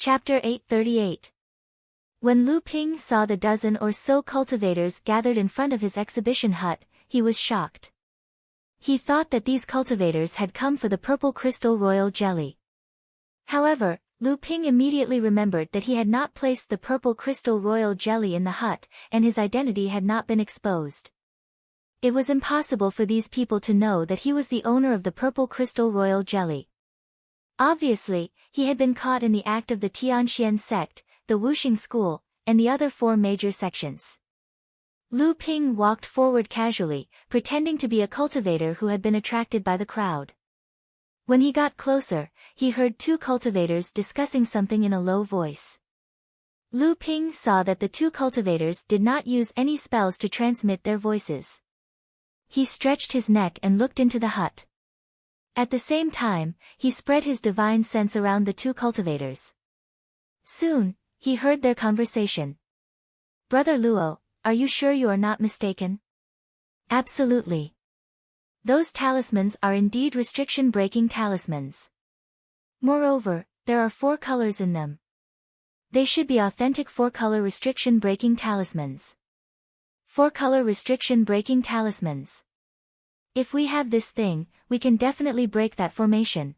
Chapter 838. When Lu Ping saw the dozen or so cultivators gathered in front of his exhibition hut, he was shocked. He thought that these cultivators had come for the purple crystal royal jelly. However, Lu Ping immediately remembered that he had not placed the purple crystal royal jelly in the hut, and his identity had not been exposed. It was impossible for these people to know that he was the owner of the purple crystal royal jelly. Obviously, he had been caught in the act of the Tianxian sect, the Wuxing school, and the other four major sections. Lu Ping walked forward casually, pretending to be a cultivator who had been attracted by the crowd. When he got closer, he heard two cultivators discussing something in a low voice. Lu Ping saw that the two cultivators did not use any spells to transmit their voices. He stretched his neck and looked into the hut. At the same time, he spread his divine sense around the two cultivators. Soon, he heard their conversation. "Brother Luo, are you sure you are not mistaken?" "Absolutely. Those talismans are indeed restriction-breaking talismans. Moreover, there are 4 colors in them. They should be authentic 4-color restriction-breaking talismans. 4-color restriction-breaking talismans. If we have this thing, we can definitely break that formation.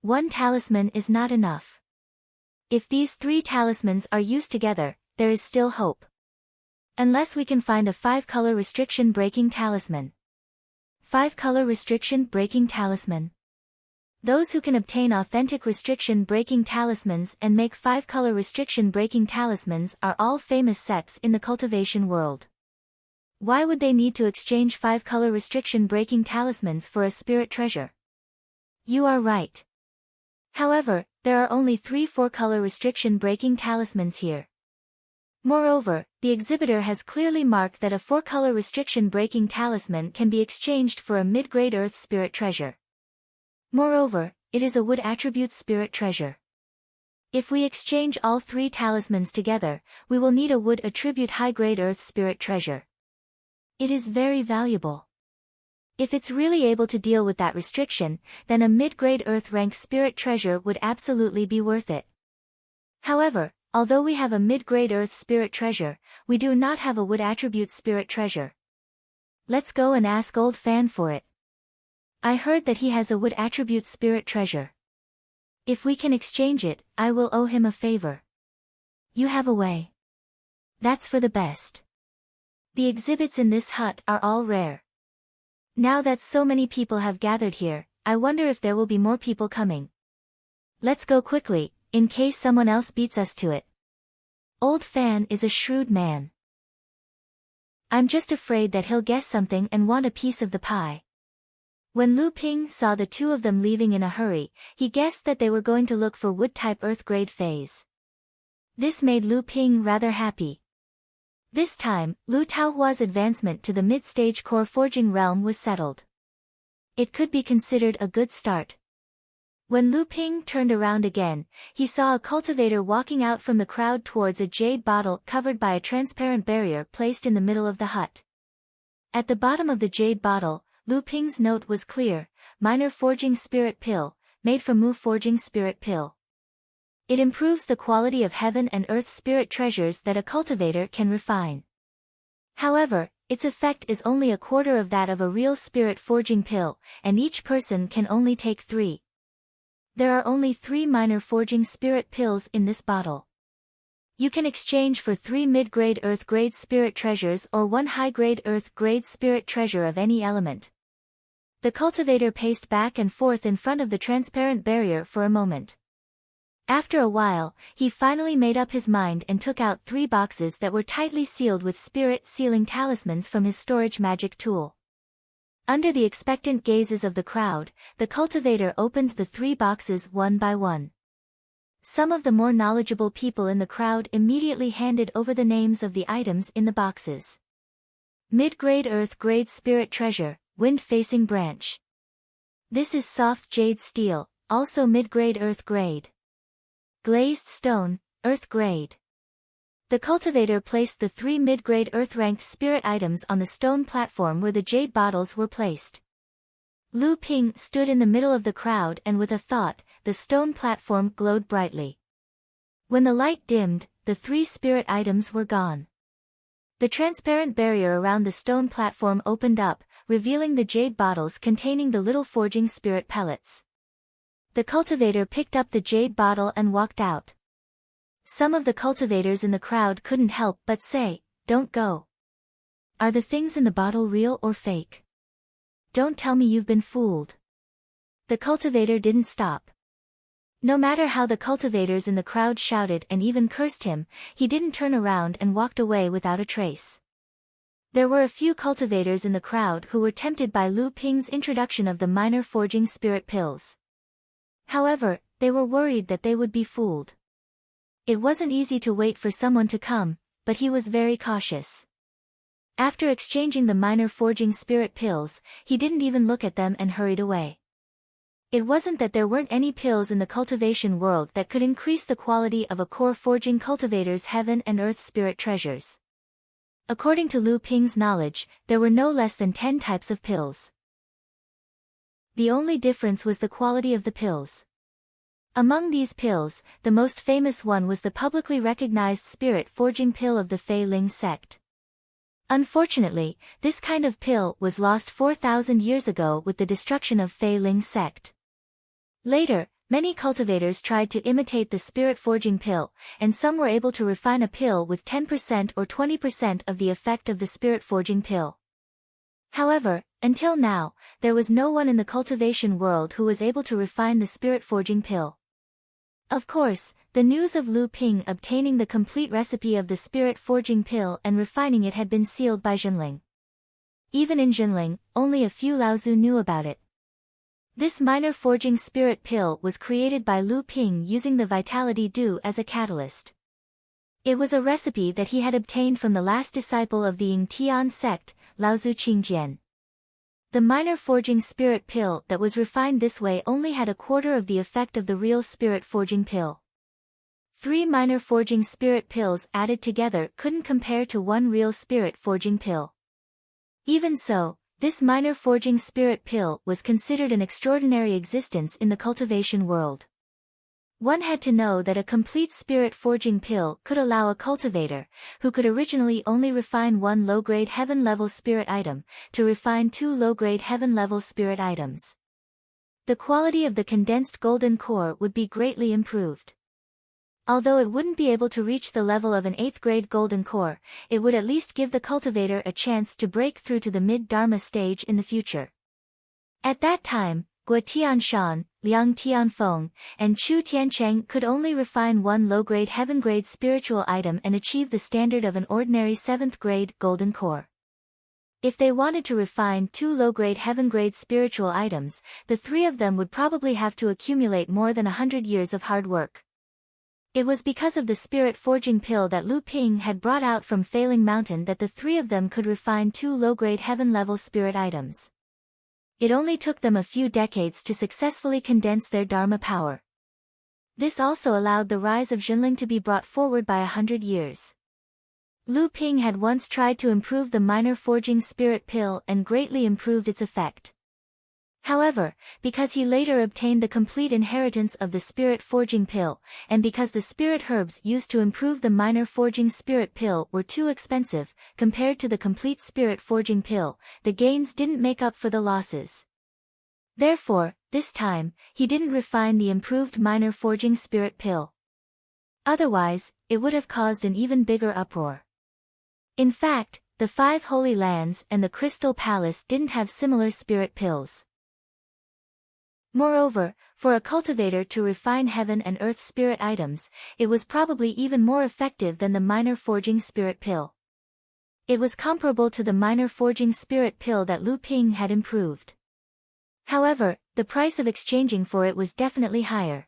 1 talisman is not enough. If these 3 talismans are used together, there is still hope. Unless we can find a 5-color restriction-breaking talisman." 5-color restriction-breaking talisman. Those who can obtain authentic restriction-breaking talismans and make 5-color restriction-breaking talismans are all famous sects in the cultivation world. Why would they need to exchange 5-color restriction-breaking talismans for a spirit treasure? You are right. However, there are only 3 4-color restriction-breaking talismans here. Moreover, the exhibitor has clearly marked that a 4-color restriction-breaking talisman can be exchanged for a mid-grade earth spirit treasure. Moreover, it is a wood attribute spirit treasure. If we exchange all 3 talismans together, we will need a wood attribute high-grade earth spirit treasure. It is very valuable. If it's really able to deal with that restriction, then a mid-grade earth rank spirit treasure would absolutely be worth it. However, although we have a mid-grade earth spirit treasure, we do not have a wood attribute spirit treasure. Let's go and ask Old Fan for it. I heard that he has a wood attribute spirit treasure. If we can exchange it, I will owe him a favor. You have a way. That's for the best. The exhibits in this hut are all rare. Now that so many people have gathered here, I wonder if there will be more people coming. Let's go quickly, in case someone else beats us to it. Old Fan is a shrewd man. I'm just afraid that he'll guess something and want a piece of the pie." When Lu Ping saw the 2 of them leaving in a hurry, he guessed that they were going to look for wood-type earth-grade phase. This made Lu Ping rather happy. This time, Lu Taohua's advancement to the mid-stage core forging realm was settled. It could be considered a good start. When Lu Ping turned around again, he saw a cultivator walking out from the crowd towards a jade bottle covered by a transparent barrier placed in the middle of the hut. At the bottom of the jade bottle, Lu Ping's note was clear: minor forging spirit pill, made from Mu forging spirit pill. It improves the quality of heaven and earth spirit treasures that a cultivator can refine. However, its effect is only a quarter of that of a real spirit forging pill, and each person can only take 3. There are only 3 minor forging spirit pills in this bottle. You can exchange for 3 mid-grade earth-grade spirit treasures or 1 high-grade earth-grade spirit treasure of any element. The cultivator paced back and forth in front of the transparent barrier for a moment. After a while, he finally made up his mind and took out 3 boxes that were tightly sealed with spirit sealing talismans from his storage magic tool. Under the expectant gazes of the crowd, the cultivator opened the 3 boxes one by one. Some of the more knowledgeable people in the crowd immediately handed over the names of the items in the boxes. Mid-grade earth-grade spirit treasure, wind-facing branch. This is soft jade steel, also mid-grade earth-grade. Glazed stone, earth-grade. The cultivator placed the 3 mid-grade earth-ranked spirit items on the stone platform where the jade bottles were placed. Lu Ping stood in the middle of the crowd and with a thought, the stone platform glowed brightly. When the light dimmed, the 3 spirit items were gone. The transparent barrier around the stone platform opened up, revealing the jade bottles containing the little forging spirit pellets. The cultivator picked up the jade bottle and walked out. Some of the cultivators in the crowd couldn't help but say, "Don't go. Are the things in the bottle real or fake? Don't tell me you've been fooled." The cultivator didn't stop. No matter how the cultivators in the crowd shouted and even cursed him, he didn't turn around and walked away without a trace. There were a few cultivators in the crowd who were tempted by Lu Ping's introduction of the minor forging spirit pills. However, they were worried that they would be fooled. It wasn't easy to wait for someone to come, but he was very cautious. After exchanging the minor forging spirit pills, he didn't even look at them and hurried away. It wasn't that there weren't any pills in the cultivation world that could increase the quality of a core forging cultivator's heaven and earth spirit treasures. According to Lu Ping's knowledge, there were no less than 10 types of pills. The only difference was the quality of the pills. Among these pills, the most famous one was the publicly recognized spirit forging pill of the Fei Ling sect. Unfortunately, this kind of pill was lost 4,000 years ago with the destruction of Fei Ling sect. Later, many cultivators tried to imitate the spirit forging pill, and some were able to refine a pill with 10% or 20% of the effect of the spirit forging pill. However, until now, there was no one in the cultivation world who was able to refine the spirit forging pill. Of course, the news of Lu Ping obtaining the complete recipe of the spirit forging pill and refining it had been sealed by Jinling. Even in Jinling, only a few Laozu knew about it. This minor forging spirit pill was created by Lu Ping using the vitality dew as a catalyst. It was a recipe that he had obtained from the last disciple of the Yingtian sect, Laozu Qingjian. The minor forging spirit pill that was refined this way only had a quarter of the effect of the real spirit forging pill. 3 minor forging spirit pills added together couldn't compare to one real spirit forging pill. Even so, this minor forging spirit pill was considered an extraordinary existence in the cultivation world. One had to know that a complete spirit forging pill could allow a cultivator, who could originally only refine 1 low-grade heaven-level spirit item, to refine 2 low-grade heaven-level spirit items. The quality of the condensed golden core would be greatly improved. Although it wouldn't be able to reach the level of an 8th-grade golden core, it would at least give the cultivator a chance to break through to the mid-dharma stage in the future. At that time, Guo Tianshan, Liang Tianfeng, and Chu Tiancheng could only refine 1 low-grade heaven-grade spiritual item and achieve the standard of an ordinary 7th-grade golden core. If they wanted to refine 2 low-grade heaven-grade spiritual items, the 3 of them would probably have to accumulate more than 100 years of hard work. It was because of the spirit forging pill that Lu Ping had brought out from Failing Mountain that the 3 of them could refine 2 low-grade heaven-level spirit items. It only took them a few decades to successfully condense their dharma power. This also allowed the rise of Jinling to be brought forward by 100 years. Lu Ping had once tried to improve the minor forging spirit pill and greatly improved its effect. However, because he later obtained the complete inheritance of the spirit forging pill, and because the spirit herbs used to improve the minor forging spirit pill were too expensive, compared to the complete spirit forging pill, the gains didn't make up for the losses. Therefore, this time, he didn't refine the improved minor forging spirit pill. Otherwise, it would have caused an even bigger uproar. In fact, the 5 Holy Lands and the Crystal Palace didn't have similar spirit pills. Moreover, for a cultivator to refine heaven and earth spirit items, it was probably even more effective than the minor forging spirit pill. It was comparable to the minor forging spirit pill that Lu Ping had improved. However, the price of exchanging for it was definitely higher.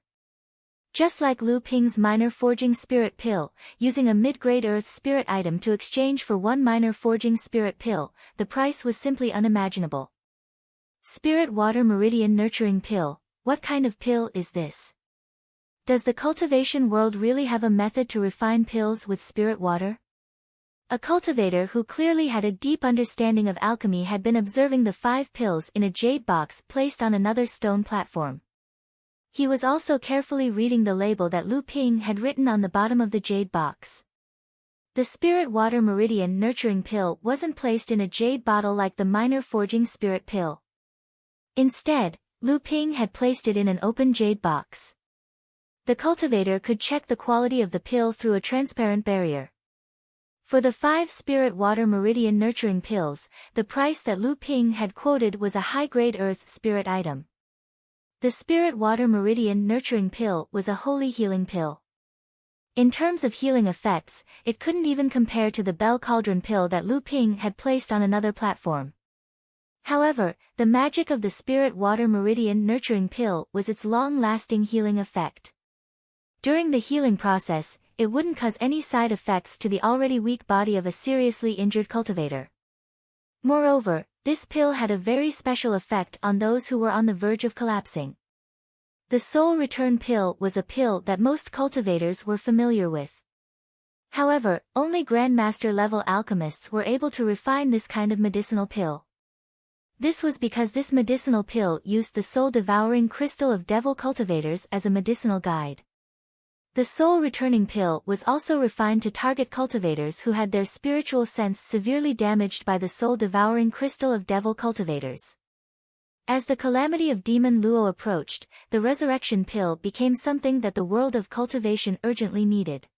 Just like Lu Ping's minor forging spirit pill, using a mid-grade earth spirit item to exchange for 1 minor forging spirit pill, the price was simply unimaginable. Spirit Water Meridian Nurturing Pill, what kind of pill is this? Does the cultivation world really have a method to refine pills with spirit water? A cultivator who clearly had a deep understanding of alchemy had been observing the 5 pills in a jade box placed on another stone platform. He was also carefully reading the label that Lu Ping had written on the bottom of the jade box. The Spirit Water Meridian Nurturing Pill wasn't placed in a jade bottle like the Minor Forging Spirit Pill. Instead, Lu Ping had placed it in an open jade box. The cultivator could check the quality of the pill through a transparent barrier. For the 5 Spirit Water Meridian Nurturing Pills, the price that Lu Ping had quoted was a high-grade earth spirit item. The Spirit Water Meridian Nurturing Pill was a holy healing pill. In terms of healing effects, it couldn't even compare to the Bell Cauldron pill that Lu Ping had placed on another platform. However, the magic of the Spirit Water Meridian Nurturing Pill was its long-lasting healing effect. During the healing process, it wouldn't cause any side effects to the already weak body of a seriously injured cultivator. Moreover, this pill had a very special effect on those who were on the verge of collapsing. The Soul Return Pill was a pill that most cultivators were familiar with. However, only Grandmaster-level alchemists were able to refine this kind of medicinal pill. This was because this medicinal pill used the soul-devouring crystal of devil cultivators as a medicinal guide. The soul-returning pill was also refined to target cultivators who had their spiritual sense severely damaged by the soul-devouring crystal of devil cultivators. As the calamity of Demon Luo approached, the resurrection pill became something that the world of cultivation urgently needed.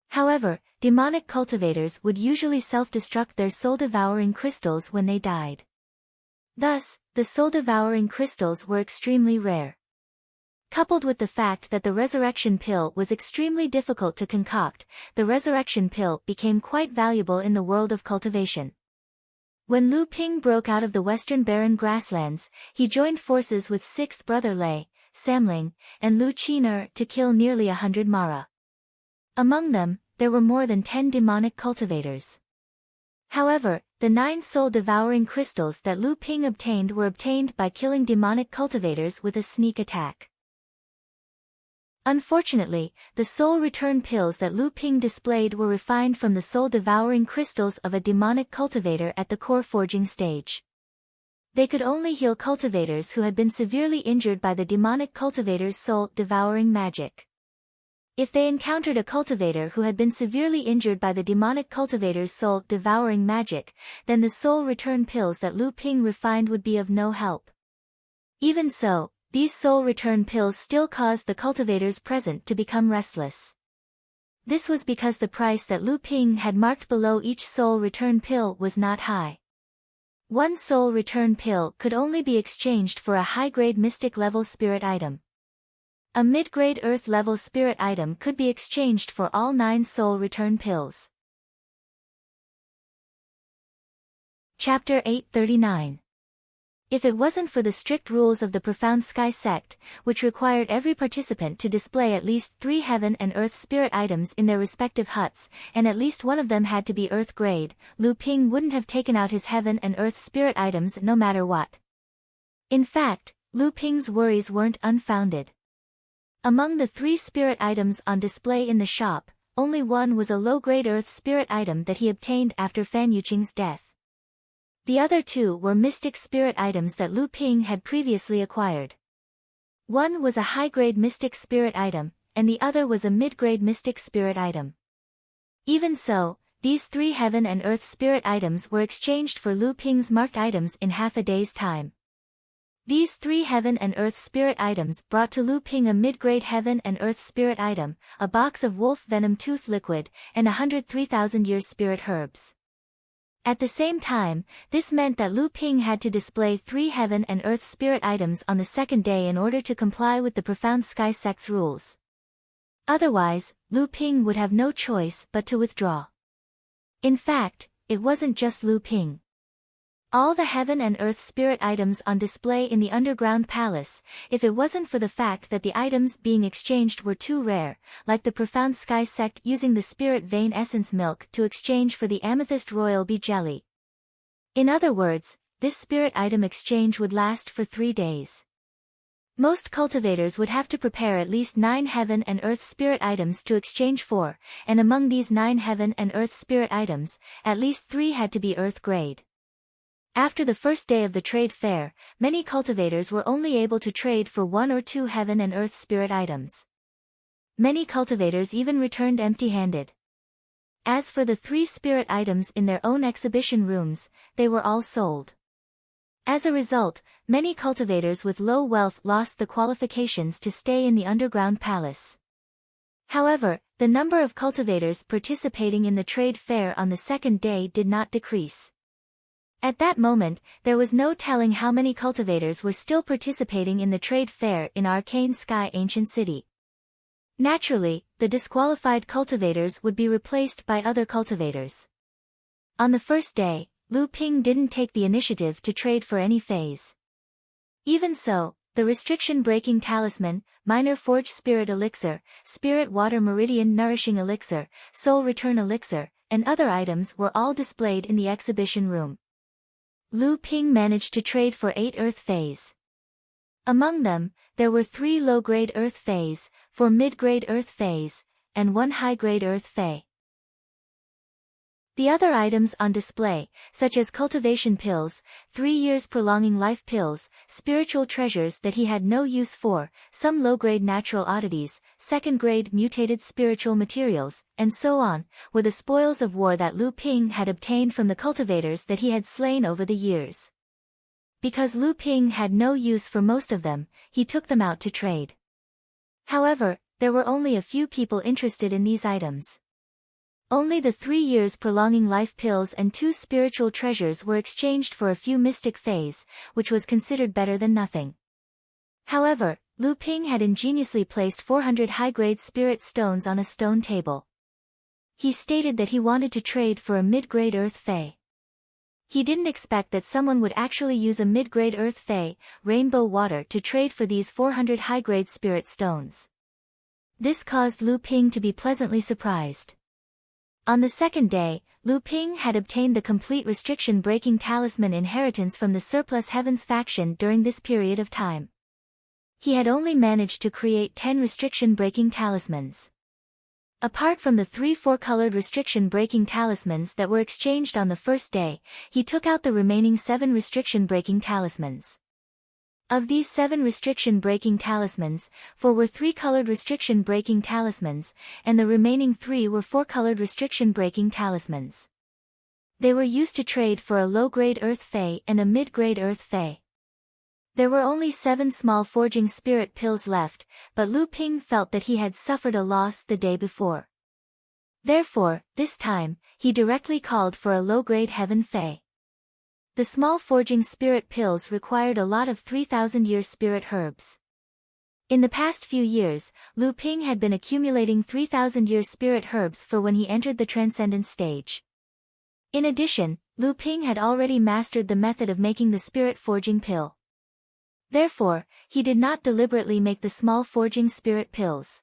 However, demonic cultivators would usually self-destruct their soul-devouring crystals when they died. Thus, the soul-devouring crystals were extremely rare. Coupled with the fact that the resurrection pill was extremely difficult to concoct, the resurrection pill became quite valuable in the world of cultivation. When Lu Ping broke out of the Western Barren Grasslands, he joined forces with 6th brother Lei, Samling, and Lu Qiner to kill nearly 100 Mara. Among them, there were more than 10 demonic cultivators. However, the 9 soul-devouring crystals that Lu Ping obtained were obtained by killing demonic cultivators with a sneak attack. Unfortunately, the soul return pills that Lu Ping displayed were refined from the soul-devouring crystals of a demonic cultivator at the core forging stage. They could only heal cultivators who had been severely injured by the demonic cultivator's soul-devouring magic. If they encountered a cultivator who had been severely injured by the demonic cultivator's soul-devouring magic, then the soul return pills that Lu Ping refined would be of no help. Even so, these soul return pills still caused the cultivators present to become restless. This was because the price that Lu Ping had marked below each soul return pill was not high. One soul return pill could only be exchanged for a high-grade mystic-level spirit item. A mid-grade earth-level spirit item could be exchanged for all 9 soul return pills. Chapter 839. If it wasn't for the strict rules of the Profound Sky sect, which required every participant to display at least 3 heaven and earth spirit items in their respective huts, and at least one of them had to be earth grade, Lu Ping wouldn't have taken out his heaven and earth spirit items no matter what. In fact, Lu Ping's worries weren't unfounded. Among the 3 spirit items on display in the shop, only one was a low-grade earth spirit item that he obtained after Fan Yuqing's death. The other 2 were mystic spirit items that Lu Ping had previously acquired. One was a high-grade mystic spirit item, and the other was a mid-grade mystic spirit item. Even so, these 3 heaven and earth spirit items were exchanged for Lu Ping's marked items in half a day's time. These 3 heaven and earth spirit items brought to Lu Ping a mid-grade heaven and earth spirit item, a box of wolf venom tooth liquid, and 103,000 year spirit herbs. At the same time, this meant that Lu Ping had to display 3 heaven and earth spirit items on the second day in order to comply with the Profound Sky sect's rules. Otherwise, Lu Ping would have no choice but to withdraw. In fact, it wasn't just Lu Ping. All the heaven and earth spirit items on display in the underground palace, if it wasn't for the fact that the items being exchanged were too rare, like the Profound Sky sect using the spirit vein essence milk to exchange for the amethyst royal bee jelly. In other words, this spirit item exchange would last for 3 days. Most cultivators would have to prepare at least 9 heaven and earth spirit items to exchange for, and among these 9 heaven and earth spirit items, at least 3 had to be earth grade. After the first day of the trade fair, many cultivators were only able to trade for 1 or 2 heaven and earth spirit items. Many cultivators even returned empty-handed. As for the 3 spirit items in their own exhibition rooms, they were all sold. As a result, many cultivators with low wealth lost the qualifications to stay in the underground palace. However, the number of cultivators participating in the trade fair on the second day did not decrease. At that moment, there was no telling how many cultivators were still participating in the trade fair in Arcane Sky Ancient City. Naturally, the disqualified cultivators would be replaced by other cultivators. On the first day, Lu Ping didn't take the initiative to trade for any phase. Even so, the restriction-breaking talisman, minor forge spirit elixir, spirit water meridian nourishing elixir, soul return elixir, and other items were all displayed in the exhibition room. Lu Ping managed to trade for 8 earth phase. Among them, there were 3 low-grade earth phase, 4 mid-grade earth phase, and 1 high-grade earth phase. The other items on display, such as cultivation pills, 3 years prolonging life pills, spiritual treasures that he had no use for, some low-grade natural oddities, second-grade mutated spiritual materials, and so on, were the spoils of war that Lu Ping had obtained from the cultivators that he had slain over the years. Because Lu Ping had no use for most of them, he took them out to trade. However, there were only a few people interested in these items. Only the 3 years prolonging life pills and 2 spiritual treasures were exchanged for a few mystic phase, which was considered better than nothing. However, Lu Ping had ingeniously placed 400 high-grade spirit stones on a stone table. He stated that he wanted to trade for a mid-grade earth fey. He didn't expect that someone would actually use a mid-grade earth fey, rainbow water to trade for these 400 high-grade spirit stones. This caused Lu Ping to be pleasantly surprised. On the second day, Lu Ping had obtained the complete restriction-breaking talisman inheritance from the Surplus Heavens faction during this period of time. He had only managed to create 10 restriction-breaking talismans. Apart from the 3 4-colored restriction-breaking talismans that were exchanged on the first day, he took out the remaining 7 restriction-breaking talismans. Of these 7 restriction-breaking talismans, 4 were 3-colored restriction-breaking talismans, and the remaining 3 were 4-colored restriction-breaking talismans. They were used to trade for a low-grade earth fey and a mid-grade earth fey. There were only 7 small forging spirit pills left, but Lu Ping felt that he had suffered a loss the day before. Therefore, this time, he directly called for a low-grade heaven fey. The small forging spirit pills required a lot of 3,000-year spirit herbs. In the past few years, Lu Ping had been accumulating 3,000-year spirit herbs for when he entered the transcendent stage. In addition, Lu Ping had already mastered the method of making the spirit forging pill. Therefore, he did not deliberately make the small forging spirit pills.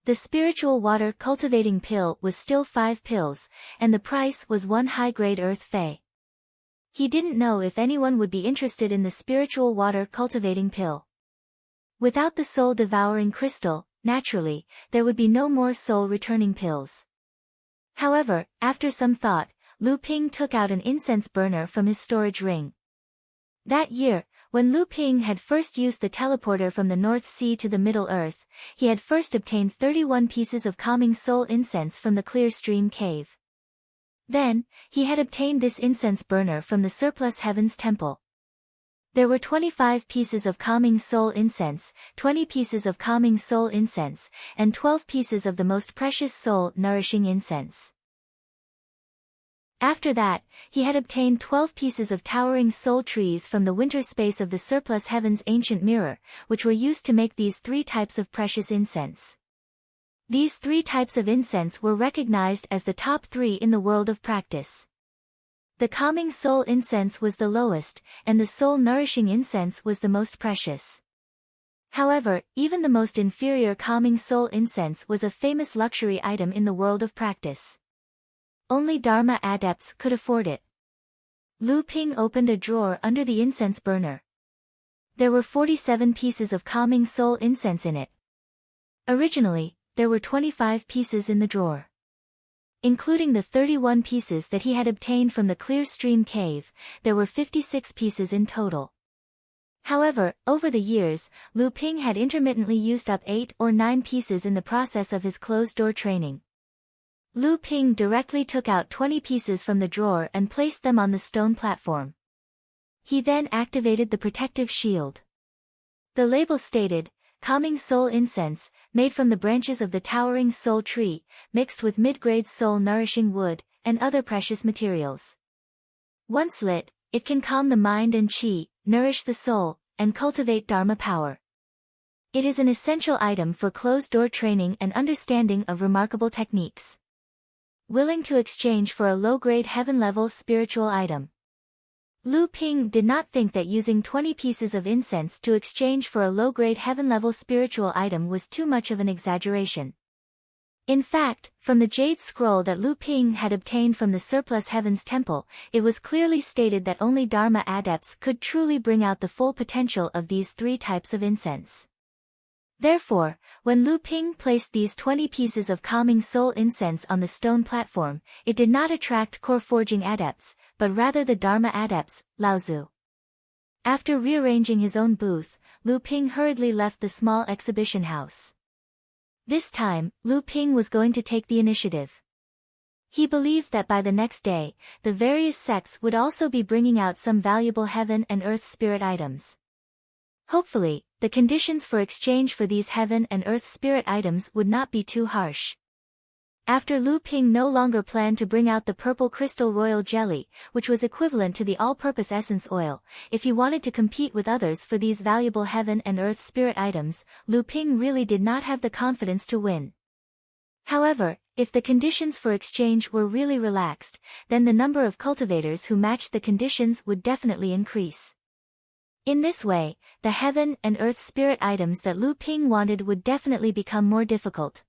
The spiritual water cultivating pill was still 5 pills, and the price was 1 high-grade earth fey. He didn't know if anyone would be interested in the spiritual water cultivating pill. Without the soul-devouring crystal, naturally, there would be no more soul-returning pills. However, after some thought, Lu Ping took out an incense burner from his storage ring. That year, when Lu Ping had first used the teleporter from the North Sea to the Middle Earth, he had first obtained 31 pieces of calming soul incense from the Clear Stream Cave. Then, he had obtained this incense burner from the Surplus Heavens Temple. There were 25 pieces of calming soul incense, 20 pieces of calming soul incense, and 12 pieces of the most precious soul nourishing incense. After that, he had obtained 12 pieces of towering soul trees from the winter space of the Surplus Heavens Ancient Mirror, which were used to make these 3 types of precious incense. These 3 types of incense were recognized as the top 3 in the world of practice. The calming soul incense was the lowest, and the soul-nourishing incense was the most precious. However, even the most inferior calming soul incense was a famous luxury item in the world of practice. Only Dharma adepts could afford it. Lu Ping opened a drawer under the incense burner. There were 47 pieces of calming soul incense in it. Originally, there were 25 pieces in the drawer. Including the 31 pieces that he had obtained from the Clear Stream Cave, there were 56 pieces in total. However, over the years, Lu Ping had intermittently used up 8 or 9 pieces in the process of his closed-door training. Lu Ping directly took out 20 pieces from the drawer and placed them on the stone platform. He then activated the protective shield. The label stated, Calming Soul Incense, made from the branches of the towering soul tree, mixed with mid-grade soul-nourishing wood, and other precious materials. Once lit, it can calm the mind and qi, nourish the soul, and cultivate Dharma power. It is an essential item for closed-door training and understanding of remarkable techniques. Willing to exchange for a low-grade heaven-level spiritual item. Lu Ping did not think that using 20 pieces of incense to exchange for a low-grade heaven-level spiritual item was too much of an exaggeration. In fact, from the jade scroll that Lu Ping had obtained from the surplus Heavens Temple, it was clearly stated that only Dharma adepts could truly bring out the full potential of these 3 types of incense. Therefore, when Lu Ping placed these 20 pieces of calming soul incense on the stone platform, it did not attract core forging adepts, but rather the Dharma adepts, Laozu. After rearranging his own booth, Lu Ping hurriedly left the small exhibition house. This time, Lu Ping was going to take the initiative. He believed that by the next day, the various sects would also be bringing out some valuable heaven and earth spirit items. Hopefully, the conditions for exchange for these heaven and earth spirit items would not be too harsh. After Lu Ping no longer planned to bring out the purple crystal royal jelly, which was equivalent to the all-purpose essence oil, if he wanted to compete with others for these valuable heaven and earth spirit items, Lu Ping really did not have the confidence to win. However, if the conditions for exchange were really relaxed, then the number of cultivators who matched the conditions would definitely increase. In this way, the heaven and earth spirit items that Lu Ping wanted would definitely become more difficult.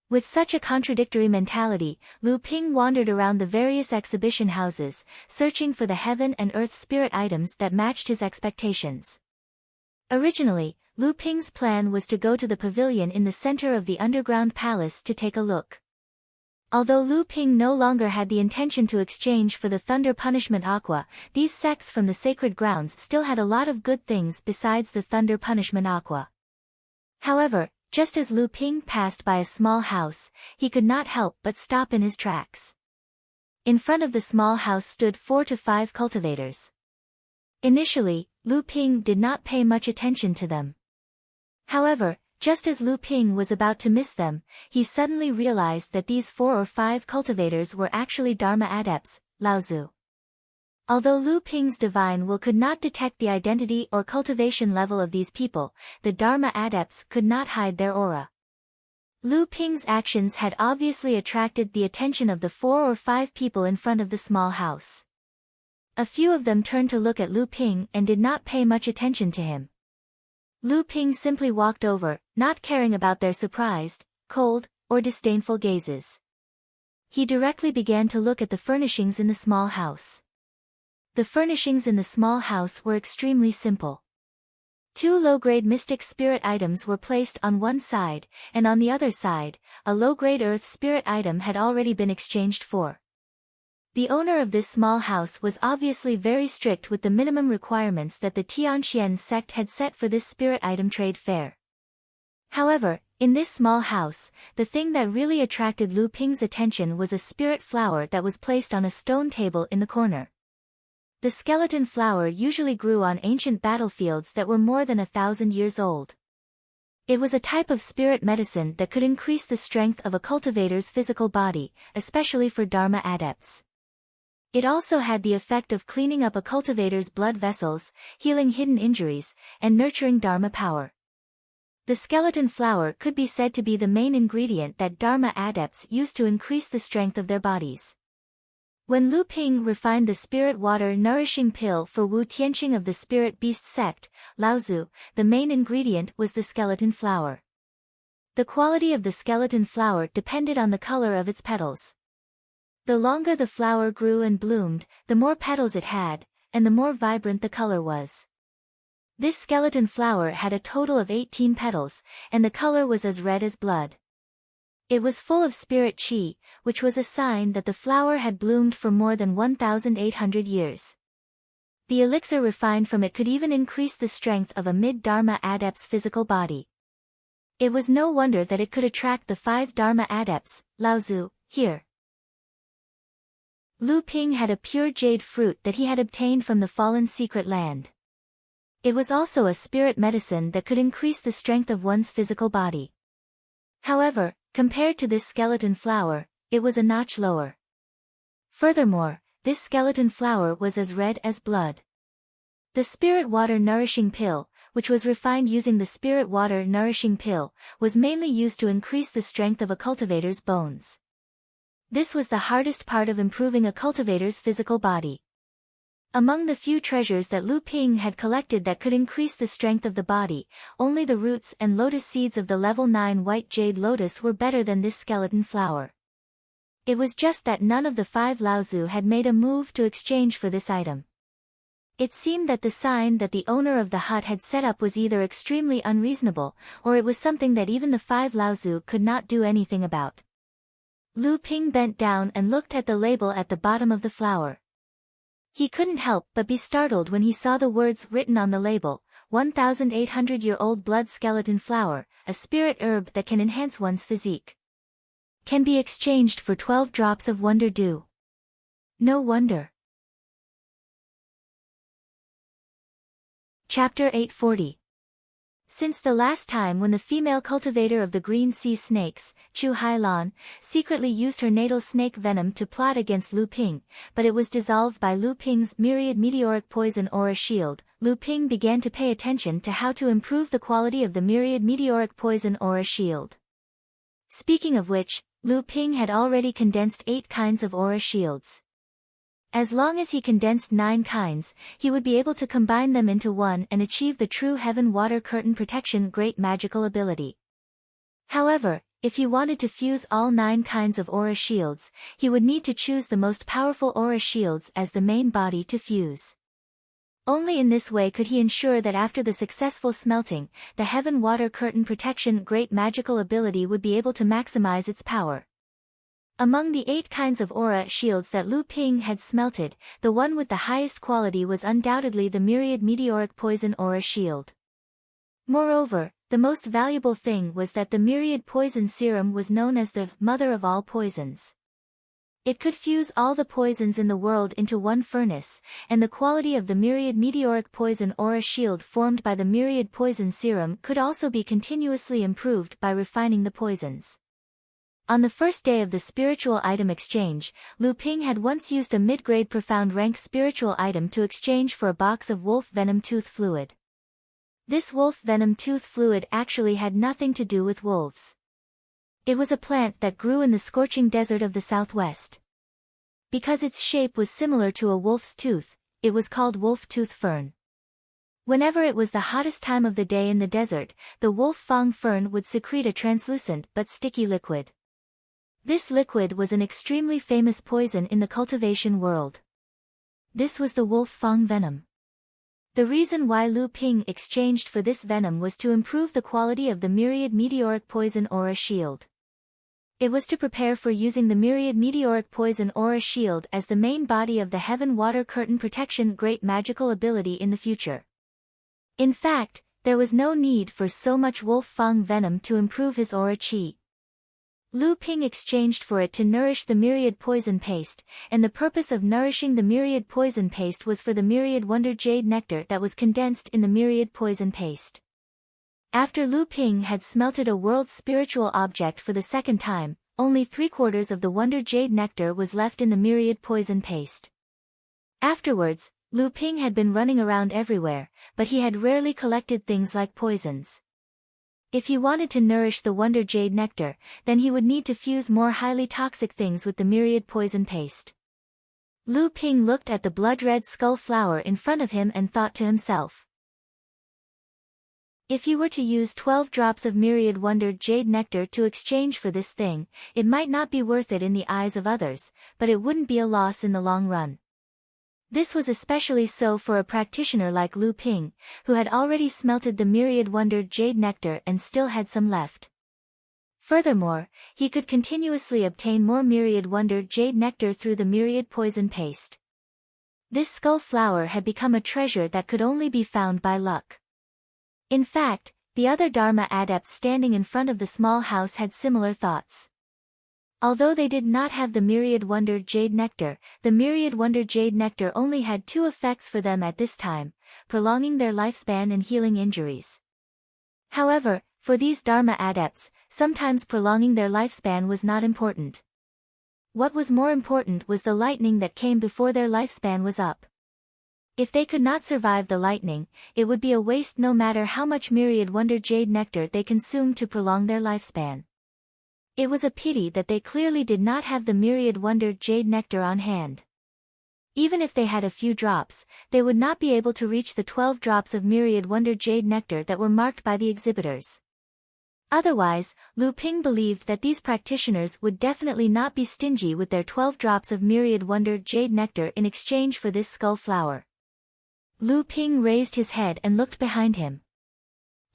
With such a contradictory mentality, Lu Ping wandered around the various exhibition houses, searching for the heaven and earth spirit items that matched his expectations. Originally, Lu Ping's plan was to go to the pavilion in the center of the underground palace to take a look. Although Lu Ping no longer had the intention to exchange for the Thunder Punishment Aqua, these sects from the sacred grounds still had a lot of good things besides the Thunder Punishment Aqua. However, just as Lu Ping passed by a small house, he could not help but stop in his tracks. In front of the small house stood 4 to 5 cultivators. Initially, Lu Ping did not pay much attention to them. However, just as Lu Ping was about to miss them, he suddenly realized that these 4 or 5 cultivators were actually Dharma adepts, Laozu. Although Lu Ping's divine will could not detect the identity or cultivation level of these people, the Dharma adepts could not hide their aura. Lu Ping's actions had obviously attracted the attention of the 4 or 5 people in front of the small house. A few of them turned to look at Lu Ping and did not pay much attention to him. Lu Ping simply walked over, not caring about their surprised, cold, or disdainful gazes. He directly began to look at the furnishings in the small house. The furnishings in the small house were extremely simple. 2 low-grade mystic spirit items were placed on one side, and on the other side, a low-grade earth spirit item had already been exchanged for. The owner of this small house was obviously very strict with the minimum requirements that the Tianxian sect had set for this spirit item trade fair. However, in this small house, the thing that really attracted Lu Ping's attention was a spirit flower that was placed on a stone table in the corner. The skeleton flower usually grew on ancient battlefields that were more than 1,000 years old. It was a type of spirit medicine that could increase the strength of a cultivator's physical body, especially for Dharma adepts. It also had the effect of cleaning up a cultivator's blood vessels, healing hidden injuries, and nurturing Dharma power. The skeleton flower could be said to be the main ingredient that Dharma adepts use to increase the strength of their bodies. When Lu Ping refined the spirit water nourishing pill for Wu Tianqing of the spirit beast sect, Laozu, the main ingredient was the skeleton flower. The quality of the skeleton flower depended on the color of its petals. The longer the flower grew and bloomed, the more petals it had, and the more vibrant the color was. This skeleton flower had a total of 18 petals, and the color was as red as blood. It was full of spirit chi, which was a sign that the flower had bloomed for more than 1,800 years. The elixir refined from it could even increase the strength of a mid-dharma adept's physical body. It was no wonder that it could attract the 5 dharma adepts, Laozu, here. Lu Ping had a pure jade fruit that he had obtained from the fallen secret land. It was also a spirit medicine that could increase the strength of one's physical body. However, compared to this skeleton flower, it was a notch lower. Furthermore, this skeleton flower was as red as blood. The spirit water nourishing pill, which was refined using the spirit water nourishing pill, was mainly used to increase the strength of a cultivator's bones. This was the hardest part of improving a cultivator's physical body. Among the few treasures that Lu Ping had collected that could increase the strength of the body, only the roots and lotus seeds of the level 9 white jade lotus were better than this skeleton flower. It was just that none of the 5 Laozu had made a move to exchange for this item. It seemed that the sign that the owner of the hut had set up was either extremely unreasonable, or it was something that even the 5 Laozu could not do anything about. Lu Ping bent down and looked at the label at the bottom of the flower. He couldn't help but be startled when he saw the words written on the label, 1,800-year-old blood skeleton flower, a spirit herb that can enhance one's physique. Can be exchanged for 12 drops of wonder dew. No wonder. Chapter 840. Since the last time when the female cultivator of the green sea snakes, Chu Hailan, secretly used her natal snake venom to plot against Lu Ping, but it was dissolved by Lu Ping's myriad meteoric poison aura shield, Lu Ping began to pay attention to how to improve the quality of the myriad meteoric poison aura shield. Speaking of which, Lu Ping had already condensed 8 kinds of aura shields. As long as he condensed 9 kinds, he would be able to combine them into one and achieve the true Heaven Water Curtain Protection Great Magical ability. However, if he wanted to fuse all 9 kinds of aura shields, he would need to choose the most powerful aura shields as the main body to fuse. Only in this way could he ensure that after the successful smelting, the Heaven Water Curtain Protection Great Magical ability would be able to maximize its power. Among the 8 kinds of aura shields that Lu Ping had smelted, the one with the highest quality was undoubtedly the myriad meteoric poison aura shield. Moreover, the most valuable thing was that the myriad poison serum was known as the mother of all poisons. It could fuse all the poisons in the world into one furnace, and the quality of the myriad meteoric poison aura shield formed by the myriad poison serum could also be continuously improved by refining the poisons. On the first day of the spiritual item exchange, Lu Ping had once used a mid-grade profound rank spiritual item to exchange for a box of wolf venom tooth fluid. This wolf venom tooth fluid actually had nothing to do with wolves. It was a plant that grew in the scorching desert of the southwest. Because its shape was similar to a wolf's tooth, it was called wolf tooth fern. Whenever it was the hottest time of the day in the desert, the wolf fang fern would secrete a translucent but sticky liquid. This liquid was an extremely famous poison in the cultivation world. This was the wolf fang venom. The reason why Lu Ping exchanged for this venom was to improve the quality of the myriad meteoric poison aura shield. It was to prepare for using the myriad meteoric poison aura shield as the main body of the Heaven Water Curtain Protection Great Magical ability in the future. In fact, there was no need for so much wolf fang venom to improve his aura chi. Lu Ping exchanged for it to nourish the myriad poison paste, and the purpose of nourishing the myriad poison paste was for the myriad wonder jade nectar that was condensed in the myriad poison paste. After Lu Ping had smelted a world spiritual object for the second time, only 3/4 of the wonder jade nectar was left in the myriad poison paste. Afterwards, Lu Ping had been running around everywhere, but he had rarely collected things like poisons. If he wanted to nourish the wonder jade nectar, then he would need to fuse more highly toxic things with the myriad poison paste. Lu Ping looked at the blood-red skull flower in front of him and thought to himself. If he were to use 12 drops of myriad wonder jade nectar to exchange for this thing, it might not be worth it in the eyes of others, but it wouldn't be a loss in the long run. This was especially so for a practitioner like Lu Ping, who had already smelted the myriad wonder jade nectar and still had some left. Furthermore, he could continuously obtain more myriad wonder jade nectar through the myriad poison paste. This skull flower had become a treasure that could only be found by luck. In fact, the other Dharma adepts standing in front of the small house had similar thoughts. Although they did not have the myriad wonder jade nectar, the myriad wonder jade nectar only had two effects for them at this time, prolonging their lifespan and healing injuries. However, for these Dharma adepts, sometimes prolonging their lifespan was not important. What was more important was the lightning that came before their lifespan was up. If they could not survive the lightning, it would be a waste no matter how much myriad wonder jade nectar they consumed to prolong their lifespan. It was a pity that they clearly did not have the myriad wonder jade nectar on hand. Even if they had a few drops, they would not be able to reach the 12 drops of myriad wonder jade nectar that were marked by the exhibitors. Otherwise, Lu Ping believed that these practitioners would definitely not be stingy with their 12 drops of myriad wonder jade nectar in exchange for this skull flower. Lu Ping raised his head and looked behind him.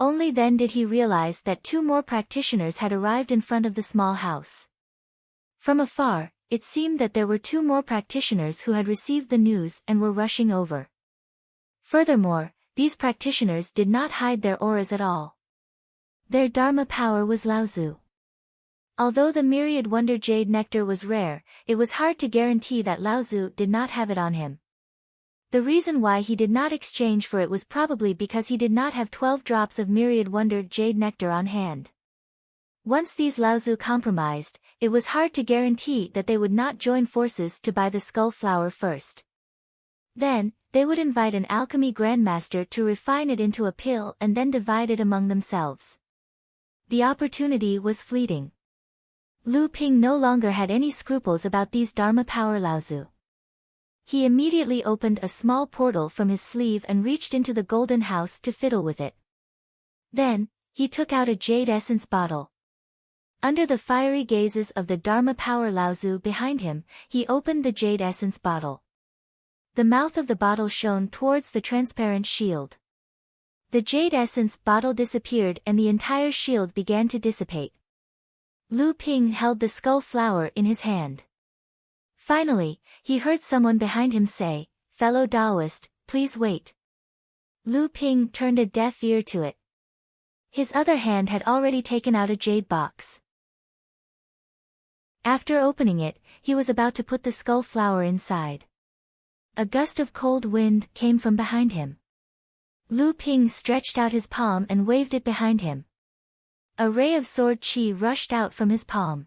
Only then did he realize that two more practitioners had arrived in front of the small house. From afar, it seemed that there were two more practitioners who had received the news and were rushing over. Furthermore, these practitioners did not hide their auras at all. Their Dharma power was Laozu. Although the myriad wonder jade nectar was rare, it was hard to guarantee that Laozu did not have it on him. The reason why he did not exchange for it was probably because he did not have 12 drops of myriad wonder jade nectar on hand. Once these Laozu compromised, it was hard to guarantee that they would not join forces to buy the skull flower first. Then, they would invite an alchemy grandmaster to refine it into a pill and then divide it among themselves. The opportunity was fleeting. Lu Ping no longer had any scruples about these Dharma power Laozu. He immediately opened a small portal from his sleeve and reached into the golden house to fiddle with it. Then, he took out a jade essence bottle. Under the fiery gazes of the Dharma power Laozu behind him, he opened the jade essence bottle. The mouth of the bottle shone towards the transparent shield. The jade essence bottle disappeared and the entire shield began to dissipate. Lu Ping held the skull flower in his hand. Finally, he heard someone behind him say, "Fellow Taoist, please wait." Lu Ping turned a deaf ear to it. His other hand had already taken out a jade box. After opening it, he was about to put the skull flower inside. A gust of cold wind came from behind him. Lu Ping stretched out his palm and waved it behind him. A ray of sword chi rushed out from his palm.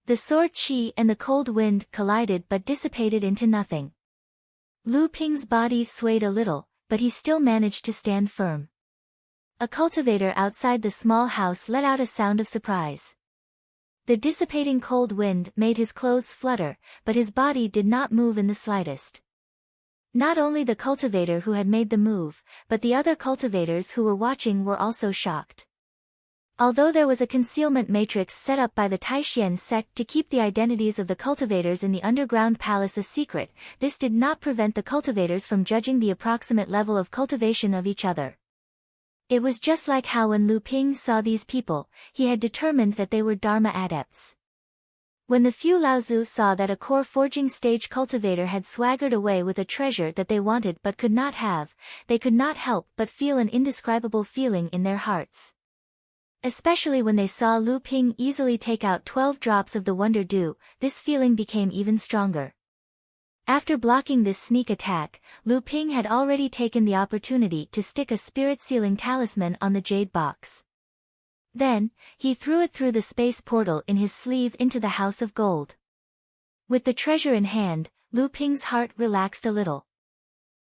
The sword chi and the cold wind collided but dissipated into nothing. Lu Ping's body swayed a little, but he still managed to stand firm. A cultivator outside the small house let out a sound of surprise. The dissipating cold wind made his clothes flutter, but his body did not move in the slightest. Not only the cultivator who had made the move, but the other cultivators who were watching were also shocked. Although there was a concealment matrix set up by the Taishian sect to keep the identities of the cultivators in the underground palace a secret, this did not prevent the cultivators from judging the approximate level of cultivation of each other. It was just like how when Lu Ping saw these people, he had determined that they were Dharma adepts. When the few Laozu saw that a core forging stage cultivator had swaggered away with a treasure that they wanted but could not have, they could not help but feel an indescribable feeling in their hearts. Especially when they saw Lu Ping easily take out 12 drops of the Wonder Dew, this feeling became even stronger. After blocking this sneak attack, Lu Ping had already taken the opportunity to stick a spirit sealing talisman on the jade box. Then, he threw it through the space portal in his sleeve into the House of Gold. With the treasure in hand, Lu Ping's heart relaxed a little.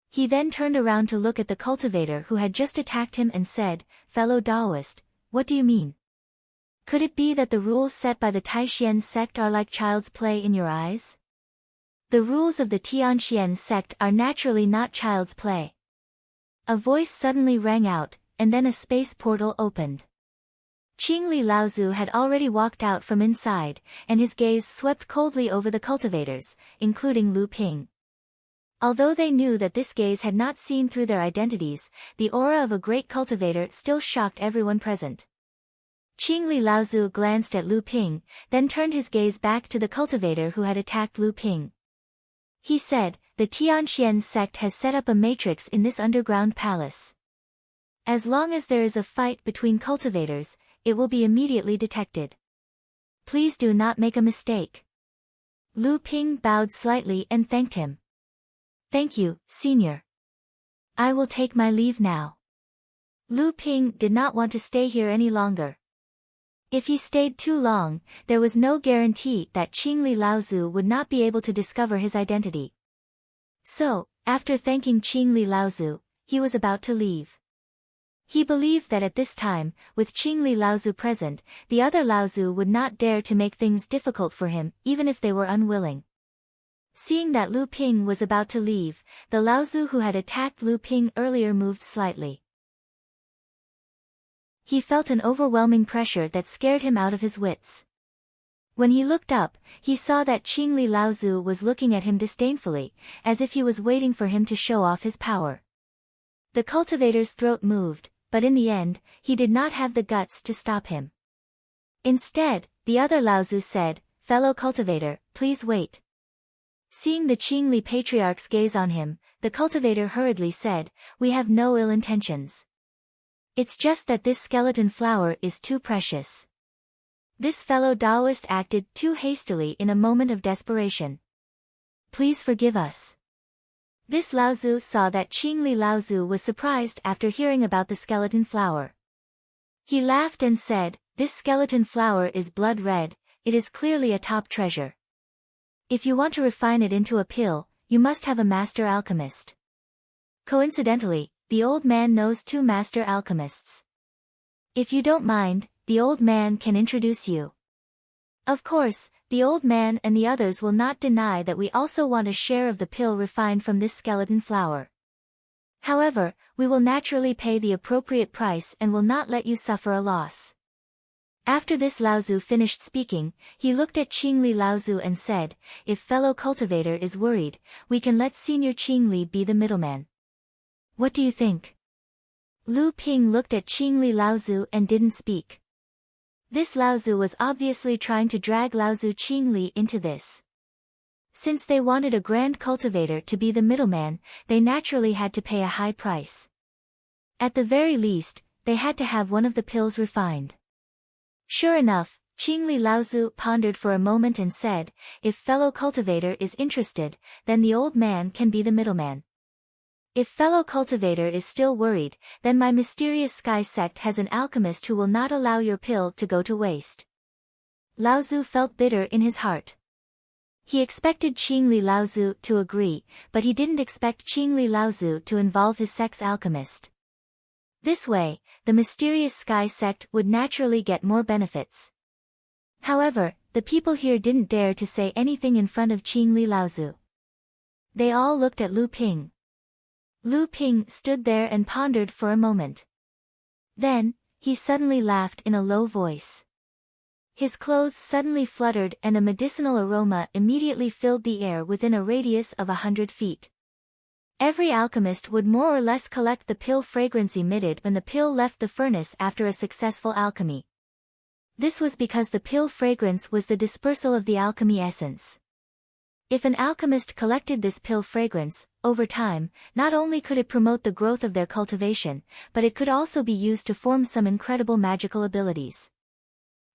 He then turned around to look at the cultivator who had just attacked him and said, "Fellow Taoist, what do you mean? Could it be that the rules set by the Taishian sect are like child's play in your eyes? The rules of the Tianxian sect are naturally not child's play." A voice suddenly rang out, and then a space portal opened. Qingli Laozu had already walked out from inside, and his gaze swept coldly over the cultivators, including Lu Ping. Although they knew that this gaze had not seen through their identities, the aura of a great cultivator still shocked everyone present. Qingli Laozu glanced at Lu Ping, then turned his gaze back to the cultivator who had attacked Lu Ping. He said, "The Tianxian sect has set up a matrix in this underground palace. As long as there is a fight between cultivators, it will be immediately detected. Please do not make a mistake." Lu Ping bowed slightly and thanked him. "Thank you, Senior. I will take my leave now." Lu Ping did not want to stay here any longer. If he stayed too long, there was no guarantee that Qingli Laozu would not be able to discover his identity. So, after thanking Qingli Laozu, he was about to leave. He believed that at this time, with Qingli Laozu present, the other Laozu would not dare to make things difficult for him, even if they were unwilling. Seeing that Lu Ping was about to leave, the Laozu who had attacked Lu Ping earlier moved slightly. He felt an overwhelming pressure that scared him out of his wits. When he looked up, he saw that Qingli Laozu was looking at him disdainfully, as if he was waiting for him to show off his power. The cultivator's throat moved, but in the end, he did not have the guts to stop him. Instead, the other Laozu said, "Fellow cultivator, please wait." Seeing the Qingli patriarch's gaze on him, the cultivator hurriedly said, "We have no ill intentions. It's just that this skeleton flower is too precious. This fellow Taoist acted too hastily in a moment of desperation. Please forgive us." This Laozu saw that Qingli Laozu was surprised after hearing about the skeleton flower. He laughed and said, "This skeleton flower is blood red, it is clearly a top treasure. If you want to refine it into a pill, you must have a master alchemist. Coincidentally, the old man knows 2 master alchemists. If you don't mind, the old man can introduce you." Of course, the old man and the others will not deny that we also want a share of the pill refined from this skeleton flower. However, we will naturally pay the appropriate price and will not let you suffer a loss. After this Laozu finished speaking, he looked at Qingli Laozu and said, "If fellow cultivator is worried, we can let Senior Qingli be the middleman. What do you think?" Lu Ping looked at Qingli Laozu and didn't speak. This Laozu was obviously trying to drag Laozu Qingli into this. Since they wanted a grand cultivator to be the middleman, they naturally had to pay a high price. At the very least, they had to have one of the pills refined. Sure enough, Qingli Laozu pondered for a moment and said, "If fellow cultivator is interested, then the old man can be the middleman. If fellow cultivator is still worried, then my mysterious sky sect has an alchemist who will not allow your pill to go to waste." Laozu felt bitter in his heart. He expected Qingli Laozu to agree, but he didn't expect Qingli Laozu to involve his sect's alchemist. This way, the mysterious sky sect would naturally get more benefits. However, the people here didn't dare to say anything in front of Qingli Laozu. They all looked at Lu Ping. Lu Ping stood there and pondered for a moment. Then, he suddenly laughed in a low voice. His clothes suddenly fluttered and a medicinal aroma immediately filled the air within a radius of 100 feet. Every alchemist would more or less collect the pill fragrance emitted when the pill left the furnace after a successful alchemy. This was because the pill fragrance was the dispersal of the alchemy essence. If an alchemist collected this pill fragrance, over time, not only could it promote the growth of their cultivation, but it could also be used to form some incredible magical abilities.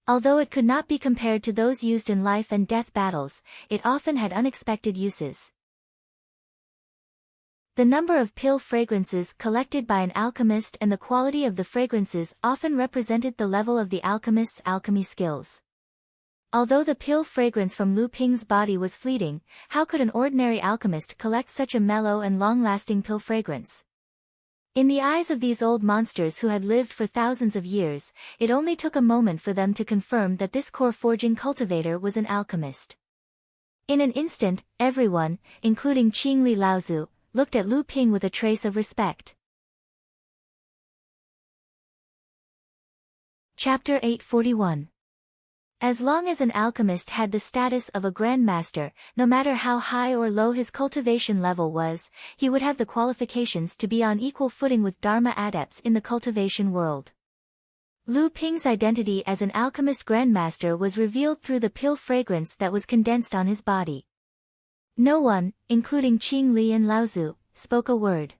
Although it could not be compared to those used in life and death battles, it often had unexpected uses. The number of pill fragrances collected by an alchemist and the quality of the fragrances often represented the level of the alchemist's alchemy skills. Although the pill fragrance from Lu Ping's body was fleeting, how could an ordinary alchemist collect such a mellow and long-lasting pill fragrance? In the eyes of these old monsters who had lived for thousands of years, it only took a moment for them to confirm that this core-forging cultivator was an alchemist. In an instant, everyone, including Qingli Laozu, looked at Lu Ping with a trace of respect. Chapter 841. As long as an alchemist had the status of a grandmaster, no matter how high or low his cultivation level was, he would have the qualifications to be on equal footing with Dharma adepts in the cultivation world. Lu Ping's identity as an alchemist grandmaster was revealed through the pill fragrance that was condensed on his body. No one, including Qing Li and Laozu, spoke a word.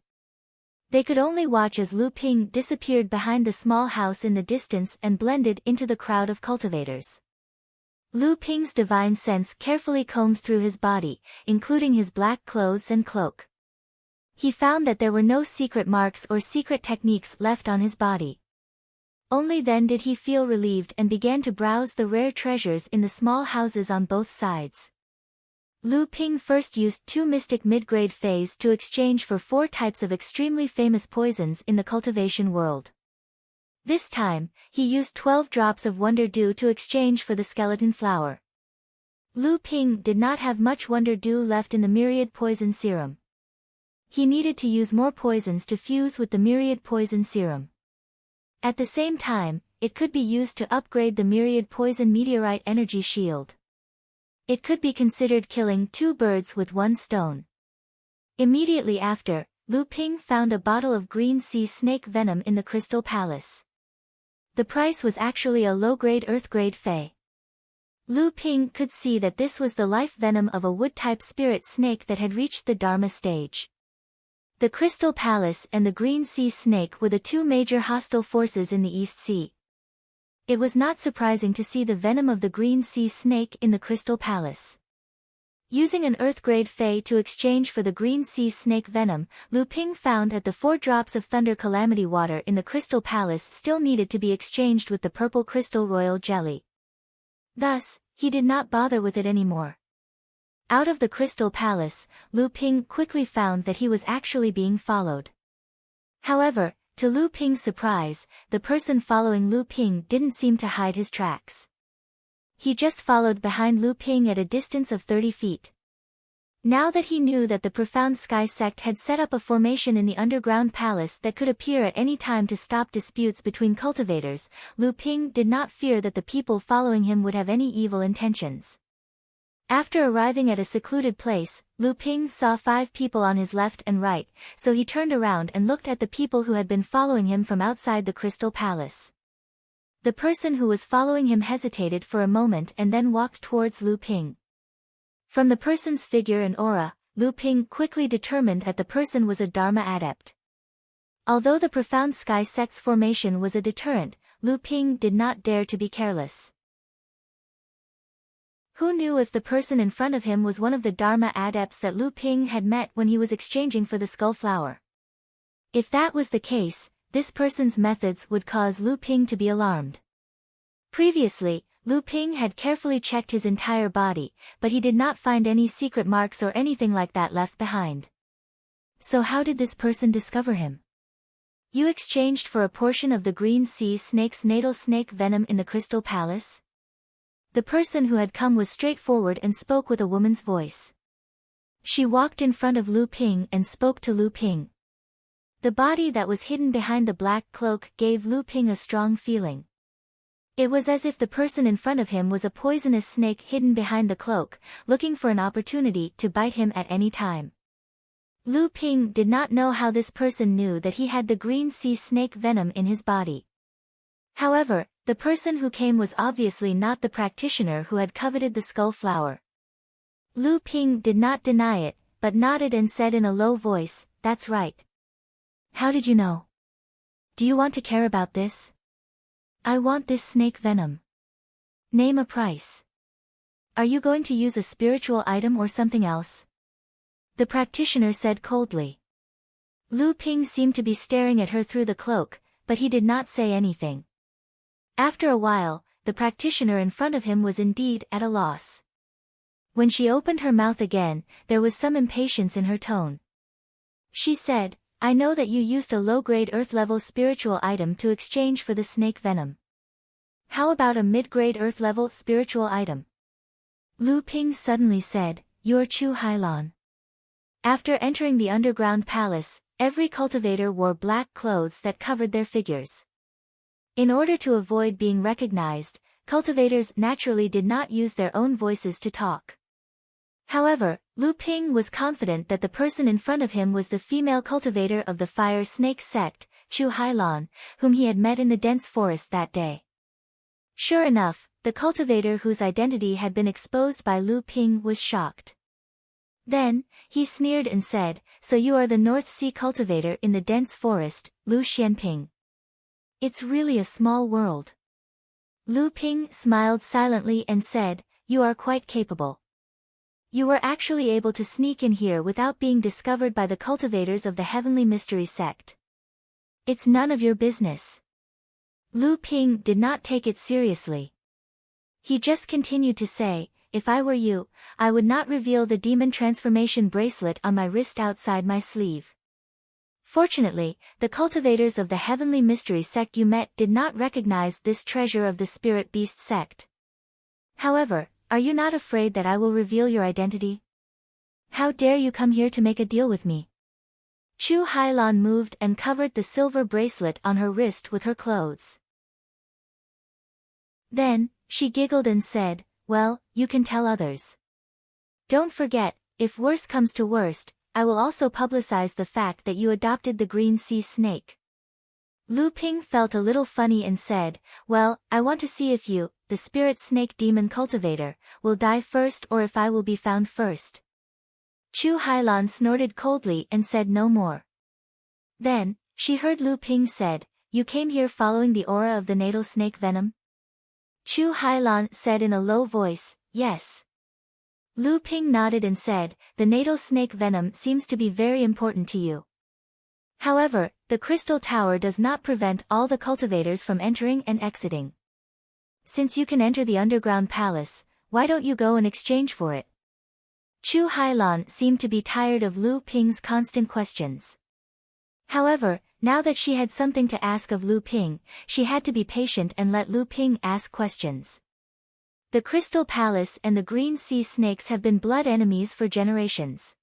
They could only watch as Lu Ping disappeared behind the small house in the distance and blended into the crowd of cultivators. Lu Ping's divine sense carefully combed through his body, including his black clothes and cloak. He found that there were no secret marks or secret techniques left on his body. Only then did he feel relieved and began to browse the rare treasures in the small houses on both sides. Lu Ping first used 2 mystic mid-grade phase to exchange for 4 types of extremely famous poisons in the cultivation world. This time, he used 12 drops of Wonder Dew to exchange for the skeleton flower. Lu Ping did not have much Wonder Dew left in the myriad poison serum. He needed to use more poisons to fuse with the myriad poison serum. At the same time, it could be used to upgrade the myriad poison meteorite energy shield. It could be considered killing 2 birds with 1 stone. Immediately after, Lu Ping found a bottle of green sea snake venom in the Crystal Palace. The price was actually a low-grade earth-grade fey. Lu Ping could see that this was the life venom of a wood-type spirit snake that had reached the Dharma stage. The Crystal Palace and the Green Sea Snake were the 2 major hostile forces in the East Sea. It was not surprising to see the venom of the Green Sea Snake in the Crystal Palace. Using an earth-grade fey to exchange for the Green Sea Snake venom, Lu Ping found that the 4 drops of Thunder Calamity water in the Crystal Palace still needed to be exchanged with the purple Crystal Royal Jelly. Thus, he did not bother with it anymore. Out of the Crystal Palace, Lu Ping quickly found that he was actually being followed. However, to Lu Ping's surprise, the person following Lu Ping didn't seem to hide his tracks. He just followed behind Lu Ping at a distance of 30 feet. Now that he knew that the Profound Sky sect had set up a formation in the underground palace that could appear at any time to stop disputes between cultivators, Lu Ping did not fear that the people following him would have any evil intentions. After arriving at a secluded place, Lu Ping saw 5 people on his left and right, so he turned around and looked at the people who had been following him from outside the Crystal Palace. The person who was following him hesitated for a moment and then walked towards Lu Ping. From the person's figure and aura, Lu Ping quickly determined that the person was a Dharma adept. Although the Profound Sky sect's formation was a deterrent, Lu Ping did not dare to be careless. Who knew if the person in front of him was one of the Dharma adepts that Lu Ping had met when he was exchanging for the skull flower? If that was the case, this person's methods would cause Lu Ping to be alarmed. Previously, Lu Ping had carefully checked his entire body, but he did not find any secret marks or anything like that left behind. So how did this person discover him? You exchanged for a portion of the Green Sea Snake's natal snake venom in the Crystal Palace? The person who had come was straightforward and spoke with a woman's voice. She walked in front of Lu Ping and spoke to Lu Ping. The body that was hidden behind the black cloak gave Lu Ping a strong feeling. It was as if the person in front of him was a poisonous snake hidden behind the cloak, looking for an opportunity to bite him at any time. Lu Ping did not know how this person knew that he had the Green Sea Snake venom in his body. However, the person who came was obviously not the practitioner who had coveted the skull flower. Lu Ping did not deny it, but nodded and said in a low voice, "That's right." "How did you know? Do you want to care about this?" "I want this snake venom." "Name a price." "Are you going to use a spiritual item or something else?" the practitioner said coldly. Lu Ping seemed to be staring at her through the cloak, but he did not say anything. After a while, the practitioner in front of him was indeed at a loss. When she opened her mouth again, there was some impatience in her tone. She said, "I know that you used a low-grade earth-level spiritual item to exchange for the snake venom. How about a mid-grade earth-level spiritual item?" Lu Ping suddenly said, "You're Chu Hailan." After entering the underground palace, every cultivator wore black clothes that covered their figures. In order to avoid being recognized, cultivators naturally did not use their own voices to talk. However, Lu Ping was confident that the person in front of him was the female cultivator of the Fire Snake sect, Chu Hailan, whom he had met in the dense forest that day. Sure enough, the cultivator whose identity had been exposed by Lu Ping was shocked. Then, he sneered and said, "So you are the North Sea cultivator in the dense forest, Lu Xianping. It's really a small world." Lu Ping smiled silently and said, "You are quite capable. You were actually able to sneak in here without being discovered by the cultivators of the Heavenly Mystery Sect. It's none of your business." Lu Ping did not take it seriously. He just continued to say, "If I were you, I would not reveal the demon transformation bracelet on my wrist outside my sleeve." Fortunately, the cultivators of the Heavenly Mystery Sect you met did not recognize this treasure of the Spirit Beast Sect. However, are you not afraid that I will reveal your identity? How dare you come here to make a deal with me? Chu Hailan moved and covered the silver bracelet on her wrist with her clothes. Then, she giggled and said, "Well, you can tell others. Don't forget, if worse comes to worst, I will also publicize the fact that you adopted the green sea snake." Lu Ping felt a little funny and said, "Well, I want to see if you, the spirit snake demon cultivator, will die first or if I will be found first." Chu Hailan snorted coldly and said no more. Then, she heard Lu Ping said, "You came here following the aura of the natal snake venom?" Chu Hailan said in a low voice, "Yes." Lu Ping nodded and said, "The natal snake venom seems to be very important to you. However, the crystal tower does not prevent all the cultivators from entering and exiting. Since you can enter the underground palace, why don't you go in exchange for it?" Chu Hailan seemed to be tired of Lu Ping's constant questions. However, now that she had something to ask of Lu Ping, she had to be patient and let Lu Ping ask questions. The Crystal Palace and the Green Sea Snakes have been blood enemies for generations.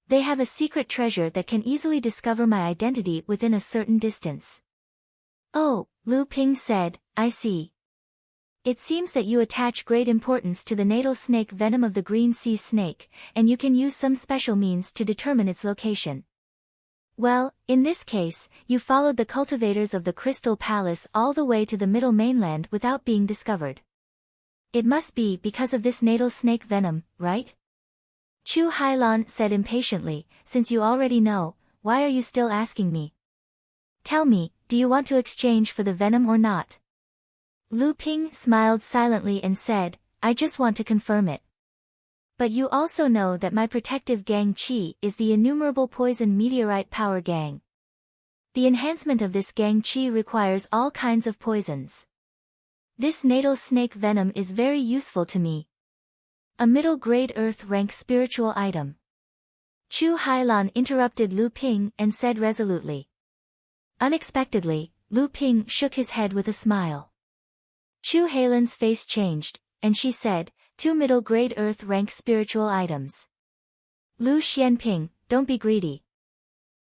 They have a secret treasure that can easily discover my identity within a certain distance. "Oh," Lu Ping said, "I see. It seems that you attach great importance to the natal snake venom of the Green Sea Snake, and you can use some special means to determine its location. Well, in this case, you followed the cultivators of the Crystal Palace all the way to the Middle Mainland without being discovered. It must be because of this natal snake venom, right?" Chu Hailan said impatiently, "Since you already know, why are you still asking me? Tell me, do you want to exchange for the venom or not?" Lu Ping smiled silently and said, "I just want to confirm it. But you also know that my protective gang Qi is the innumerable poison meteorite power gang. The enhancement of this gang Qi requires all kinds of poisons. This natal snake venom is very useful to me. A middle-grade earth-rank spiritual item." Chu Hailan interrupted Lu Ping and said resolutely. Unexpectedly, Lu Ping shook his head with a smile. Chu Hailan's face changed, and she said, "2 middle-grade earth-rank spiritual items. Lu Xianping, don't be greedy.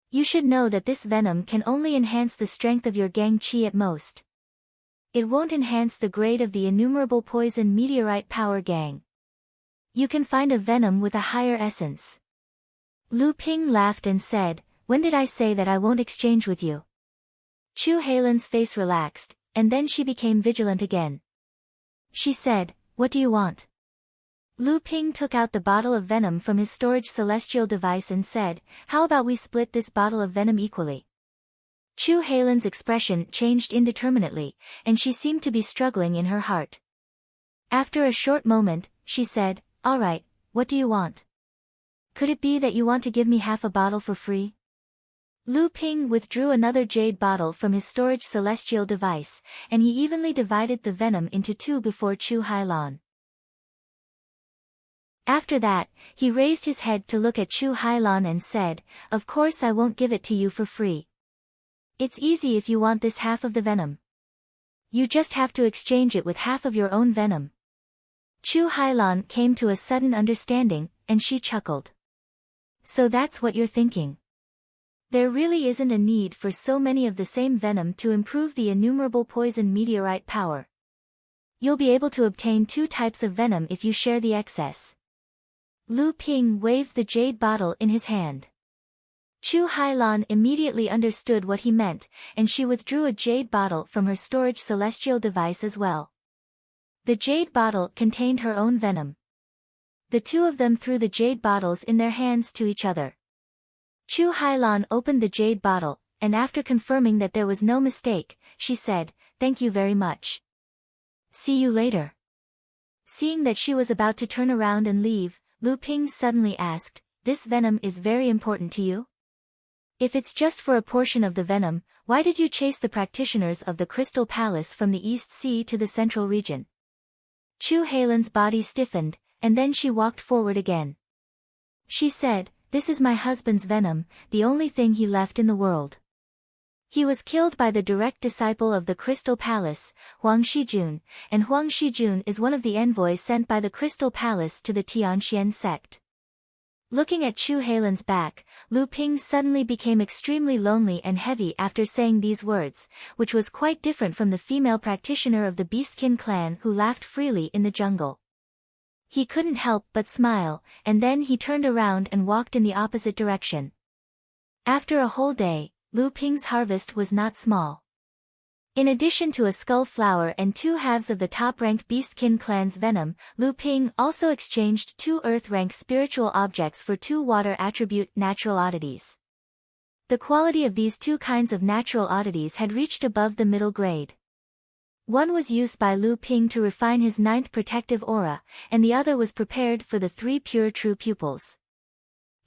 You should know that this venom can only enhance the strength of your gang Qi at most. It won't enhance the grade of the innumerable poison meteorite power gang. You can find a venom with a higher essence." Lu Ping laughed and said, "When did I say that I won't exchange with you?" Chu Hailan's face relaxed, and then she became vigilant again. She said, "What do you want?" Lu Ping took out the bottle of venom from his storage celestial device and said, "How about we split this bottle of venom equally?" Chu Hailan's expression changed indeterminately, and she seemed to be struggling in her heart. After a short moment, she said, "All right, what do you want? Could it be that you want to give me half a bottle for free?" Lu Ping withdrew another jade bottle from his storage celestial device, and he evenly divided the venom into 2 before Chu Hailan. After that, he raised his head to look at Chu Hailan and said, "Of course I won't give it to you for free. It's easy if you want this half of the venom. You just have to exchange it with half of your own venom." Chu Hailan came to a sudden understanding, and she chuckled. "So that's what you're thinking. There really isn't a need for so many of the same venom to improve the innumerable poison meteorite power. You'll be able to obtain 2 types of venom if you share the excess." Lu Ping waved the jade bottle in his hand. Chu Hailan immediately understood what he meant, and she withdrew a jade bottle from her storage celestial device as well. The jade bottle contained her own venom. The two of them threw the jade bottles in their hands to each other. Chu Hailan opened the jade bottle, and after confirming that there was no mistake, she said, "Thank you very much. See you later." Seeing that she was about to turn around and leave, Lu Ping suddenly asked, "This venom is very important to you? If it's just for a portion of the venom, why did you chase the practitioners of the Crystal Palace from the East Sea to the Central Region?" Chu Hailan's body stiffened, and then she walked forward again. She said, "This is my husband's venom, the only thing he left in the world. He was killed by the direct disciple of the Crystal Palace, Huang Shijun, and Huang Shijun is one of the envoys sent by the Crystal Palace to the Tianxian sect." Looking at Chu Hailan's back, Lu Ping suddenly became extremely lonely and heavy after saying these words, which was quite different from the female practitioner of the Beastkin clan who laughed freely in the jungle. He couldn't help but smile, and then he turned around and walked in the opposite direction. After a whole day, Lu Ping's harvest was not small. In addition to a skull flower and 2 halves of the top-rank Beastkin clan's venom, Lu Ping also exchanged 2 earth-rank spiritual objects for 2 water attribute natural oddities. The quality of these 2 kinds of natural oddities had reached above the middle grade. One was used by Lu Ping to refine his 9th protective aura, and the other was prepared for the 3 pure true pupils.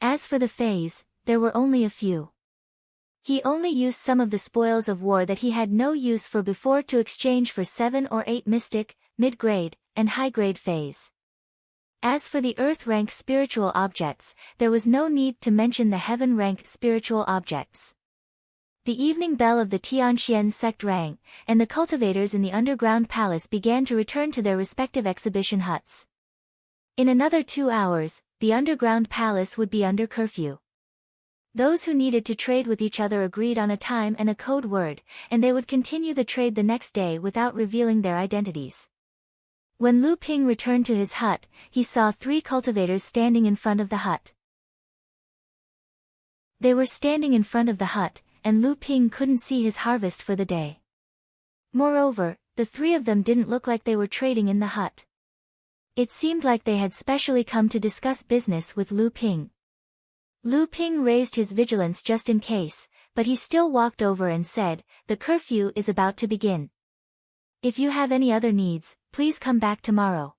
As for the phase, there were only a few. He only used some of the spoils of war that he had no use for before to exchange for 7 or 8 mystic, mid-grade, and high-grade phase. As for the earth-rank spiritual objects, there was no need to mention the heaven-rank spiritual objects. The evening bell of the Tianxian sect rang, and the cultivators in the underground palace began to return to their respective exhibition huts. In another 2 hours, the underground palace would be under curfew. Those who needed to trade with each other agreed on a time and a code word, and they would continue the trade the next day without revealing their identities. When Lu Ping returned to his hut, he saw 3 cultivators standing in front of the hut. They were standing in front of the hut, and Lu Ping couldn't see his harvest for the day. Moreover, the 3 of them didn't look like they were trading in the hut. It seemed like they had specially come to discuss business with Lu Ping. Lu Ping raised his vigilance just in case, but he still walked over and said, "The curfew is about to begin. If you have any other needs, please come back tomorrow."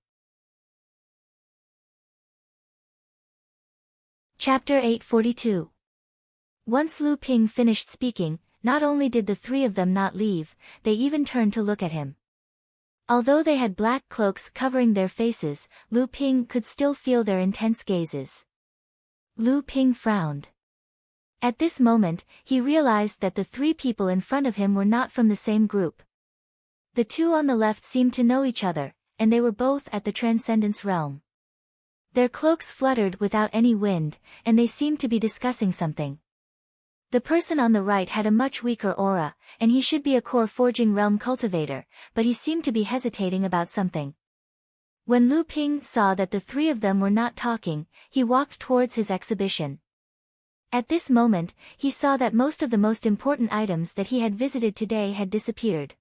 Chapter 842. Once Lu Ping finished speaking, not only did the 3 of them not leave, they even turned to look at him. Although they had black cloaks covering their faces, Lu Ping could still feel their intense gazes. Lu Ping frowned. At this moment, he realized that the 3 people in front of him were not from the same group. The 2 on the left seemed to know each other, and they were both at the Transcendence realm. Their cloaks fluttered without any wind, and they seemed to be discussing something. The person on the right had a much weaker aura, and he should be a core forging realm cultivator, but he seemed to be hesitating about something. When Lu Ping saw that the 3 of them were not talking, he walked towards his exhibition. At this moment, he saw that most of the most important items that he had visited today had disappeared.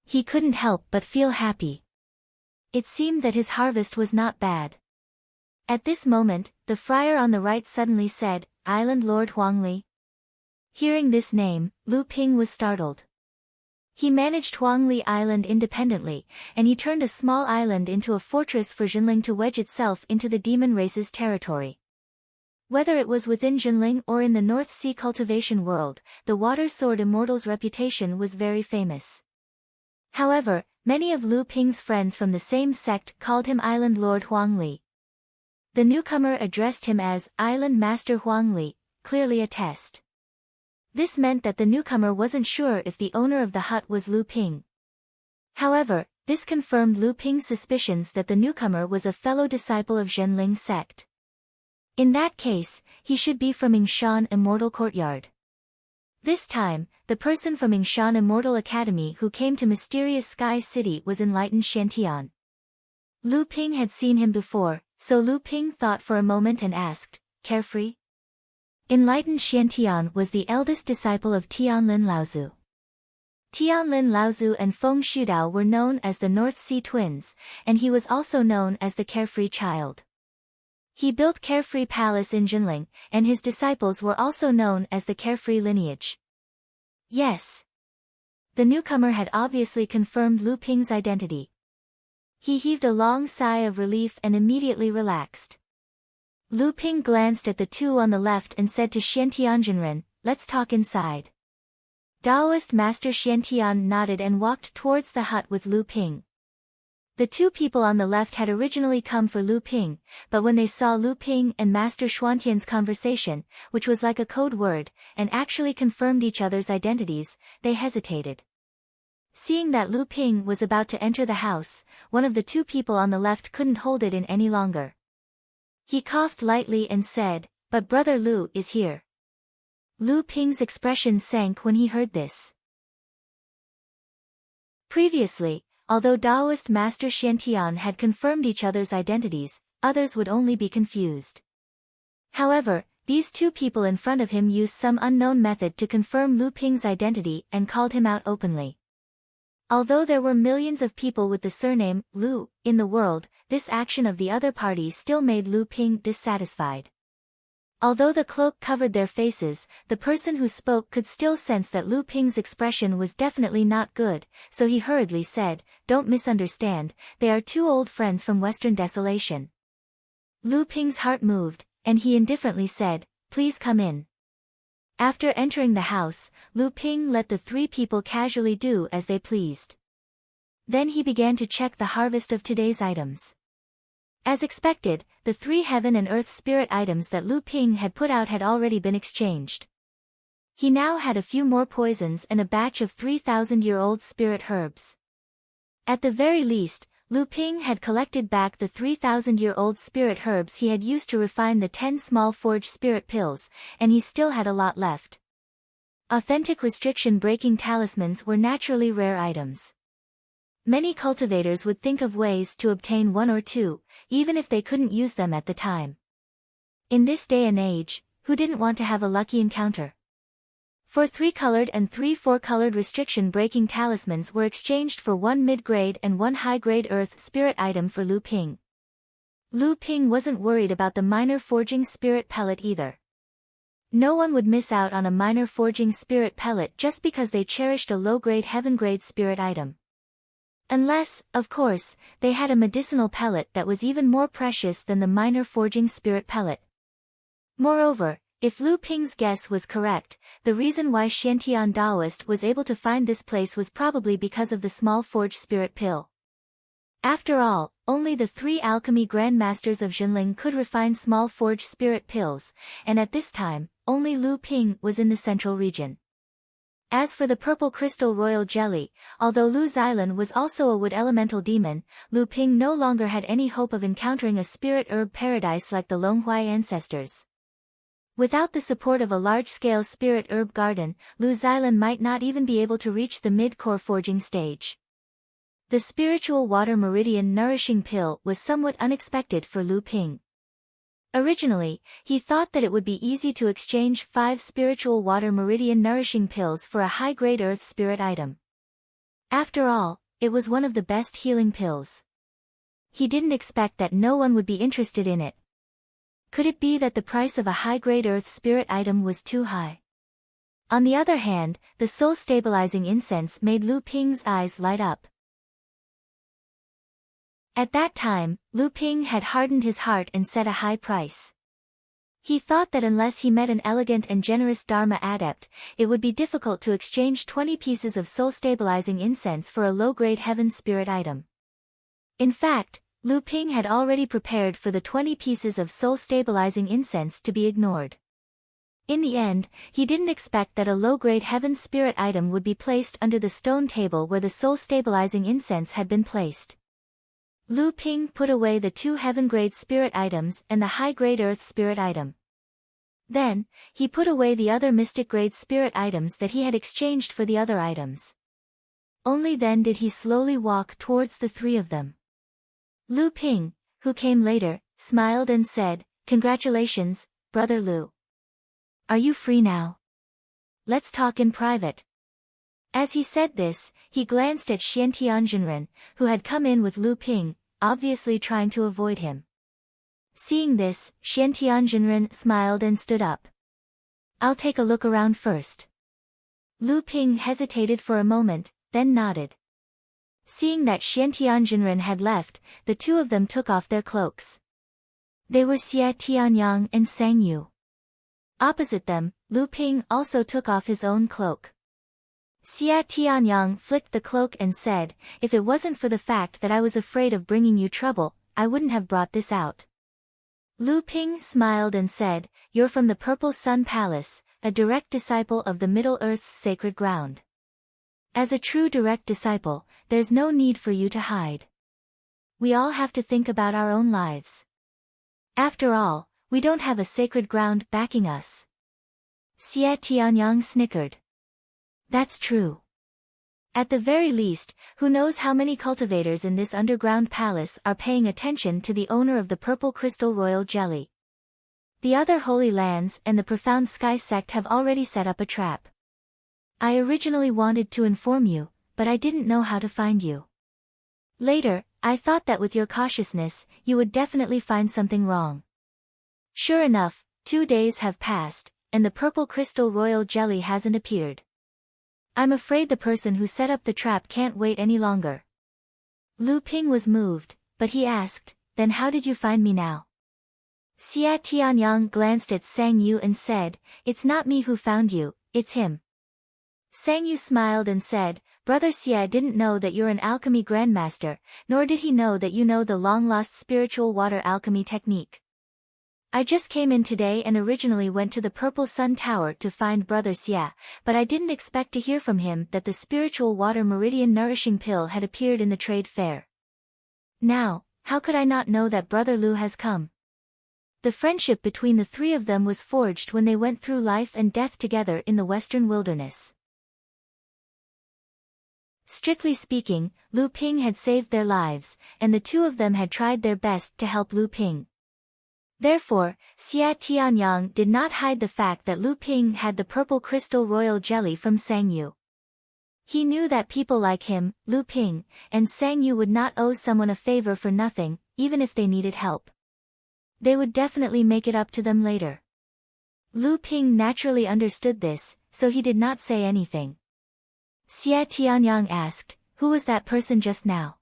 He couldn't help but feel happy. It seemed that his harvest was not bad. At this moment, the friar on the right suddenly said, "Island Lord Huangli." Hearing this name, Lu Ping was startled. He managed Huangli Island independently, and he turned a small island into a fortress for Jinling to wedge itself into the demon race's territory. Whether it was within Jinling or in the North Sea cultivation world, the Water Sword Immortal's reputation was very famous. However, many of Lu Ping's friends from the same sect called him Island Lord Huangli. The newcomer addressed him as Island Master Huangli, clearly a test. This meant that the newcomer wasn't sure if the owner of the hut was Lu Ping. However, this confirmed Lu Ping's suspicions that the newcomer was a fellow disciple of Zhenling's sect. In that case, he should be from Yingshan Immortal Courtyard. This time, the person from Yingshan Immortal Academy who came to Mysterious Sky City was enlightened Shantian. Lu Ping had seen him before, so Lu Ping thought for a moment and asked, "Carefree?" Enlightened Xiantian was the eldest disciple of Tianlin Laozu. Tianlin Laozu and Feng Shudao were known as the North Sea Twins, and he was also known as the Carefree Child. He built Carefree Palace in Jinling, and his disciples were also known as the Carefree lineage. Yes. The newcomer had obviously confirmed Lu Ping's identity. He heaved a long sigh of relief and immediately relaxed. Lu Ping glanced at the two on the left and said to Xiantian Jinren, "Let's talk inside." Taoist Master Xiantian nodded and walked towards the hut with Lu Ping. The two people on the left had originally come for Lu Ping, but when they saw Lu Ping and Master Xuantian's conversation, which was like a code word, and actually confirmed each other's identities, they hesitated. Seeing that Lu Ping was about to enter the house, one of the two people on the left couldn't hold it in any longer. He coughed lightly and said, "But Brother Lu is here." Lu Ping's expression sank when he heard this. Previously, although Taoist Master Xiantian had confirmed each other's identities, others would only be confused. However, these two people in front of him used some unknown method to confirm Lu Ping's identity and called him out openly. Although there were millions of people with the surname Lu in the world, this action of the other party still made Lu Ping dissatisfied. Although the cloak covered their faces, the person who spoke could still sense that Lu Ping's expression was definitely not good, so he hurriedly said, "Don't misunderstand, they are two old friends from Western Desolation." Lu Ping's heart moved, and he indifferently said, "Please come in." After entering the house, Lu Ping let the three people casually do as they pleased. Then he began to check the harvest of today's items. As expected, the 3 heaven and earth spirit items that Lu Ping had put out had already been exchanged. He now had a few more poisons and a batch of 3,000-year-old spirit herbs. At the very least, Lu Ping had collected back the 3,000-year-old spirit herbs he had used to refine the 10 small forged spirit pills, and he still had a lot left. Authentic restriction-breaking talismans were naturally rare items. Many cultivators would think of ways to obtain 1 or 2, even if they couldn't use them at the time. In this day and age, who didn't want to have a lucky encounter? 4 3-colored and 3 4-colored restriction-breaking talismans were exchanged for 1 mid-grade and 1 high-grade earth spirit item for Lu Ping. Lu Ping wasn't worried about the minor forging spirit pellet either. No one would miss out on a minor forging spirit pellet just because they cherished a low-grade heaven-grade spirit item. Unless, of course, they had a medicinal pellet that was even more precious than the minor forging spirit pellet. Moreover, if Lu Ping's guess was correct, the reason why Xiantian Daoist was able to find this place was probably because of the small forged spirit pill. After all, only the 3 alchemy grandmasters of Jinling could refine small forged spirit pills, and at this time, only Lu Ping was in the central region. As for the purple crystal royal jelly, although Lu Xilan was also a wood elemental demon, Lu Ping no longer had any hope of encountering a spirit herb paradise like the Longhuai ancestors. Without the support of a large-scale spirit herb garden, Lu Xilan might not even be able to reach the mid-core forging stage. The spiritual water meridian nourishing pill was somewhat unexpected for Lu Ping. Originally, he thought that it would be easy to exchange 5 spiritual water meridian nourishing pills for a high-grade earth spirit item. After all, it was one of the best healing pills. He didn't expect that no one would be interested in it. Could it be that the price of a high-grade earth spirit item was too high? On the other hand, the soul-stabilizing incense made Lu Ping's eyes light up. At that time, Lu Ping had hardened his heart and set a high price. He thought that unless he met an elegant and generous Dharma adept, it would be difficult to exchange 20 pieces of soul-stabilizing incense for a low-grade heaven spirit item. In fact, Lu Ping had already prepared for the 20 pieces of soul-stabilizing incense to be ignored. In the end, he didn't expect that a low-grade heaven spirit item would be placed under the stone table where the soul-stabilizing incense had been placed. Lu Ping put away the 2 heaven-grade spirit items and the high-grade earth spirit item. Then, he put away the other mystic-grade spirit items that he had exchanged for the other items. Only then did he slowly walk towards the 3 of them. Lu Ping, who came later, smiled and said, "Congratulations, Brother Lu." Are you free now? Let's talk in private. As he said this, he glanced at Xian Tianjinren, who had come in with Lu Ping, obviously trying to avoid him. Seeing this, Xian Tianjinren smiled and stood up. I'll take a look around first. Lu Ping hesitated for a moment, then nodded. Seeing that Xian Tianjinren had left, the two of them took off their cloaks. They were Xie Tianyang and Sang Yu. Opposite them, Lu Ping also took off his own cloak. Xie Tianyang flicked the cloak and said, if it wasn't for the fact that I was afraid of bringing you trouble, I wouldn't have brought this out. Lu Ping smiled and said, you're from the Purple Sun Palace, a direct disciple of the Middle Earth's sacred ground. As a true direct disciple, there's no need for you to hide. We all have to think about our own lives. After all, we don't have a sacred ground backing us. Xie Tianyang snickered. That's true. At the very least, who knows how many cultivators in this underground palace are paying attention to the owner of the purple crystal royal jelly. The other holy lands and the profound sky sect have already set up a trap. I originally wanted to inform you, but I didn't know how to find you. Later, I thought that with your cautiousness, you would definitely find something wrong. Sure enough, 2 days have passed, and the purple crystal royal jelly hasn't appeared. I'm afraid the person who set up the trap can't wait any longer. Lu Ping was moved, but he asked, then how did you find me now? Xie Tianyang glanced at Sang Yu and said, it's not me who found you, it's him. Sang Yu smiled and said, Brother Xie didn't know that you're an alchemy grandmaster, nor did he know that you know the long-lost spiritual water alchemy technique. I just came in today and originally went to the Purple Sun Tower to find Brother Xie, but I didn't expect to hear from him that the spiritual water meridian nourishing pill had appeared in the trade fair. Now, how could I not know that Brother Lu has come? The friendship between the three of them was forged when they went through life and death together in the western wilderness. Strictly speaking, Lu Ping had saved their lives, and the two of them had tried their best to help Lu Ping. Therefore, Xie Tianyang did not hide the fact that Lu Ping had the purple crystal royal jelly from Sang Yu. He knew that people like him, Lu Ping, and Sang Yu would not owe someone a favor for nothing, even if they needed help. They would definitely make it up to them later. Lu Ping naturally understood this, so he did not say anything. Xie Tianyang asked, who was that person just now?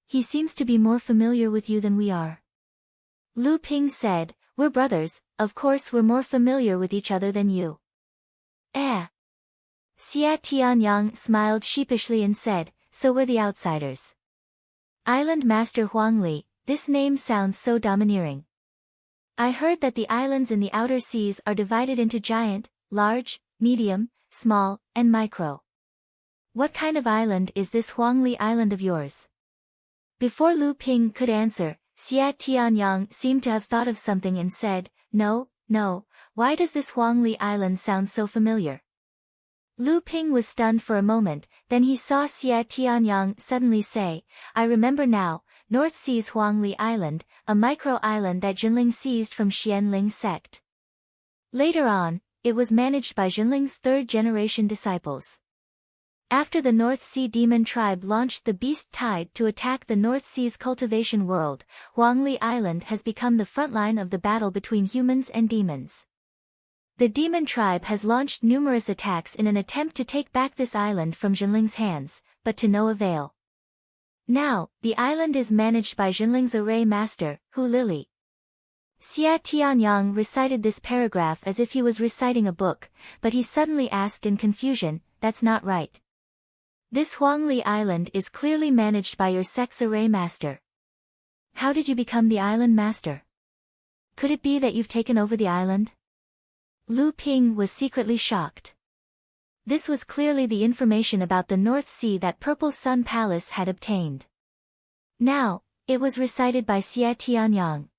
He seems to be more familiar with you than we are. Lu Ping said, we're brothers, of course we're more familiar with each other than you. Eh. Xie Tianyang smiled sheepishly and said, so we're the outsiders. Island Master Huang Li, this name sounds so domineering. I heard that the islands in the outer seas are divided into giant, large, medium, small, and micro. What kind of island is this Huang Li island of yours? Before Lu Ping could answer, Xie Tianyang seemed to have thought of something and said, no, why does this Huang Li island sound so familiar? Lu Ping was stunned for a moment, then he saw Xie Tianyang suddenly say, I remember now, North Sea's Huang Li Island, a micro-island that Jinling seized from Xianling sect. Later on, it was managed by Jinling's third-generation disciples. After the North Sea demon tribe launched the Beast Tide to attack the North Sea's cultivation world, Huang Li Island has become the front line of the battle between humans and demons. The demon tribe has launched numerous attacks in an attempt to take back this island from Jinling's hands, but to no avail. Now, the island is managed by Jinling's array master, Hu Lili. Xie Tianyang recited this paragraph as if he was reciting a book, but he suddenly asked in confusion, that's not right. This Huang Li Island is clearly managed by your sect's array master. How did you become the island master? Could it be that you've taken over the island? Lu Ping was secretly shocked. This was clearly the information about the North Sea that Purple Sun Palace had obtained. Now, it was recited by Xie Tianyang.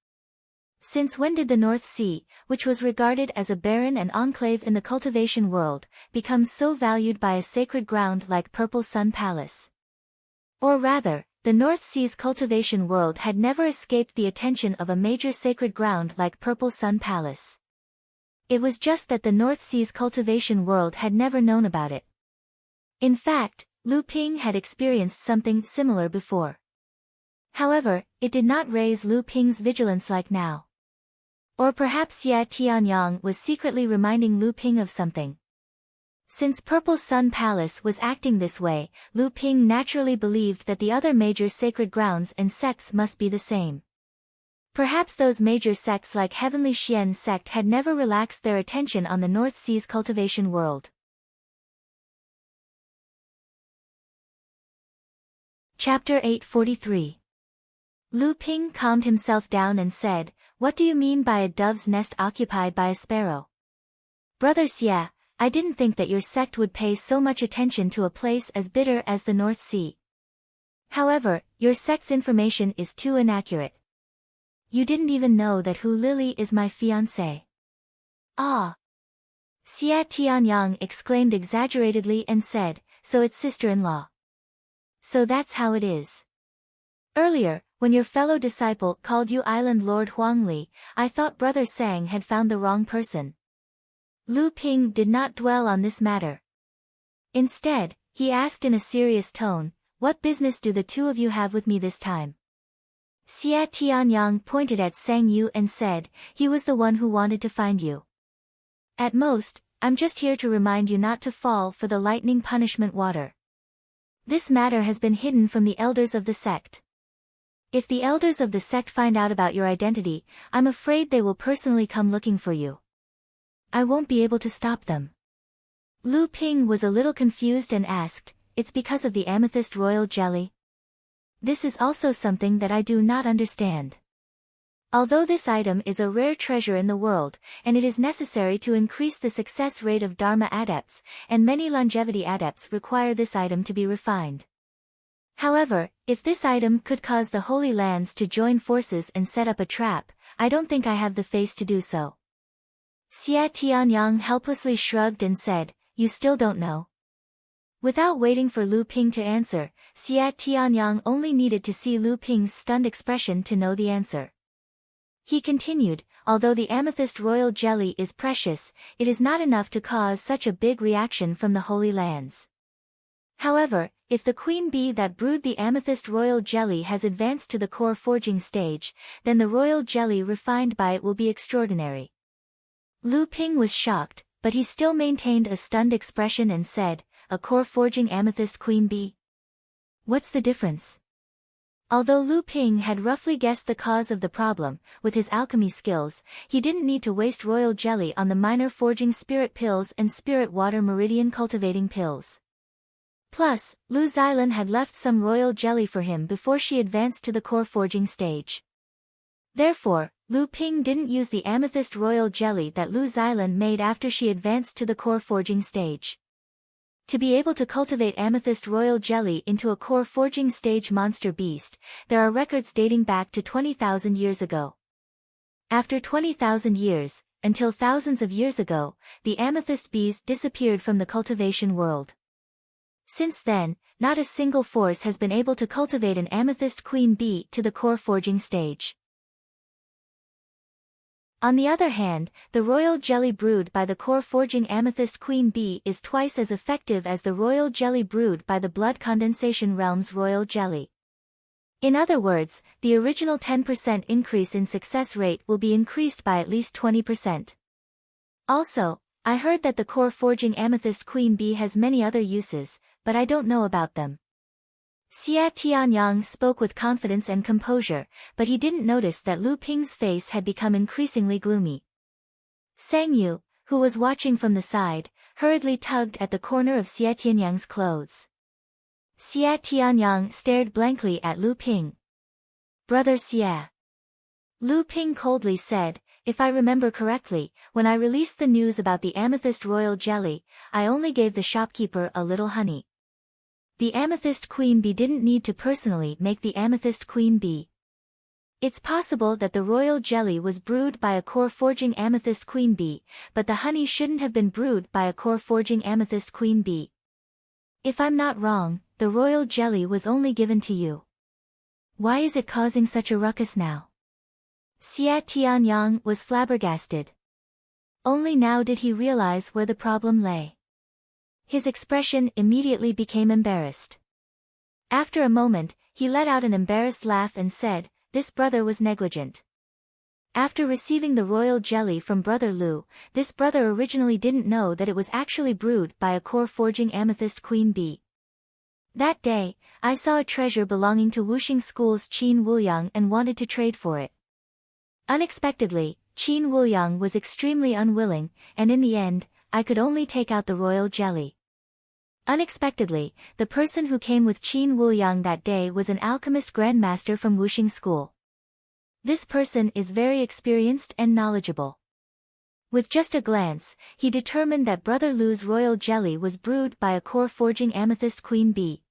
Since when did the North Sea, which was regarded as a barren and enclave in the cultivation world, become so valued by a sacred ground like Purple Sun Palace? Or rather, the North Sea's cultivation world had never escaped the attention of a major sacred ground like Purple Sun Palace. It was just that the North Sea's cultivation world had never known about it. In fact, Lu Ping had experienced something similar before. However, it did not raise Lu Ping's vigilance like now. Or perhaps Xie Tianyang was secretly reminding Lu Ping of something. Since Purple Sun Palace was acting this way, Lu Ping naturally believed that the other major sacred grounds and sects must be the same. Perhaps those major sects like Heavenly Xian sect had never relaxed their attention on the North Sea's cultivation world. Chapter 843. Lu Ping calmed himself down and said, "What do you mean by a dove's nest occupied by a sparrow? Brother Xie, I didn't think that your sect would pay so much attention to a place as bitter as the North Sea. However, your sect's information is too inaccurate. You didn't even know that Hu Lily is my fiancé." "Ah!" Xie Tianyang exclaimed exaggeratedly and said, "So it's sister-in-law. So that's how it is. Earlier, when your fellow disciple called you Island Lord Huangli, I thought Brother Sang had found the wrong person." Lu Ping did not dwell on this matter. Instead, he asked in a serious tone, "What business do the two of you have with me this time?" Xie Tianyang pointed at Sang Yu and said, "He was the one who wanted to find you. At most, I'm just here to remind you not to fall for the lightning punishment water. This matter has been hidden from the elders of the sect. If the elders of the sect find out about your identity, I'm afraid they will personally come looking for you. I won't be able to stop them." Lu Ping was a little confused and asked, "It's because of the amethyst royal jelly? This is also something that I do not understand. Although this item is a rare treasure in the world, and it is necessary to increase the success rate of Dharma adepts, and many longevity adepts require this item to be refined. However, if this item could cause the Holy Lands to join forces and set up a trap, I don't think I have the face to do so." Xie Tianyang helplessly shrugged and said, "You still don't know?" Without waiting for Lu Ping to answer, Xie Tianyang only needed to see Lu Ping's stunned expression to know the answer. He continued, "Although the amethyst royal jelly is precious, it is not enough to cause such a big reaction from the Holy Lands. However, if the queen bee that brewed the amethyst royal jelly has advanced to the core forging stage, then the royal jelly refined by it will be extraordinary." Lu Ping was shocked, but he still maintained a stunned expression and said, "A core forging amethyst queen bee? What's the difference?" Although Lu Ping had roughly guessed the cause of the problem, with his alchemy skills, he didn't need to waste royal jelly on the minor forging spirit pills and spirit water meridian cultivating pills. Plus, Lu Xilan had left some royal jelly for him before she advanced to the core forging stage. Therefore, Lu Ping didn't use the amethyst royal jelly that Lu Xilan made after she advanced to the core forging stage. To be able to cultivate amethyst royal jelly into a core forging stage monster beast, there are records dating back to 20,000 years ago. After 20,000 years, until thousands of years ago, the amethyst bees disappeared from the cultivation world. Since then, not a single force has been able to cultivate an amethyst queen bee to the core forging stage. On the other hand, the royal jelly brewed by the core forging amethyst queen bee is twice as effective as the royal jelly brewed by the blood condensation realm's royal jelly. In other words, the original 10% increase in success rate will be increased by at least 20%. Also, I heard that the core forging amethyst queen bee has many other uses, but I don't know about them. Xie Tianyang spoke with confidence and composure, but he didn't notice that Lu Ping's face had become increasingly gloomy. Sang Yu, who was watching from the side, hurriedly tugged at the corner of Xie Tianyang's clothes. Xie Tianyang stared blankly at Lu Ping. "Brother Xie." Lu Ping coldly said, "If I remember correctly, when I released the news about the amethyst royal jelly, I only gave the shopkeeper a little honey. The amethyst queen bee didn't need to personally make the amethyst queen bee. It's possible that the royal jelly was brewed by a core forging amethyst queen bee, but the honey shouldn't have been brewed by a core forging amethyst queen bee. If I'm not wrong, the royal jelly was only given to you. Why is it causing such a ruckus now?" Xie Tianyang was flabbergasted. Only now did he realize where the problem lay. His expression immediately became embarrassed. After a moment, he let out an embarrassed laugh and said, "This brother was negligent." After receiving the royal jelly from Brother Lu, this brother originally didn't know that it was actually brewed by a core-forging amethyst queen bee. That day, I saw a treasure belonging to Wuxing School's Qin Wuliang and wanted to trade for it. Unexpectedly, Qin Wuliang was extremely unwilling, and in the end, I could only take out the royal jelly. Unexpectedly, the person who came with Qin Wuliang that day was an alchemist grandmaster from Wuxing School. This person is very experienced and knowledgeable. With just a glance, he determined that Brother Lu's royal jelly was brewed by a core-forging amethyst queen bee.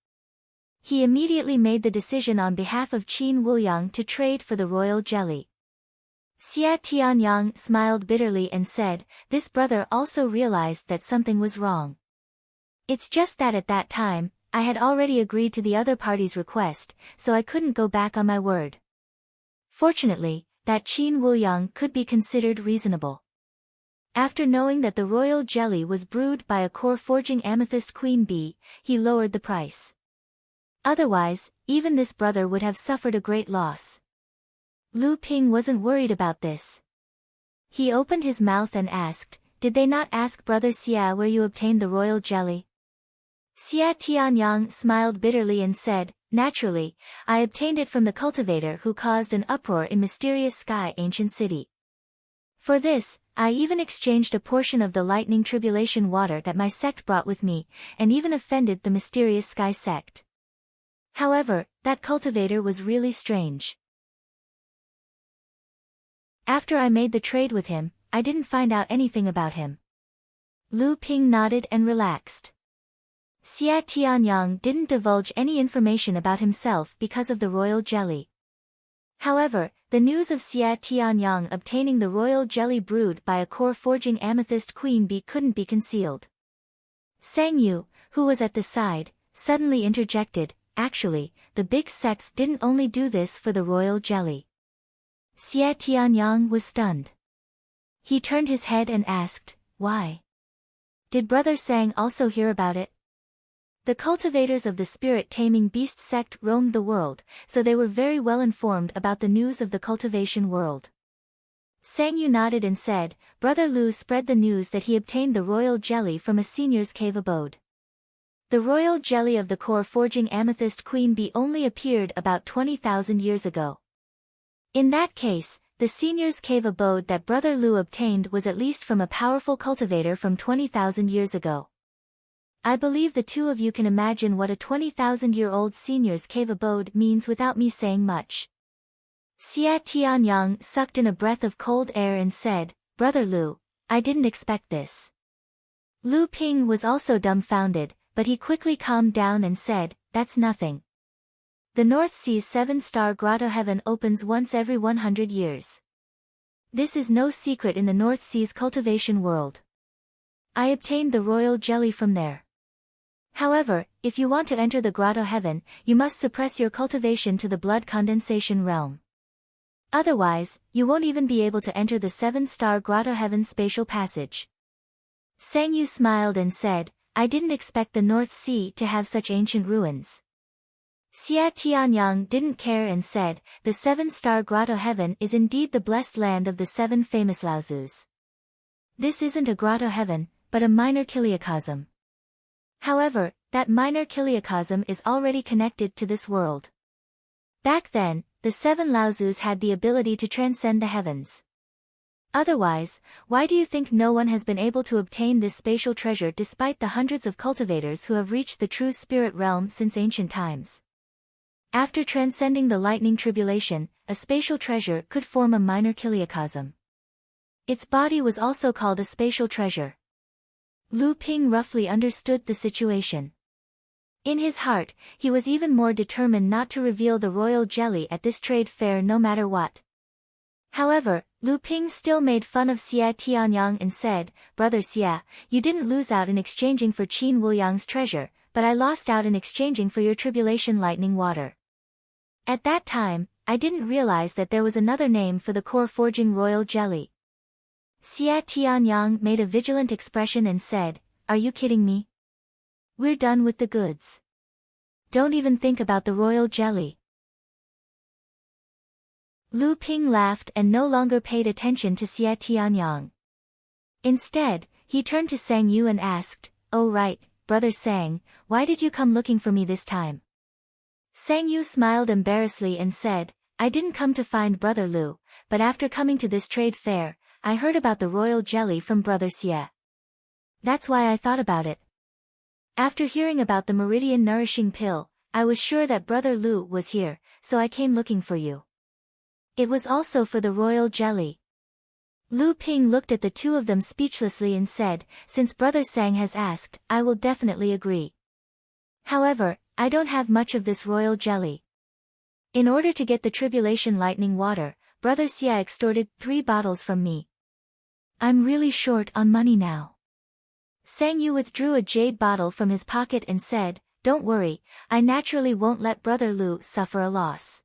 He immediately made the decision on behalf of Qin Wuliang to trade for the royal jelly. Xia Tianyang smiled bitterly and said, "This brother also realized that something was wrong. It's just that at that time, I had already agreed to the other party's request, so I couldn't go back on my word." Fortunately, that Qin Wuliang could be considered reasonable. After knowing that the royal jelly was brewed by a core-forging amethyst queen bee, he lowered the price. Otherwise, even this brother would have suffered a great loss. Lu Ping wasn't worried about this. He opened his mouth and asked, "Did they not ask Brother Xia where you obtained the royal jelly?" Xia Tianyang smiled bitterly and said, "Naturally, I obtained it from the cultivator who caused an uproar in Mysterious Sky Ancient City. For this, I even exchanged a portion of the lightning tribulation water that my sect brought with me, and even offended the Mysterious Sky sect. However, that cultivator was really strange. After I made the trade with him, I didn't find out anything about him." Lu Ping nodded and relaxed. Xia Tianyang didn't divulge any information about himself because of the royal jelly. However, the news of Xia Tianyang obtaining the royal jelly brewed by a core-forging amethyst queen bee couldn't be concealed. Sang Yu, who was at the side, suddenly interjected, "Actually, the big sects didn't only do this for the royal jelly." Xia Tianyang was stunned. He turned his head and asked, "Why? Did Brother Sang also hear about it?" The cultivators of the spirit-taming beast sect roamed the world, so they were very well informed about the news of the cultivation world. Sang Yu nodded and said, "Brother Lu spread the news that he obtained the royal jelly from a senior's cave abode. The royal jelly of the core-forging amethyst queen bee only appeared about 20,000 years ago. In that case, the senior's cave abode that Brother Lu obtained was at least from a powerful cultivator from 20,000 years ago. I believe the two of you can imagine what a 20,000-year-old senior's cave abode means without me saying much." Xia Tianyang sucked in a breath of cold air and said, "Brother Lu, I didn't expect this." Lu Ping was also dumbfounded, but he quickly calmed down and said, "That's nothing. The North Sea's 7-star grotto heaven opens once every 100 years. This is no secret in the North Sea's cultivation world. I obtained the royal jelly from there. However, if you want to enter the grotto heaven, you must suppress your cultivation to the blood condensation realm. Otherwise, you won't even be able to enter the 7-star grotto heaven's spatial passage." Sang Yu smiled and said, "I didn't expect the North Sea to have such ancient ruins." Xia Tianyang didn't care and said, "The 7-star grotto heaven is indeed the blessed land of the 7 famous Laozus. This isn't a grotto heaven, but a minor kiliacosm. However, that minor kiliacosm is already connected to this world. Back then, the 7 Laozus had the ability to transcend the heavens. Otherwise, why do you think no one has been able to obtain this spatial treasure despite the hundreds of cultivators who have reached the true spirit realm since ancient times? After transcending the lightning tribulation, a spatial treasure could form a minor kiliacosm. Its body was also called a spatial treasure." Lu Ping roughly understood the situation. In his heart, he was even more determined not to reveal the royal jelly at this trade fair no matter what. However, Lu Ping still made fun of Xia Tianyang and said, "Brother Xia, you didn't lose out in exchanging for Qin Wuliang's treasure, but I lost out in exchanging for your tribulation lightning water. At that time, I didn't realize that there was another name for the core-forging royal jelly." Xia Tianyang made a vigilant expression and said, "Are you kidding me? We're done with the goods. Don't even think about the royal jelly." Lu Ping laughed and no longer paid attention to Xia Tianyang. Instead, he turned to Sang Yu and asked, "Oh right, brother Sang, why did you come looking for me this time?" Sang Yu smiled embarrassedly and said, "I didn't come to find brother Lu, but after coming to this trade fair, I heard about the royal jelly from brother Xie. That's why I thought about it. After hearing about the meridian nourishing pill, I was sure that brother Lu was here, so I came looking for you. It was also for the royal jelly." Lu Ping looked at the two of them speechlessly and said, "Since brother Sang has asked, I will definitely agree. However, I don't have much of this royal jelly. In order to get the tribulation lightning water, brother Xia extorted 3 bottles from me. I'm really short on money now." Sang Yu withdrew a jade bottle from his pocket and said, "Don't worry, I naturally won't let brother Lu suffer a loss.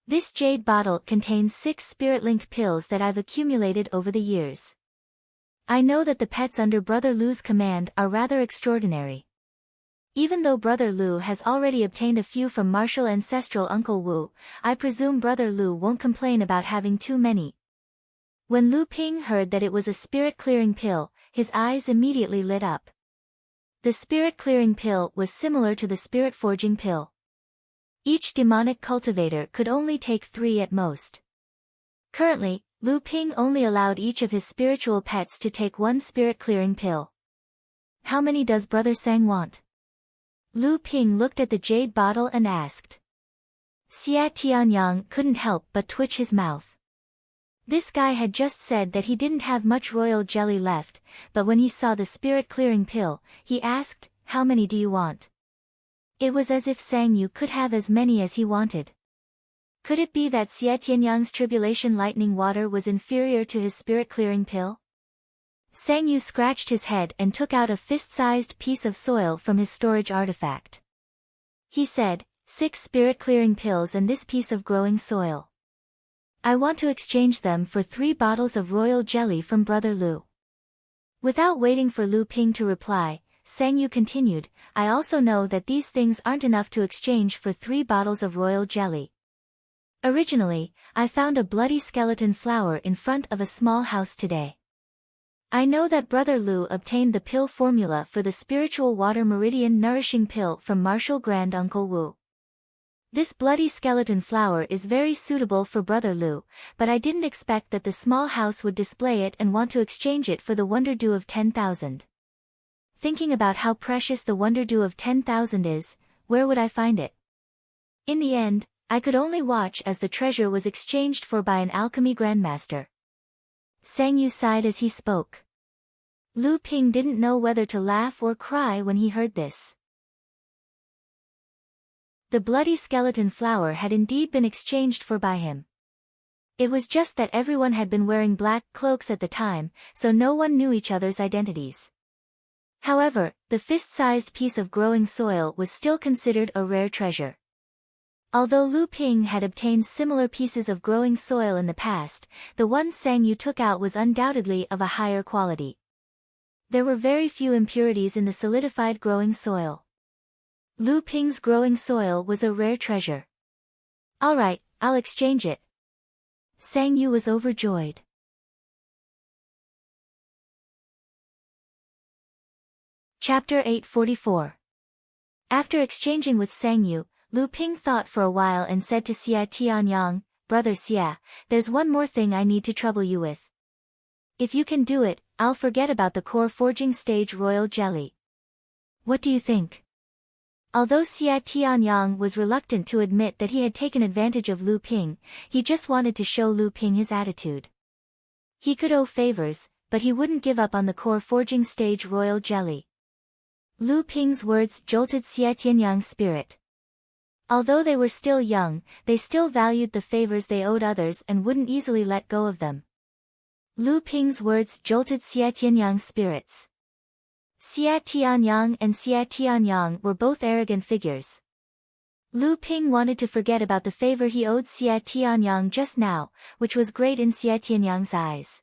This jade bottle contains 6 spirit link pills that I've accumulated over the years. I know that the pets under brother Lu's command are rather extraordinary. Even though brother Lu has already obtained a few from martial ancestral Uncle Wu, I presume brother Lu won't complain about having too many." When Lu Ping heard that it was a spirit-clearing pill, his eyes immediately lit up. The spirit-clearing pill was similar to the spirit-forging pill. Each demonic cultivator could only take 3 at most. Currently, Lu Ping only allowed each of his spiritual pets to take 1 spirit-clearing pill. "How many does brother Sang want?" Lu Ping looked at the jade bottle and asked. Xia Tianyang couldn't help but twitch his mouth. This guy had just said that he didn't have much royal jelly left, but when he saw the spirit-clearing pill, he asked, "How many do you want?" It was as if Sang Yu could have as many as he wanted. Could it be that Xia Tianyang's tribulation lightning water was inferior to his spirit-clearing pill? Sang Yu scratched his head and took out a fist-sized piece of soil from his storage artifact. He said, 6 spirit-clearing pills and this piece of growing soil. I want to exchange them for 3 bottles of royal jelly from brother Lu." Without waiting for Lu Ping to reply, Sang Yu continued, "I also know that these things aren't enough to exchange for 3 bottles of royal jelly. Originally, I found a bloody skeleton flower in front of a small house today. I know that brother Lu obtained the pill formula for the spiritual water meridian nourishing pill from martial grand uncle Wu. This bloody skeleton flower is very suitable for brother Lu, but I didn't expect that the small house would display it and want to exchange it for the wonder dew of 10,000. Thinking about how precious the wonder dew of 10,000 is, where would I find it? In the end, I could only watch as the treasure was exchanged for by an alchemy grandmaster." Sang Yu sighed as he spoke. Lu Ping didn't know whether to laugh or cry when he heard this. The bloody skeleton flower had indeed been exchanged for by him. It was just that everyone had been wearing black cloaks at the time, so no one knew each other's identities. However, the fist-sized piece of growing soil was still considered a rare treasure. Although Lu Ping had obtained similar pieces of growing soil in the past, the one Sang Yu took out was undoubtedly of a higher quality. There were very few impurities in the solidified growing soil. Lu Ping's growing soil was a rare treasure. "All right, I'll exchange it." Sang Yu was overjoyed. Chapter 844. After exchanging with Sang Yu, Lu Ping thought for a while and said to Xia Tianyang, "Brother Xia, there's one more thing I need to trouble you with. If you can do it, I'll forget about the core forging stage royal jelly. What do you think?" Although Xia Tianyang was reluctant to admit that he had taken advantage of Lu Ping, he just wanted to show Lu Ping his attitude. He could owe favors, but he wouldn't give up on the core forging stage royal jelly. Lu Ping's words jolted Xia Tianyang's spirit. Although they were still young, they still valued the favors they owed others and wouldn't easily let go of them. Lu Ping's words jolted Xia Tianyang's spirits. Xia Tianyang and Xia Tianyang were both arrogant figures. Lu Ping wanted to forget about the favor he owed Xia Tianyang just now, which was great in Xia Tianyang's eyes.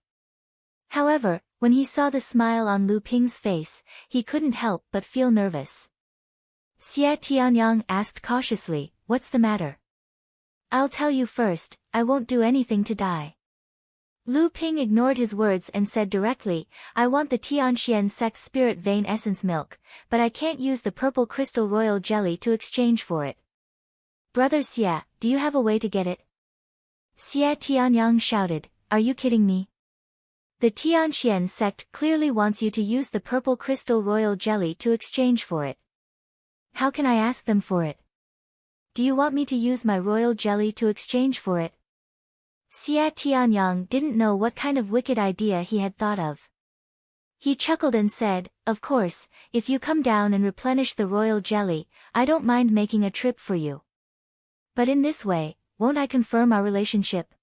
However, when he saw the smile on Lu Ping's face, he couldn't help but feel nervous. Xie Tianyang asked cautiously, "What's the matter?" "I'll tell you first, I won't do anything to die." Lu Ping ignored his words and said directly, "I want the Tianxian sect's spirit vein essence milk, but I can't use the purple crystal royal jelly to exchange for it." "Brother Xie, do you have a way to get it?" Xie Tianyang shouted, "Are you kidding me? The Tianxian sect clearly wants you to use the purple crystal royal jelly to exchange for it. How can I ask them for it? Do you want me to use my royal jelly to exchange for it?" Xie Tianyang didn't know what kind of wicked idea he had thought of. He chuckled and said, "Of course, if you come down and replenish the royal jelly, I don't mind making a trip for you. But in this way, won't I confirm our relationship?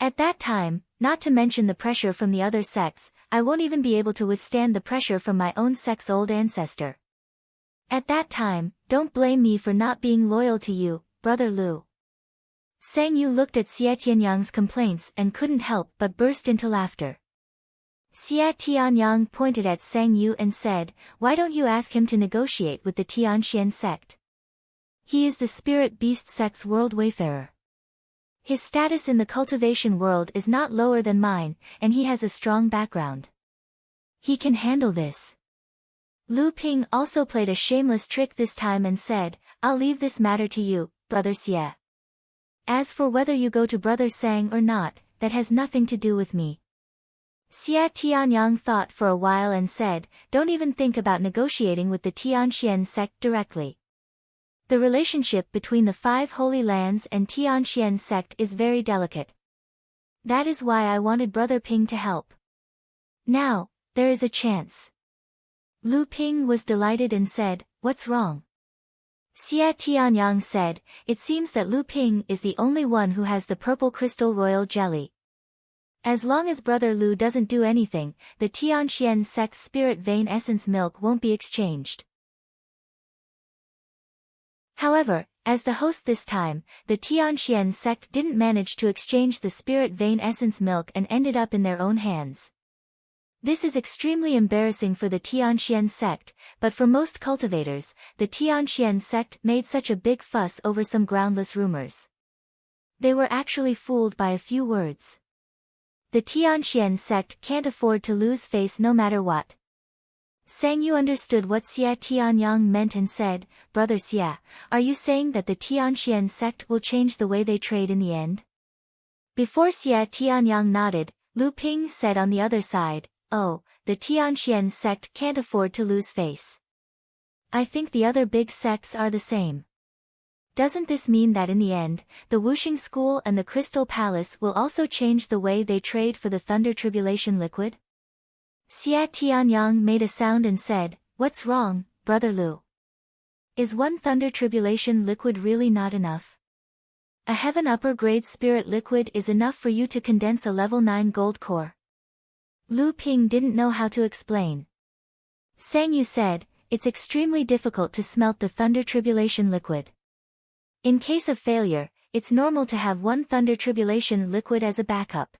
At that time, not to mention the pressure from the other sects, I won't even be able to withstand the pressure from my own sect's old ancestor. At that time, don't blame me for not being loyal to you, Brother Lu." Sang Yu looked at Xie Tianyang's complaints and couldn't help but burst into laughter. Xie Tianyang pointed at Sang Yu and said, "Why don't you ask him to negotiate with the Tianxian sect? He is the spirit beast sect's world wayfarer. His status in the cultivation world is not lower than mine, and he has a strong background. He can handle this." Lu Ping also played a shameless trick this time and said, "I'll leave this matter to you, Brother Xie. As for whether you go to Brother Sang or not, that has nothing to do with me." Xie Tianyang thought for a while and said, "Don't even think about negotiating with the Tianxian sect directly. The relationship between the 5 Holy Lands and Tianxian sect is very delicate. That is why I wanted Brother Ping to help. Now, there is a chance." Lu Ping was delighted and said, "What's wrong?" Xie Tianyang said, "It seems that Lu Ping is the only one who has the purple crystal royal jelly. As long as Brother Lu doesn't do anything, the Tianxian sect's spirit vein essence milk won't be exchanged." However, as the host this time, the Tianxian sect didn't manage to exchange the spirit vein essence milk and ended up in their own hands. This is extremely embarrassing for the Tianxian sect, but for most cultivators, the Tianxian sect made such a big fuss over some groundless rumors. They were actually fooled by a few words. The Tianxian sect can't afford to lose face no matter what. Sang Yu understood what Xie Tianyang meant and said, "Brother Xie, are you saying that the Tianxian sect will change the way they trade in the end?" Before Xie Tianyang nodded, Lu Ping said on the other side, "Oh, the Tianxian sect can't afford to lose face. I think the other big sects are the same. Doesn't this mean that in the end, the Wuxing School and the Crystal Palace will also change the way they trade for the Thunder Tribulation liquid?" Xie Tianyang made a sound and said, "What's wrong, Brother Lu? Is one Thunder Tribulation liquid really not enough? A Heaven upper grade spirit liquid is enough for you to condense a level 9 gold core." Lu Ping didn't know how to explain. Sang Yu said, "It's extremely difficult to smelt the Thunder Tribulation liquid. In case of failure, it's normal to have one Thunder Tribulation liquid as a backup.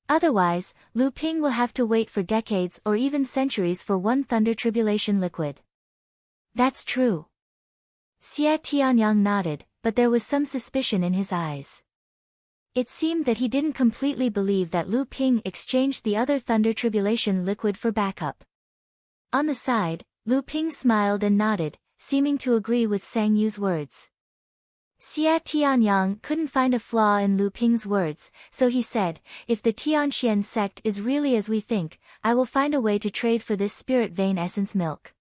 Otherwise, Lu Ping will have to wait for decades or even centuries for one Thunder Tribulation liquid." "That's true." Xie Tianyang nodded, but there was some suspicion in his eyes. It seemed that he didn't completely believe that Lu Ping exchanged the other Thunder Tribulation liquid for backup. On the side, Lu Ping smiled and nodded, seeming to agree with Sang Yu's words. Xie Tianyang couldn't find a flaw in Lu Ping's words, so he said, "If the Tianxian sect is really as we think, I will find a way to trade for this spirit vein essence milk."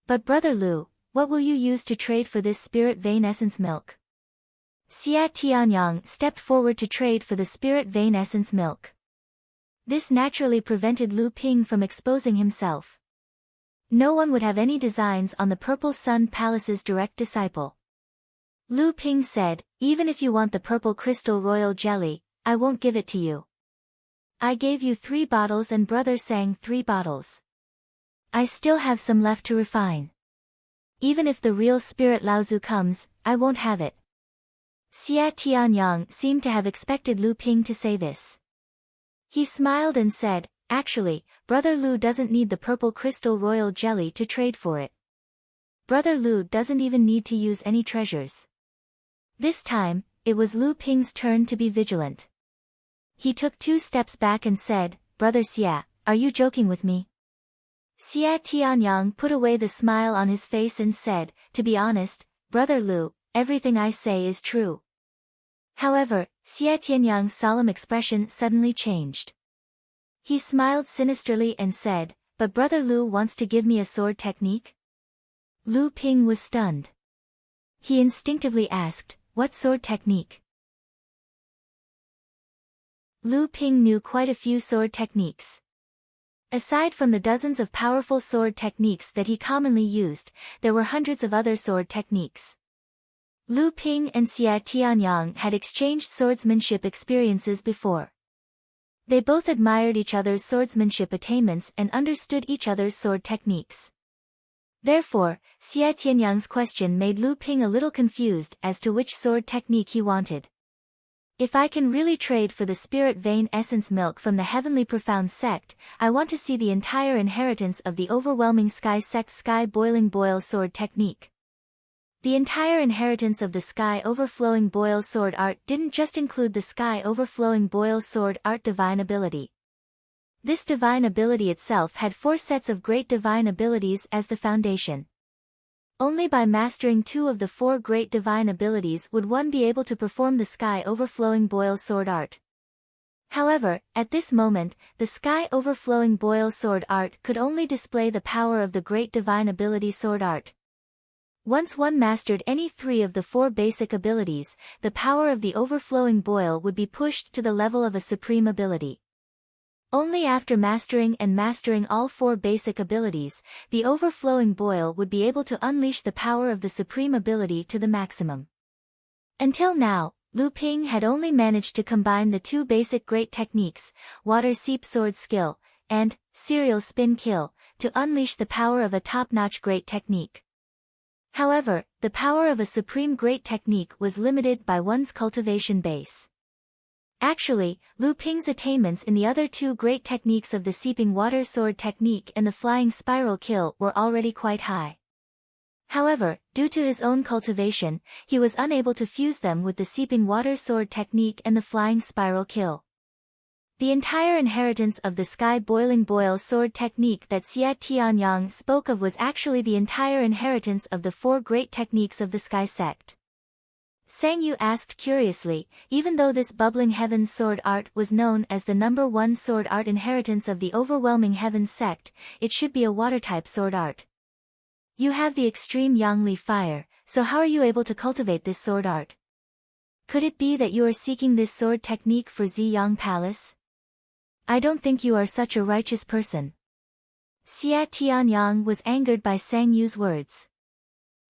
"But Brother Lu, what will you use to trade for this spirit vein essence milk?" Xie Tianyang stepped forward to trade for the spirit vein essence milk. This naturally prevented Lu Ping from exposing himself. No one would have any designs on the Purple Sun Palace's direct disciple. Lu Ping said, "Even if you want the purple crystal royal jelly, I won't give it to you. I gave you 3 bottles and Brother Sang 3 bottles. I still have some left to refine. Even if the real spirit Laozu comes, I won't have it." Xie Tianyang seemed to have expected Lu Ping to say this. He smiled and said, "Actually, Brother Lu doesn't need the purple crystal royal jelly to trade for it. Brother Lu doesn't even need to use any treasures." This time, it was Lu Ping's turn to be vigilant. He took 2 steps back and said, "Brother Xia, are you joking with me?" Xia Tianyang put away the smile on his face and said, "To be honest, Brother Lu, everything I say is true." However, Xia Tianyang's solemn expression suddenly changed. He smiled sinisterly and said, "But Brother Lu wants to give me a sword technique?" Lu Ping was stunned. He instinctively asked, "What sword technique?" Lu Ping knew quite a few sword techniques. Aside from the dozens of powerful sword techniques that he commonly used, there were hundreds of other sword techniques. Lu Ping and Xia Tianyang had exchanged swordsmanship experiences before. They both admired each other's swordsmanship attainments and understood each other's sword techniques. Therefore, Xia Tianyang's question made Lu Ping a little confused as to which sword technique he wanted. "If I can really trade for the spirit vein essence milk from the heavenly profound sect, I want to see the entire inheritance of the overwhelming sky sect sky boiling boil sword technique." The entire inheritance of the sky overflowing boil sword art didn't just include the sky overflowing boil sword art divine ability. This divine ability itself had 4 sets of great divine abilities as the foundation. Only by mastering 2 of the 4 great divine abilities would one be able to perform the sky overflowing boil sword art. However, at this moment, the sky overflowing boil sword art could only display the power of the great divine ability sword art. Once one mastered any 3 of the 4 basic abilities, the power of the overflowing boil would be pushed to the level of a supreme ability. Only after mastering all 4 basic abilities, the overflowing boil would be able to unleash the power of the supreme ability to the maximum. Until now, Lu Ping had only managed to combine the 2 basic great techniques, Water Seep Sword Skill, and Serial Spin Kill, to unleash the power of a top-notch great technique. However, the power of a supreme great technique was limited by one's cultivation base. Actually, Lu Ping's attainments in the other 2 great techniques of the Seeping Water Sword technique and the Flying Spiral Kill were already quite high. However, due to his own cultivation, he was unable to fuse them with the Seeping Water Sword technique and the Flying Spiral Kill. The entire inheritance of the Sky Boiling Boil Sword technique that Xia Tianyang spoke of was actually the entire inheritance of the 4 great techniques of the Sky sect. Sang Yu asked curiously, even though this bubbling heavens sword art was known as the #1 sword art inheritance of the overwhelming heavens sect, it should be a water-type sword art. You have the extreme Yangli fire, so how are you able to cultivate this sword art? Could it be that you are seeking this sword technique for Ziyang Palace? I don't think you are such a righteous person. Xia Tianyang was angered by Sang Yu's words.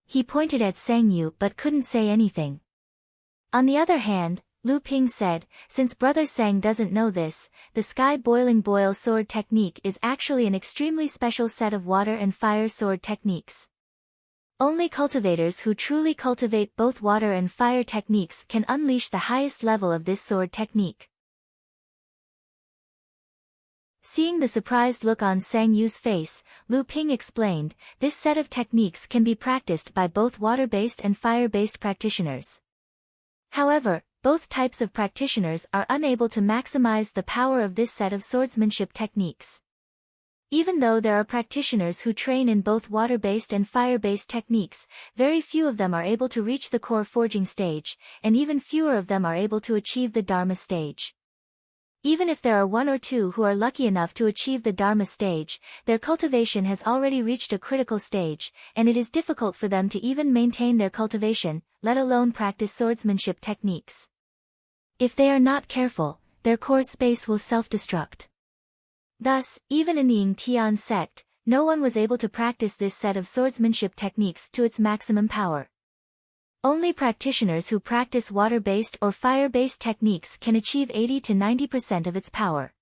He pointed at Sang Yu but couldn't say anything. On the other hand, Lu Ping said, "Since Brother Sang doesn't know this, the Sky Boiling Boil Sword technique is actually an extremely special set of water and fire sword techniques. Only cultivators who truly cultivate both water and fire techniques can unleash the highest level of this sword technique." Seeing the surprised look on Sang Yu's face, Lu Ping explained, "This set of techniques can be practiced by both water-based and fire-based practitioners. However, both types of practitioners are unable to maximize the power of this set of swordsmanship techniques. Even though there are practitioners who train in both water-based and fire-based techniques, very few of them are able to reach the core forging stage, and even fewer of them are able to achieve the Dharma stage. Even if there are 1 or 2 who are lucky enough to achieve the Dharma stage, their cultivation has already reached a critical stage, and it is difficult for them to even maintain their cultivation, let alone practice swordsmanship techniques. If they are not careful, their core space will self-destruct. Thus, even in the Yingtian sect, no one was able to practice this set of swordsmanship techniques to its maximum power. Only practitioners who practice water-based or fire-based techniques can achieve 80 to 90% of its power.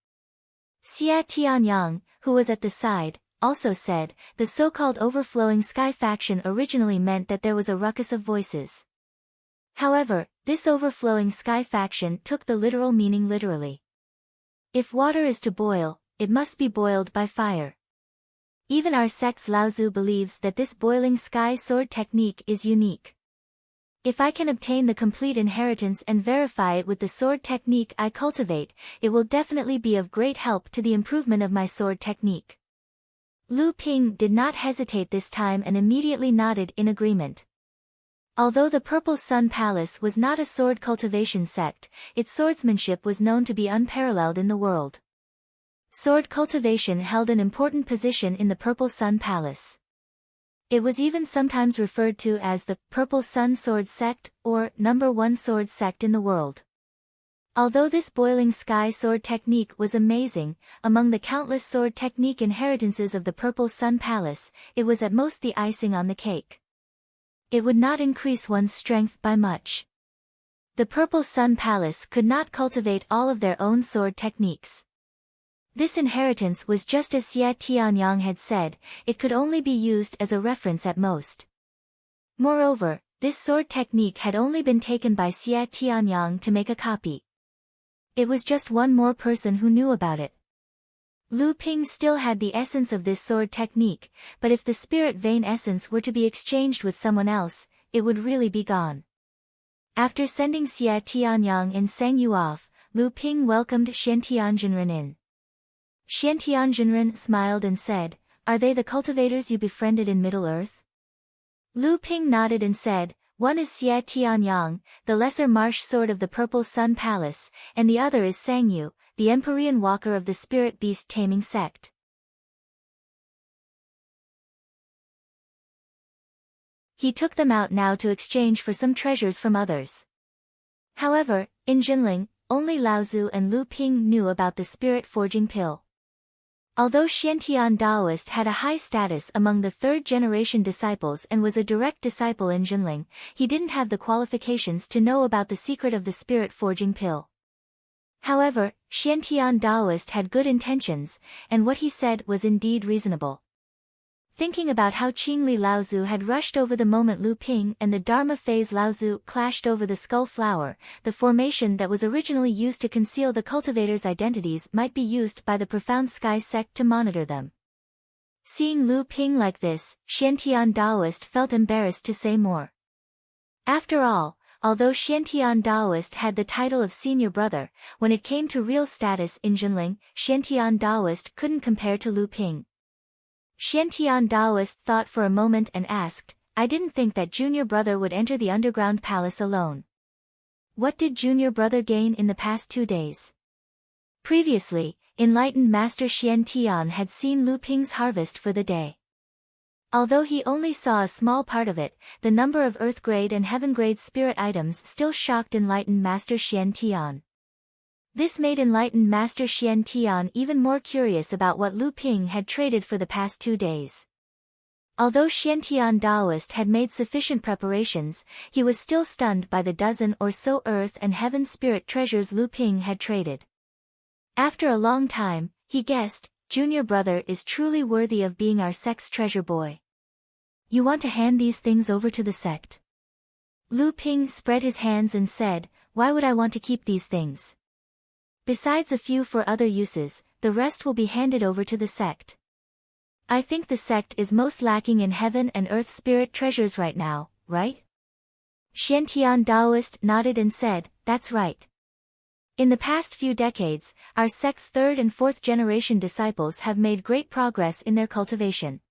Xia Tianyang, who was at the side, also said, "The so-called overflowing sky faction originally meant that there was a ruckus of voices. However, this overflowing sky faction took the literal meaning literally. If water is to boil, it must be boiled by fire. Even our sect's Laozu believes that this boiling sky sword technique is unique. If I can obtain the complete inheritance and verify it with the sword technique I cultivate, it will definitely be of great help to the improvement of my sword technique. Lu Ping did not hesitate this time and immediately nodded in agreement. Although the Purple Sun Palace was not a sword cultivation sect, its swordsmanship was known to be unparalleled in the world. Sword cultivation held an important position in the Purple Sun Palace. It was even sometimes referred to as the Purple Sun Sword Sect, or number 1 sword sect in the world. Although this boiling sky sword technique was amazing, among the countless sword technique inheritances of the Purple Sun Palace, it was at most the icing on the cake. It would not increase one's strength by much. The Purple Sun Palace could not cultivate all of their own sword techniques. This inheritance was just as Xie Tianyang had said, it could only be used as a reference at most. Moreover, this sword technique had only been taken by Xie Tianyang to make a copy. It was just one more person who knew about it. Lu Ping still had the essence of this sword technique, but if the spirit vein essence were to be exchanged with someone else, it would really be gone. After sending Xie Tianyang and Sang Yu off, Lu Ping welcomed Xiantianjinren in. Xiantianjinren smiled and said, "Are they the cultivators you befriended in Middle-earth?" Lu Ping nodded and said, "One is Xie Tianyang, the lesser marsh sword of the Purple Sun Palace, and the other is Sang Yu, the Empyrean walker of the spirit beast taming sect." He took them out now to exchange for some treasures from others. However, in Jinling, only Laozu and Lu Ping knew about the spirit forging pill. Although Xiantian Daoist had a high status among the third-generation disciples and was a direct disciple in Jinling, he didn't have the qualifications to know about the secret of the spirit forging pill. However, Xiantian Daoist had good intentions, and what he said was indeed reasonable. Thinking about how Qingli Laozu had rushed over the moment Lu Ping and the Dharma phase Laozu clashed over the skull flower, the formation that was originally used to conceal the cultivators' identities might be used by the Profound Sky sect to monitor them. Seeing Lu Ping like this, Xiantian Daoist felt embarrassed to say more. After all, although Xiantian Daoist had the title of senior brother, when it came to real status in Jinling, Xiantian Daoist couldn't compare to Lu Ping. Xiantian Daoist thought for a moment and asked, "I didn't think that junior brother would enter the underground palace alone. What did junior brother gain in the past 2 days?" Previously, enlightened Master Xiantian had seen Lu Ping's harvest for the day. Although he only saw a small part of it, the number of earth-grade and heaven-grade spirit items still shocked enlightened Master Xiantian. This made enlightened Master Xiantian even more curious about what Lu Ping had traded for the past 2 days. Although Xiantian Daoist had made sufficient preparations, he was still stunned by the dozen or so earth and heaven spirit treasures Lu Ping had traded. After a long time, he guessed, junior brother is truly worthy of being our sect's treasure boy. "You want to hand these things over to the sect?" Lu Ping spread his hands and said, "Why would I want to keep these things? Besides a few for other uses, the rest will be handed over to the sect. I think the sect is most lacking in heaven and earth spirit treasures right now, right?" Xiantian Daoist nodded and said, "That's right. In the past few decades, our sect's 3rd and 4th generation disciples have made great progress in their cultivation.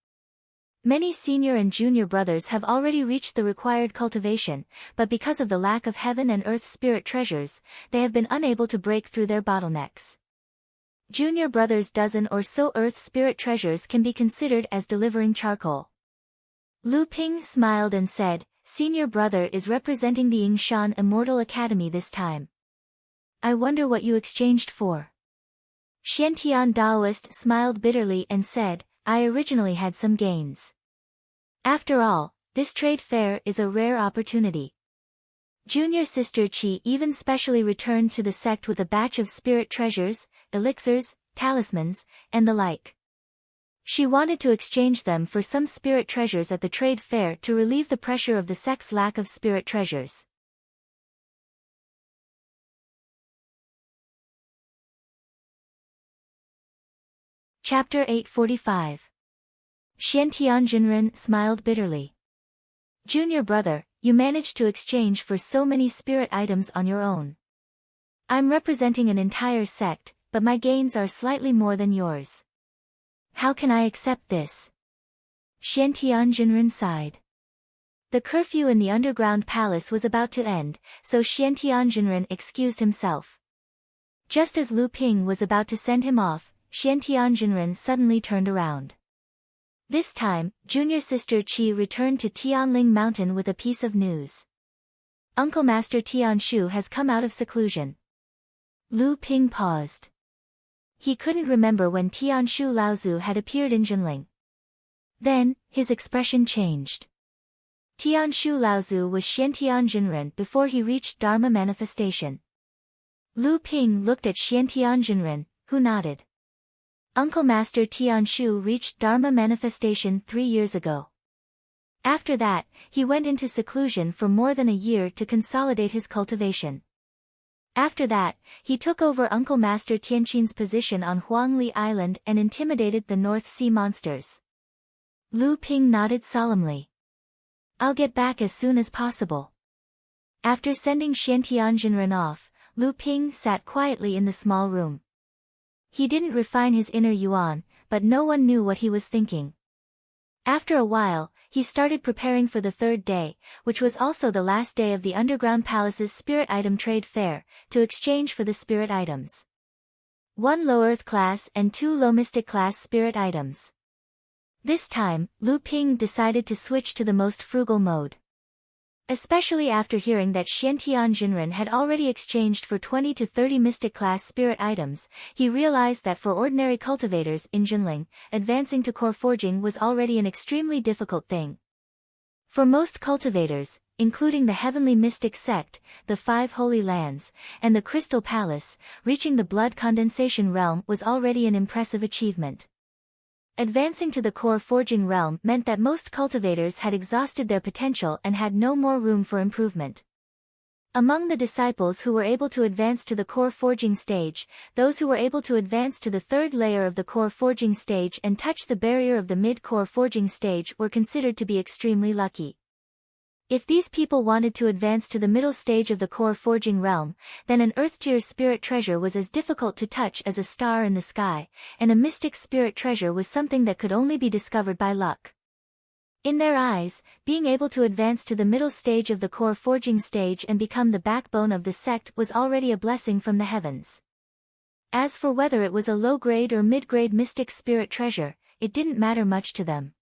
Many senior and junior brothers have already reached the required cultivation, but because of the lack of heaven and earth spirit treasures, they have been unable to break through their bottlenecks. Junior brothers' dozen or so earth spirit treasures can be considered as delivering charcoal." Lu Ping smiled and said, "Senior brother is representing the Yingshan Immortal Academy this time. I wonder what you exchanged for." Xiantian Daoist smiled bitterly and said, "I originally had some gains. After all, this trade fair is a rare opportunity." Junior sister Qi even specially returned to the sect with a batch of spirit treasures, elixirs, talismans, and the like. She wanted to exchange them for some spirit treasures at the trade fair to relieve the pressure of the sect's lack of spirit treasures. Chapter 845. Xiantianjinren smiled bitterly. Junior brother, you managed to exchange for so many spirit items on your own. I'm representing an entire sect, but my gains are slightly more than yours. How can I accept this? Xiantianjinren sighed. The curfew in the underground palace was about to end, so Xiantianjinren excused himself. Just as Lu Ping was about to send him off, Xiantianjinren suddenly turned around. This time, junior sister Qi returned to Tianling Mountain with a piece of news. Uncle Master Tianshu has come out of seclusion. Lu Ping paused. He couldn't remember when Tianshu Laozu had appeared in Jinling. Then, his expression changed. Tianshu Laozu was Xiantianjinren before he reached Dharma manifestation. Lu Ping looked at Xiantianjinren, who nodded. Uncle Master Tianshu reached Dharma manifestation 3 years ago. After that, he went into seclusion for more than a year to consolidate his cultivation. After that, he took over Uncle Master Tianqin's position on Huangli Island and intimidated the North Sea monsters. Lu Ping nodded solemnly. I'll get back as soon as possible. After sending Xiantianjinren off, Lu Ping sat quietly in the small room. He didn't refine his inner yuan, but no one knew what he was thinking. After a while, he started preparing for the 3rd day, which was also the last day of the Underground Palace's Spirit Item Trade Fair, to exchange for the spirit items. 1 low Earth class and 2 low Mystic class spirit items. This time, Lu Ping decided to switch to the most frugal mode. Especially after hearing that Xiantianjinren had already exchanged for 20 to 30 Mystic class spirit items, he realized that for ordinary cultivators in Jinling, advancing to core forging was already an extremely difficult thing. For most cultivators, including the Heavenly Mystic Sect, the 5 Holy Lands, and the Crystal Palace, reaching the Blood Condensation Realm was already an impressive achievement. Advancing to the core forging realm meant that most cultivators had exhausted their potential and had no more room for improvement. Among the disciples who were able to advance to the core forging stage, those who were able to advance to the 3rd layer of the core forging stage and touch the barrier of the mid-core forging stage were considered to be extremely lucky. If these people wanted to advance to the middle stage of the core forging realm, then an earth-tier spirit treasure was as difficult to touch as a star in the sky, and a mystic spirit treasure was something that could only be discovered by luck. In their eyes, being able to advance to the middle stage of the core forging stage and become the backbone of the sect was already a blessing from the heavens. As for whether it was a low-grade or mid-grade mystic spirit treasure, it didn't matter much to them.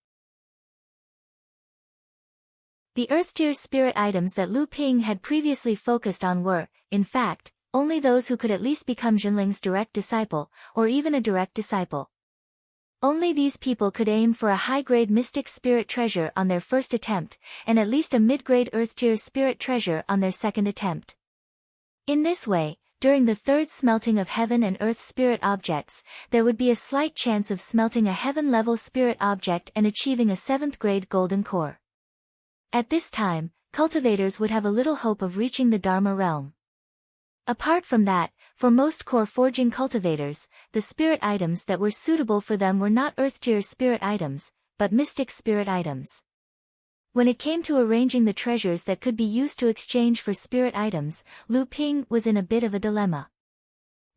The earth-tier spirit items that Lu Ping had previously focused on were, in fact, only those who could at least become Jinling's direct disciple, or even a direct disciple. Only these people could aim for a high-grade mystic spirit treasure on their first attempt, and at least a mid-grade earth-tier spirit treasure on their second attempt. In this way, during the 3rd smelting of heaven and earth spirit objects, there would be a slight chance of smelting a heaven-level spirit object and achieving a 7th-grade golden core. At this time, cultivators would have a little hope of reaching the Dharma realm. Apart from that, for most core forging cultivators, the spirit items that were suitable for them were not earth-tier spirit items, but mystic spirit items. When it came to arranging the treasures that could be used to exchange for spirit items, Lu Ping was in a bit of a dilemma.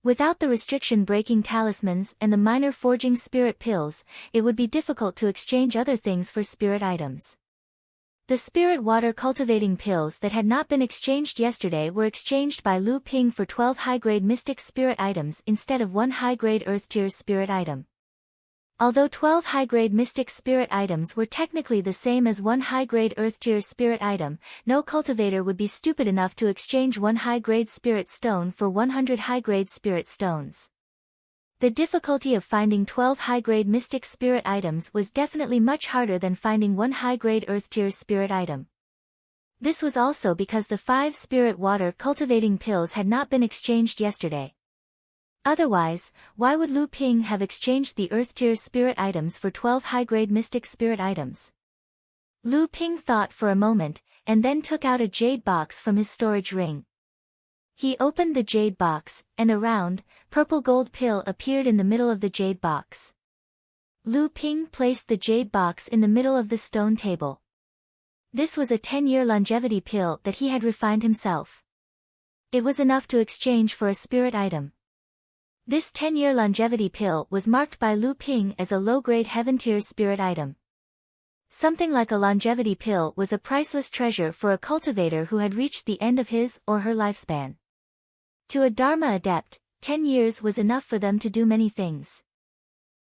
Without the restriction-breaking talismans and the minor forging spirit pills, it would be difficult to exchange other things for spirit items. The spirit water cultivating pills that had not been exchanged yesterday were exchanged by Lu Ping for 12 high-grade mystic spirit items instead of 1 high-grade earth-tier spirit item. Although 12 high-grade mystic spirit items were technically the same as 1 high-grade earth-tier spirit item, no cultivator would be stupid enough to exchange 1 high-grade spirit stone for 100 high-grade spirit stones. The difficulty of finding 12 high-grade mystic spirit items was definitely much harder than finding 1 high-grade earth-tier spirit item. This was also because the 5 spirit water cultivating pills had not been exchanged yesterday. Otherwise, why would Lu Ping have exchanged the earth-tier spirit items for 12 high-grade mystic spirit items? Lu Ping thought for a moment, and then took out a jade box from his storage ring. He opened the jade box, and a round, purple gold pill appeared in the middle of the jade box. Lu Ping placed the jade box in the middle of the stone table. This was a 10-year longevity pill that he had refined himself. It was enough to exchange for a spirit item. This 10-year longevity pill was marked by Lu Ping as a low-grade heaven-tier spirit item. Something like a longevity pill was a priceless treasure for a cultivator who had reached the end of his or her lifespan. To a Dharma adept, 10 years was enough for them to do many things.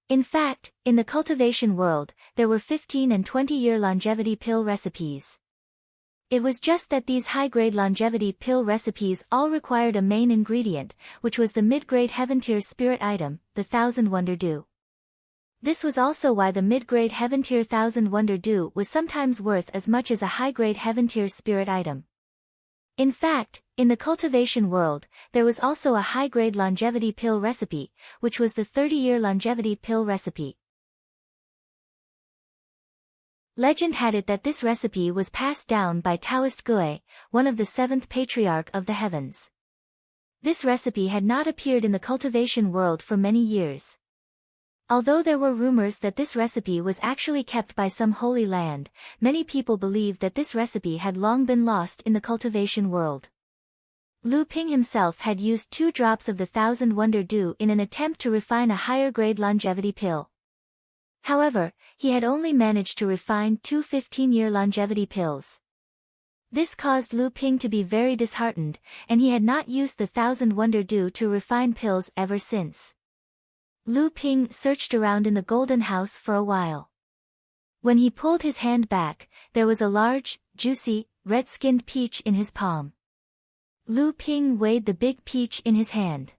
In fact, in the cultivation world, there were 15 and 20-year longevity pill recipes. It was just that these high-grade longevity pill recipes all required a main ingredient, which was the mid-grade heaven-tier spirit item, the Thousand Wonder Dew. This was also why the mid-grade heaven-tier Thousand Wonder Dew was sometimes worth as much as a high-grade heaven-tier spirit item. In fact, in the cultivation world, there was also a high-grade longevity pill recipe, which was the 30-year longevity pill recipe. Legend had it that this recipe was passed down by Taoist Gui, one of the seventh patriarch of the heavens. This recipe had not appeared in the cultivation world for many years. Although there were rumors that this recipe was actually kept by some holy land, many people believed that this recipe had long been lost in the cultivation world. Lu Ping himself had used 2 drops of the Thousand Wonder Dew in an attempt to refine a higher-grade longevity pill. However, he had only managed to refine 2 15-year longevity pills. This caused Lu Ping to be very disheartened, and he had not used the Thousand Wonder Dew to refine pills ever since. Lu Ping searched around in the golden house for a while. When he pulled his hand back, there was a large, juicy, red-skinned peach in his palm. Lu Ping weighed the big peach in his hand.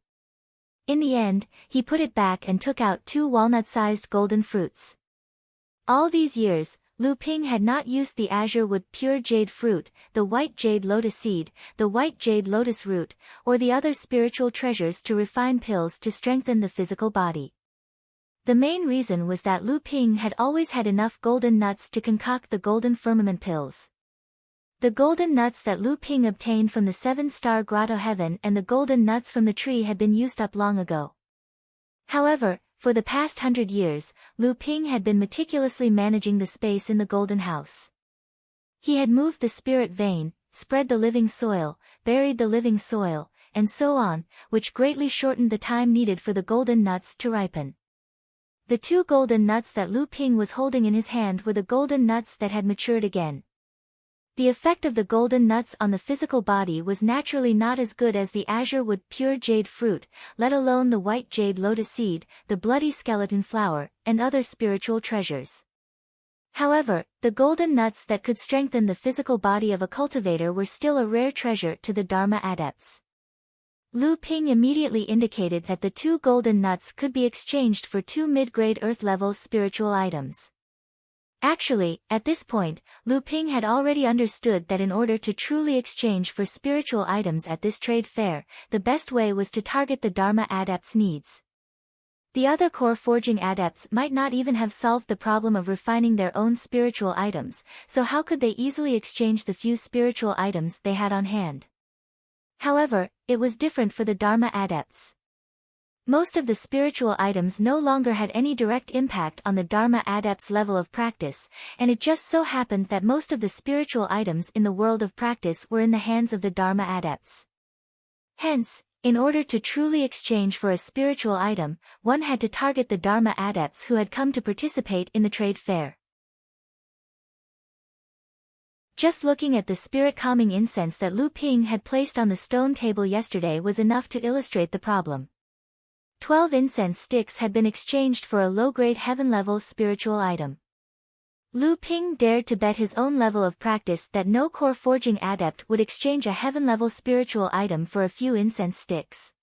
In the end, he put it back and took out 2 walnut-sized golden fruits. All these years, Lu Ping had not used the azure wood pure jade fruit, the white jade lotus seed, the white jade lotus root, or the other spiritual treasures to refine pills to strengthen the physical body. The main reason was that Lu Ping had always had enough golden nuts to concoct the golden firmament pills. The golden nuts that Lu Ping obtained from the 7-star grotto heaven and the golden nuts from the tree had been used up long ago. However, for the past 100 years, Lu Ping had been meticulously managing the space in the golden house. He had moved the spirit vein, spread the living soil, buried the living soil, and so on, which greatly shortened the time needed for the golden nuts to ripen. The 2 golden nuts that Lu Ping was holding in his hand were the golden nuts that had matured again. The effect of the golden nuts on the physical body was naturally not as good as the azure wood pure jade fruit, let alone the white jade lotus seed, the bloody skeleton flower, and other spiritual treasures. However, the golden nuts that could strengthen the physical body of a cultivator were still a rare treasure to the Dharma adepts. Lu Ping immediately indicated that the 2 golden nuts could be exchanged for 2 mid-grade earth-level spiritual items. Actually, at this point, Lu Ping had already understood that in order to truly exchange for spiritual items at this trade fair, the best way was to target the Dharma adepts' needs. The other core forging adepts might not even have solved the problem of refining their own spiritual items, so how could they easily exchange the few spiritual items they had on hand? However, it was different for the Dharma adepts. Most of the spiritual items no longer had any direct impact on the Dharma adept's level of practice, and it just so happened that most of the spiritual items in the world of practice were in the hands of the Dharma adepts. Hence, in order to truly exchange for a spiritual item, one had to target the Dharma adepts who had come to participate in the trade fair. Just looking at the spirit-calming incense that Lu Ping had placed on the stone table yesterday was enough to illustrate the problem. 12 incense sticks had been exchanged for a low-grade heaven-level spiritual item. Lu Ping dared to bet his own level of practice that no core forging adept would exchange a heaven-level spiritual item for a few incense sticks.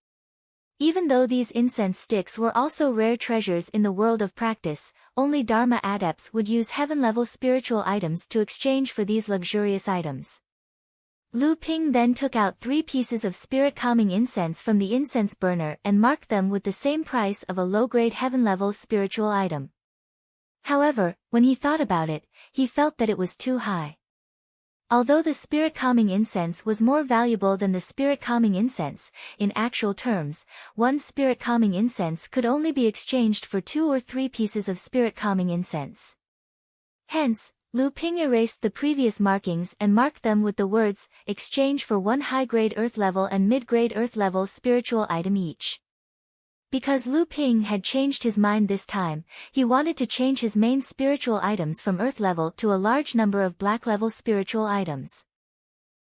Even though these incense sticks were also rare treasures in the world of practice, only Dharma adepts would use heaven-level spiritual items to exchange for these luxurious items. Lu Ping then took out 3 pieces of spirit-calming incense from the incense burner and marked them with the same price of a low-grade heaven-level spiritual item. However, when he thought about it, he felt that it was too high. Although the spirit-calming incense was more valuable than the spirit-calming incense, in actual terms, one spirit-calming incense could only be exchanged for 2 or 3 pieces of spirit-calming incense. Hence, Lu Ping erased the previous markings and marked them with the words, exchange for 1 high-grade earth level and mid-grade earth level spiritual item each. Because Lu Ping had changed his mind this time, he wanted to change his main spiritual items from earth level to a large number of black level spiritual items.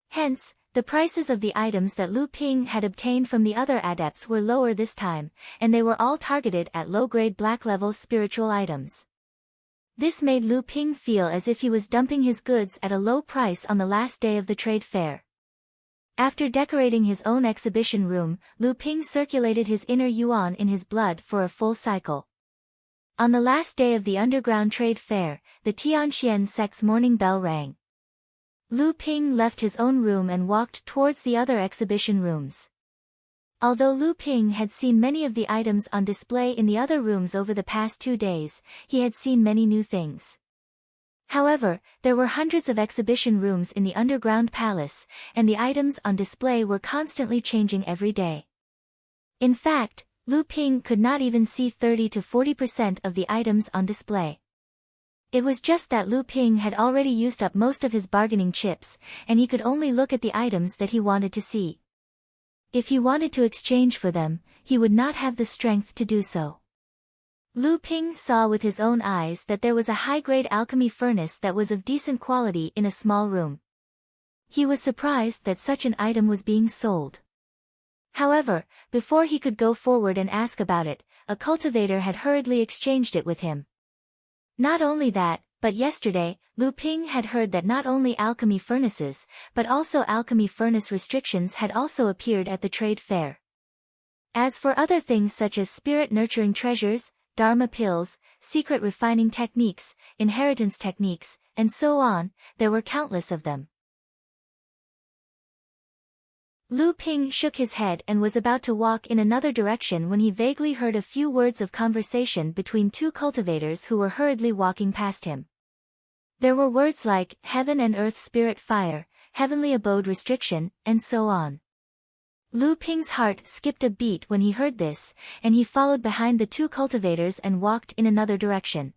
Hence, the prices of the items that Lu Ping had obtained from the other adepts were lower this time, and they were all targeted at low-grade black level spiritual items. This made Lu Ping feel as if he was dumping his goods at a low price on the last day of the trade fair. After decorating his own exhibition room, Lu Ping circulated his inner yuan in his blood for a full cycle. On the last day of the underground trade fair, the Tianxian sect's morning bell rang. Lu Ping left his own room and walked towards the other exhibition rooms. Although Lu Ping had seen many of the items on display in the other rooms over the past 2 days, he had seen many new things. However, there were hundreds of exhibition rooms in the underground palace, and the items on display were constantly changing every day. In fact, Lu Ping could not even see 30 to 40% of the items on display. It was just that Lu Ping had already used up most of his bargaining chips, and he could only look at the items that he wanted to see. If he wanted to exchange for them, he would not have the strength to do so. Lu Ping saw with his own eyes that there was a high-grade alchemy furnace that was of decent quality in a small room. He was surprised that such an item was being sold. However, before he could go forward and ask about it, a cultivator had hurriedly exchanged it with him. Not only that, but yesterday, Lu Ping had heard that not only alchemy furnaces, but also alchemy furnace restrictions had also appeared at the trade fair. As for other things such as spirit-nurturing treasures, Dharma pills, secret refining techniques, inheritance techniques, and so on, there were countless of them. Lu Ping shook his head and was about to walk in another direction when he vaguely heard a few words of conversation between 2 cultivators who were hurriedly walking past him. There were words like, heaven and earth spirit fire, heavenly abode restriction, and so on. Lu Ping's heart skipped a beat when he heard this, and he followed behind the 2 cultivators and walked in another direction.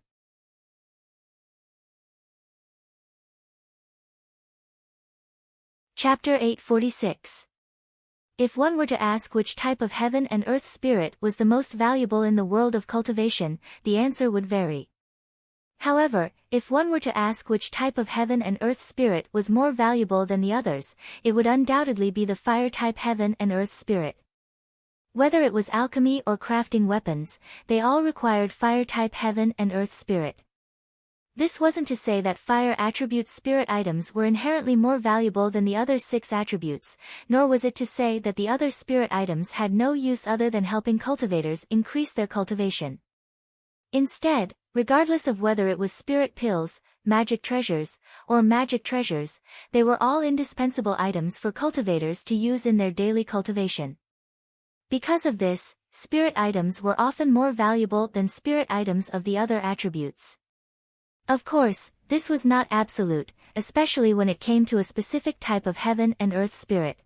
Chapter 846. If one were to ask which type of heaven and earth spirit was the most valuable in the world of cultivation, the answer would vary. However, if one were to ask which type of heaven and earth spirit was more valuable than the others, it would undoubtedly be the fire-type heaven and earth spirit. Whether it was alchemy or crafting weapons, they all required fire-type heaven and earth spirit. This wasn't to say that fire attribute spirit items were inherently more valuable than the other 6 attributes, nor was it to say that the other spirit items had no use other than helping cultivators increase their cultivation. Instead, regardless of whether it was spirit pills, magic treasures, or magic treasures, they were all indispensable items for cultivators to use in their daily cultivation. Because of this, spirit items were often more valuable than spirit items of the other attributes. Of course, this was not absolute, especially when it came to a specific type of heaven and earth spirit.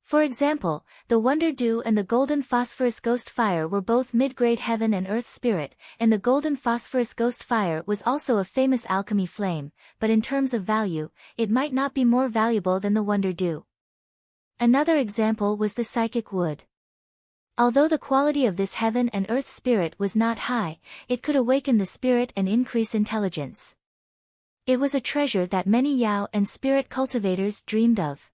For example, the Wonder Dew and the Golden Phosphorus Ghost Fire were both mid-grade heaven and earth spirit, and the Golden Phosphorus Ghost Fire was also a famous alchemy flame, but in terms of value, it might not be more valuable than the Wonder Dew. Another example was the Psychic Wood. Although the quality of this heaven and earth spirit was not high, it could awaken the spirit and increase intelligence. It was a treasure that many Yao and spirit cultivators dreamed of.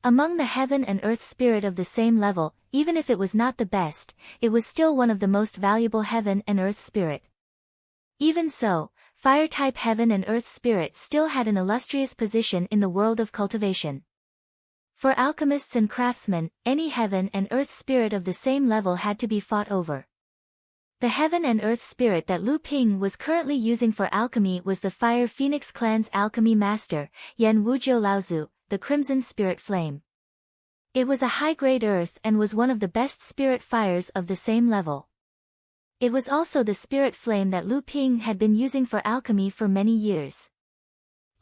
Among the heaven and earth spirit of the same level, even if it was not the best, it was still one of the most valuable heaven and earth spirit. Even so, fire-type heaven and earth spirit still had an illustrious position in the world of cultivation. For alchemists and craftsmen, any heaven and earth spirit of the same level had to be fought over. The heaven and earth spirit that Lu Ping was currently using for alchemy was the Fire Phoenix Clan's alchemy master, Yan Wujiu Laozu, the Crimson Spirit Flame. It was a high-grade earth and was one of the best spirit fires of the same level. It was also the spirit flame that Lu Ping had been using for alchemy for many years.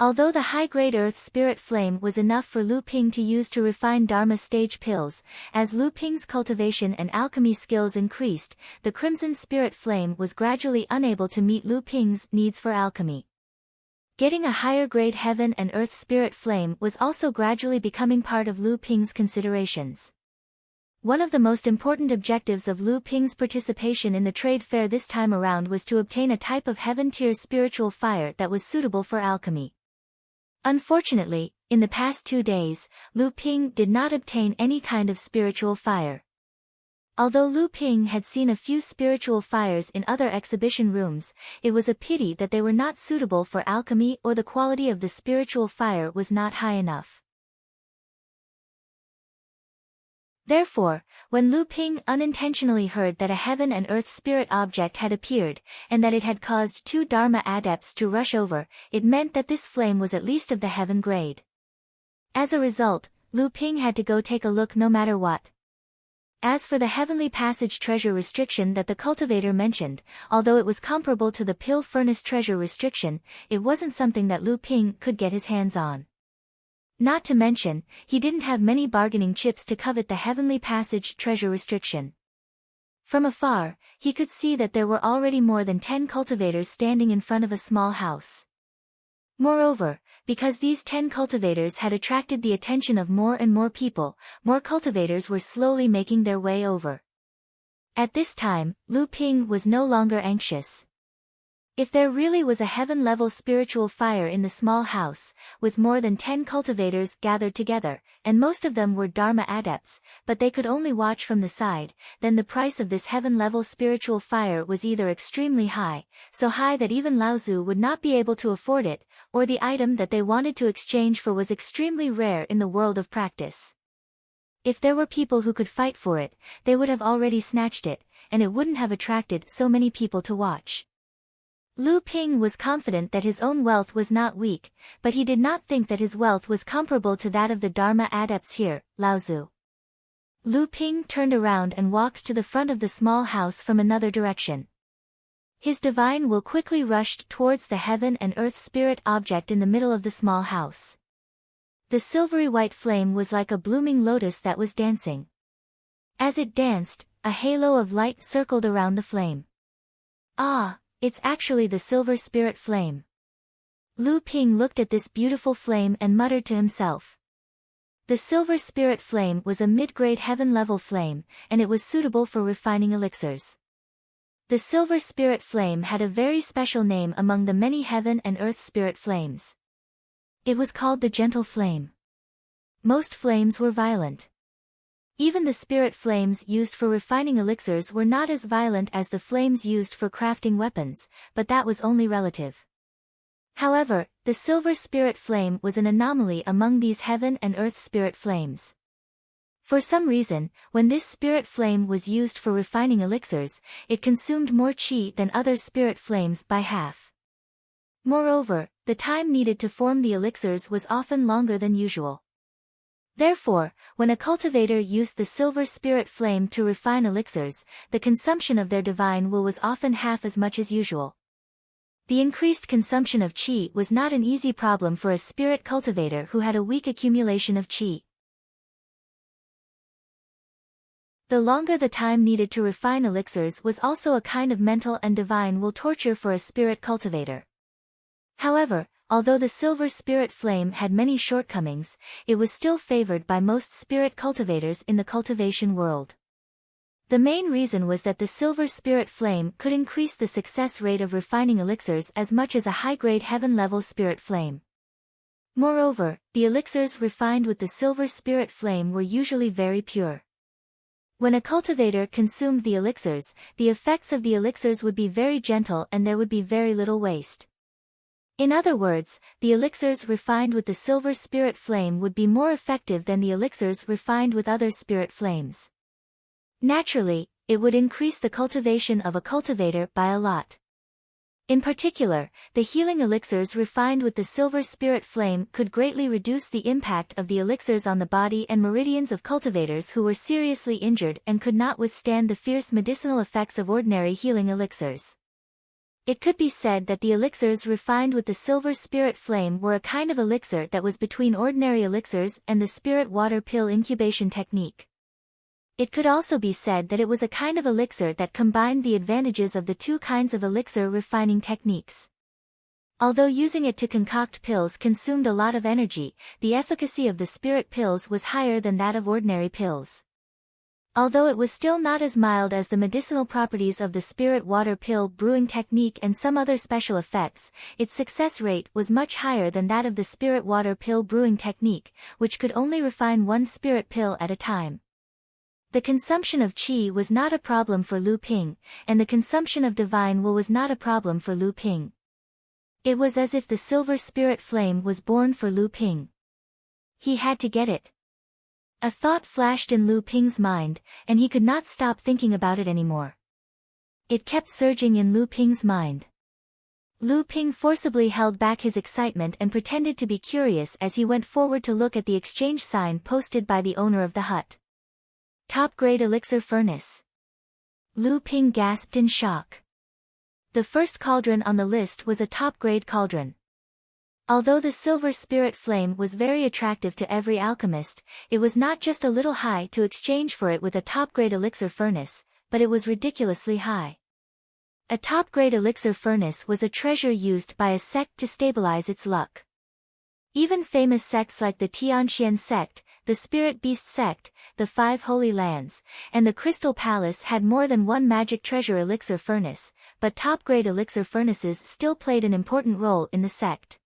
Although the high-grade earth spirit flame was enough for Lu Ping to use to refine Dharma stage pills, as Lu Ping's cultivation and alchemy skills increased, the crimson spirit flame was gradually unable to meet Lu Ping's needs for alchemy. Getting a higher-grade heaven and earth spirit flame was also gradually becoming part of Lu Ping's considerations. One of the most important objectives of Lu Ping's participation in the trade fair this time around was to obtain a type of heaven-tier spiritual fire that was suitable for alchemy. Unfortunately, in the past 2 days, Lu Ping did not obtain any kind of spiritual fire. Although Lu Ping had seen a few spiritual fires in other exhibition rooms, it was a pity that they were not suitable for alchemy or the quality of the spiritual fire was not high enough. Therefore, when Lu Ping unintentionally heard that a heaven and earth spirit object had appeared, and that it had caused 2 Dharma adepts to rush over, it meant that this flame was at least of the heaven grade. As a result, Lu Ping had to go take a look no matter what. As for the heavenly passage treasure restriction that the cultivator mentioned, although it was comparable to the pill furnace treasure restriction, it wasn't something that Lu Ping could get his hands on. Not to mention, he didn't have many bargaining chips to covet the heavenly passage treasure restriction. From afar, he could see that there were already more than 10 cultivators standing in front of a small house. Moreover, because these 10 cultivators had attracted the attention of more and more people, more cultivators were slowly making their way over. At this time, Lu Ping was no longer anxious. If there really was a heaven-level spiritual fire in the small house, with more than 10 cultivators gathered together, and most of them were Dharma adepts, but they could only watch from the side, then the price of this heaven-level spiritual fire was either extremely high, so high that even Laozu would not be able to afford it, or the item that they wanted to exchange for was extremely rare in the world of practice. If there were people who could fight for it, they would have already snatched it, and it wouldn't have attracted so many people to watch. Lu Ping was confident that his own wealth was not weak, but he did not think that his wealth was comparable to that of the Dharma adepts here, Laozu. Lu Ping turned around and walked to the front of the small house from another direction. His divine will quickly rushed towards the heaven and earth spirit object in the middle of the small house. The silvery white flame was like a blooming lotus that was dancing. As it danced, a halo of light circled around the flame. Ah! It's actually the silver spirit flame. Lu Ping looked at this beautiful flame and muttered to himself. The silver spirit flame was a mid-grade heaven-level flame, and it was suitable for refining elixirs. The silver spirit flame had a very special name among the many heaven and earth spirit flames. It was called the gentle flame. Most flames were violent. Even the spirit flames used for refining elixirs were not as violent as the flames used for crafting weapons, but that was only relative. However, the silver spirit flame was an anomaly among these heaven and earth spirit flames. For some reason, when this spirit flame was used for refining elixirs, it consumed more qi than other spirit flames by half. Moreover, the time needed to form the elixirs was often longer than usual. Therefore, when a cultivator used the silver spirit flame to refine elixirs, the consumption of their divine will was often half as much as usual. The increased consumption of qi was not an easy problem for a spirit cultivator who had a weak accumulation of qi. The longer the time needed to refine elixirs was also a kind of mental and divine will torture for a spirit cultivator. However, although the silver spirit flame had many shortcomings, it was still favored by most spirit cultivators in the cultivation world. The main reason was that the silver spirit flame could increase the success rate of refining elixirs as much as a high-grade heaven-level spirit flame. Moreover, the elixirs refined with the silver spirit flame were usually very pure. When a cultivator consumed the elixirs, the effects of the elixirs would be very gentle and there would be very little waste. In other words, the elixirs refined with the silver spirit flame would be more effective than the elixirs refined with other spirit flames. Naturally, it would increase the cultivation of a cultivator by a lot. In particular, the healing elixirs refined with the silver spirit flame could greatly reduce the impact of the elixirs on the body and meridians of cultivators who were seriously injured and could not withstand the fierce medicinal effects of ordinary healing elixirs. It could be said that the elixirs refined with the silver spirit flame were a kind of elixir that was between ordinary elixirs and the spirit water pill incubation technique. It could also be said that it was a kind of elixir that combined the advantages of the two kinds of elixir refining techniques. Although using it to concoct pills consumed a lot of energy, the efficacy of the spirit pills was higher than that of ordinary pills. Although it was still not as mild as the medicinal properties of the spirit water pill brewing technique and some other special effects, its success rate was much higher than that of the spirit water pill brewing technique, which could only refine one spirit pill at a time. The consumption of qi was not a problem for Lu Ping, and the consumption of divine will was not a problem for Lu Ping. It was as if the silver spirit flame was born for Lu Ping. He had to get it. A thought flashed in Lu Ping's mind, and he could not stop thinking about it anymore. It kept surging in Lu Ping's mind. Lu Ping forcibly held back his excitement and pretended to be curious as he went forward to look at the exchange sign posted by the owner of the hut. Top-grade elixir furnace. Lu Ping gasped in shock. The first cauldron on the list was a top-grade cauldron. Although the silver spirit flame was very attractive to every alchemist, it was not just a little high to exchange for it with a top-grade elixir furnace, but it was ridiculously high. A top-grade elixir furnace was a treasure used by a sect to stabilize its luck. Even famous sects like the Tianxian sect, the Spirit Beast sect, the Five Holy Lands, and the Crystal Palace had more than one magic treasure elixir furnace, but top-grade elixir furnaces still played an important role in the sect.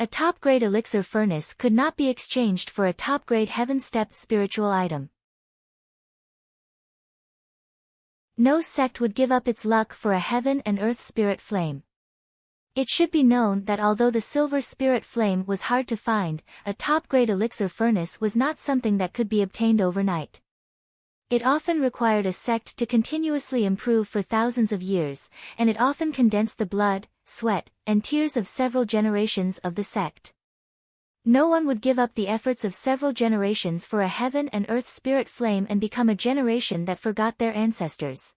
A top-grade elixir furnace could not be exchanged for a top-grade heaven-step spiritual item. No sect would give up its luck for a heaven and earth spirit flame. It should be known that although the silver spirit flame was hard to find, a top-grade elixir furnace was not something that could be obtained overnight. It often required a sect to continuously improve for thousands of years, and it often condensed the blood, sweat, and tears of several generations of the sect. No one would give up the efforts of several generations for a heaven and earth spirit flame and become a generation that forgot their ancestors.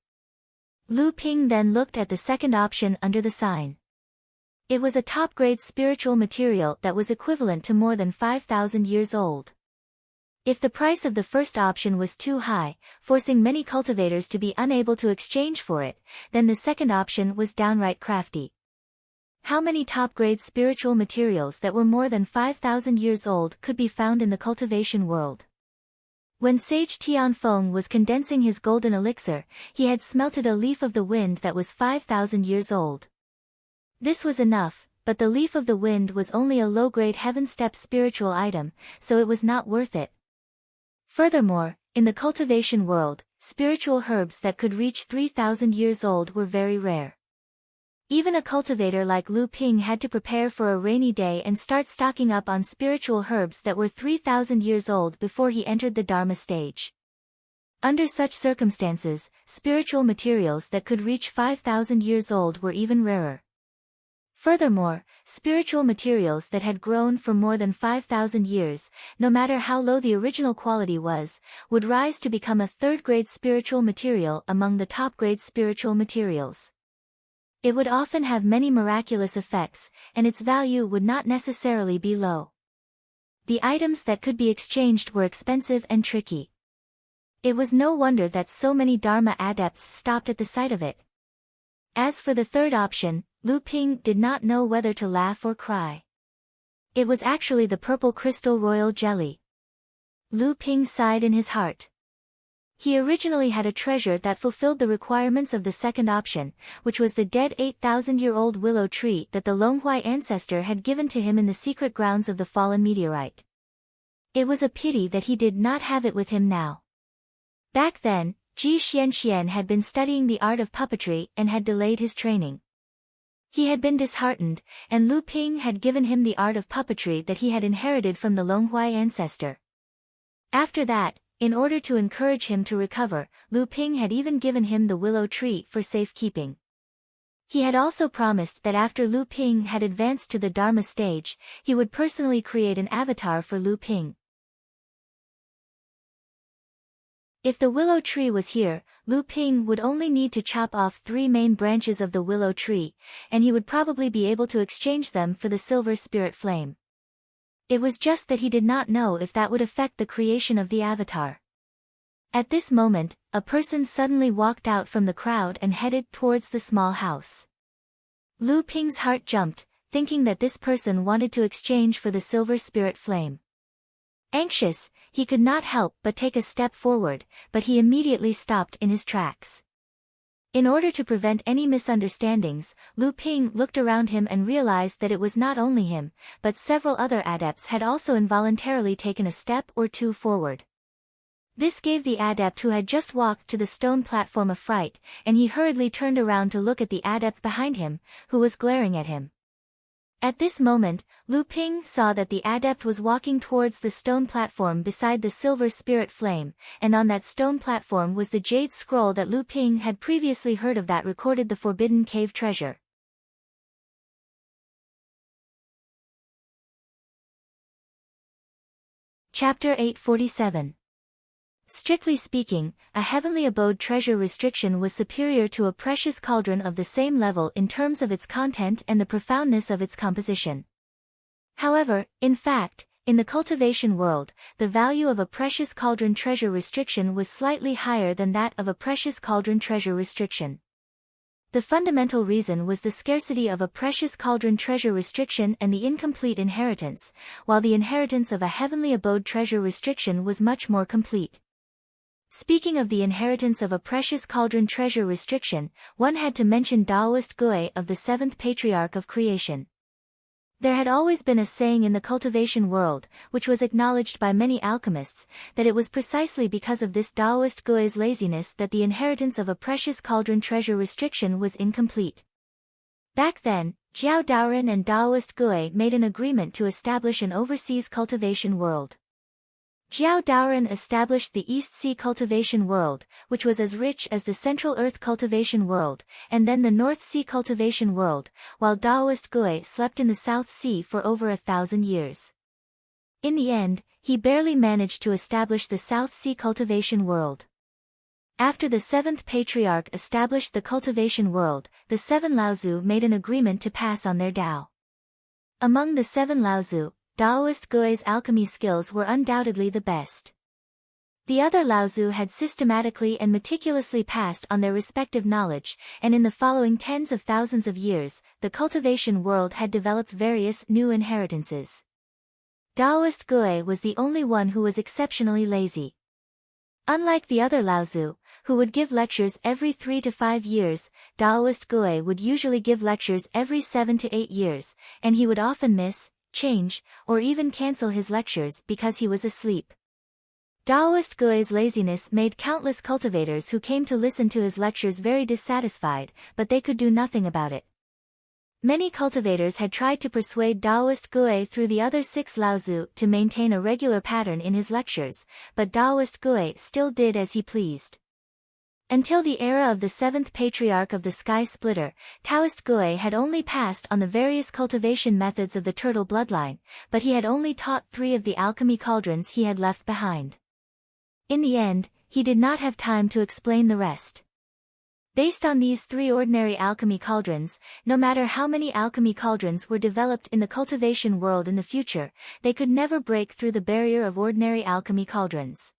Lu Ping then looked at the second option under the sign. It was a top-grade spiritual material that was equivalent to more than 5,000 years old. If the price of the first option was too high, forcing many cultivators to be unable to exchange for it, then the second option was downright crafty. How many top-grade spiritual materials that were more than 5,000 years old could be found in the cultivation world? When Sage Tianfeng was condensing his golden elixir, he had smelted a leaf of the wind that was 5,000 years old. This was enough, but the leaf of the wind was only a low-grade heaven-step spiritual item, so it was not worth it. Furthermore, in the cultivation world, spiritual herbs that could reach 3,000 years old were very rare. Even a cultivator like Lu Ping had to prepare for a rainy day and start stocking up on spiritual herbs that were 3,000 years old before he entered the Dharma stage. Under such circumstances, spiritual materials that could reach 5,000 years old were even rarer. Furthermore, spiritual materials that had grown for more than 5,000 years, no matter how low the original quality was, would rise to become a third-grade spiritual material among the top-grade spiritual materials. It would often have many miraculous effects, and its value would not necessarily be low. The items that could be exchanged were expensive and tricky. It was no wonder that so many Dharma adepts stopped at the sight of it. As for the third option, Lu Ping did not know whether to laugh or cry. It was actually the purple crystal royal jelly. Lu Ping sighed in his heart. He originally had a treasure that fulfilled the requirements of the second option, which was the dead 8,000-year-old willow tree that the Longhuai ancestor had given to him in the secret grounds of the fallen meteorite. It was a pity that he did not have it with him now. Back then, Ji Xianxian had been studying the art of puppetry and had delayed his training. He had been disheartened, and Lu Ping had given him the art of puppetry that he had inherited from the Longhuai ancestor. After that, in order to encourage him to recover, Lu Ping had even given him the willow tree for safekeeping. He had also promised that after Lu Ping had advanced to the Dharma stage, he would personally create an avatar for Lu Ping. If the willow tree was here, Lu Ping would only need to chop off 3 main branches of the willow tree, and he would probably be able to exchange them for the silver spirit flame. It was just that he did not know if that would affect the creation of the avatar. At this moment, a person suddenly walked out from the crowd and headed towards the small house. Lu Ping's heart jumped, thinking that this person wanted to exchange for the silver spirit flame. Anxious, he could not help but take a step forward, but he immediately stopped in his tracks. In order to prevent any misunderstandings, Lu Ping looked around him and realized that it was not only him, but several other adepts had also involuntarily taken a step or two forward. This gave the adept who had just walked to the stone platform a fright, and he hurriedly turned around to look at the adept behind him, who was glaring at him. At this moment, Lu Ping saw that the adept was walking towards the stone platform beside the silver spirit flame, and on that stone platform was the jade scroll that Lu Ping had previously heard of that recorded the Forbidden Cave treasure. Chapter 847. Strictly speaking, a heavenly abode treasure restriction was superior to a precious cauldron of the same level in terms of its content and the profoundness of its composition. However, in fact, in the cultivation world, the value of a precious cauldron treasure restriction was slightly higher than that of a precious cauldron treasure restriction. The fundamental reason was the scarcity of a precious cauldron treasure restriction and the incomplete inheritance, while the inheritance of a heavenly abode treasure restriction was much more complete. Speaking of the inheritance of a precious cauldron treasure restriction, one had to mention Taoist Gui of the 7th Patriarch of Creation. There had always been a saying in the cultivation world, which was acknowledged by many alchemists, that it was precisely because of this Taoist Gui's laziness that the inheritance of a precious cauldron treasure restriction was incomplete. Back then, Jiao Daoren and Taoist Gui made an agreement to establish an overseas cultivation world. Jiao Daoren established the East Sea cultivation world, which was as rich as the Central Earth cultivation world, and then the North Sea cultivation world, while Taoist Gui slept in the South Sea for over 1,000 years. In the end, he barely managed to establish the South Sea cultivation world. After the 7th Patriarch established the cultivation world, the 7 Laozu made an agreement to pass on their Tao. Among the 7 Laozu, Taoist Gui's alchemy skills were undoubtedly the best. The other Laozu had systematically and meticulously passed on their respective knowledge, and in the following tens of thousands of years, the cultivation world had developed various new inheritances. Taoist Gui was the only one who was exceptionally lazy. Unlike the other Laozu, who would give lectures every 3 to 5 years, Taoist Gui would usually give lectures every 7 to 8 years, and he would often miss, change, or even cancel his lectures because he was asleep. Taoist Gui's laziness made countless cultivators who came to listen to his lectures very dissatisfied, but they could do nothing about it. Many cultivators had tried to persuade Taoist Gui through the other 6 Laozu to maintain a regular pattern in his lectures, but Taoist Gui still did as he pleased. Until the era of the 7th Patriarch of the Sky Splitter, Taoist Gui had only passed on the various cultivation methods of the turtle bloodline, but he had only taught 3 of the alchemy cauldrons he had left behind. In the end, he did not have time to explain the rest. Based on these 3 ordinary alchemy cauldrons, no matter how many alchemy cauldrons were developed in the cultivation world in the future, they could never break through the barrier of ordinary alchemy cauldrons.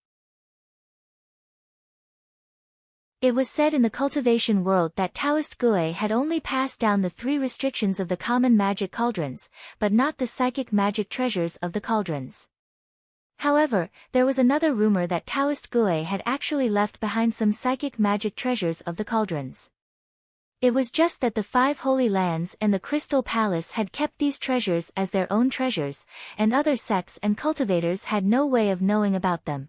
It was said in the cultivation world that Taoist Gui had only passed down the 3 restrictions of the common magic cauldrons, but not the psychic magic treasures of the cauldrons. However, there was another rumor that Taoist Gui had actually left behind some psychic magic treasures of the cauldrons. It was just that the 5 Holy Lands and the Crystal Palace had kept these treasures as their own treasures, and other sects and cultivators had no way of knowing about them.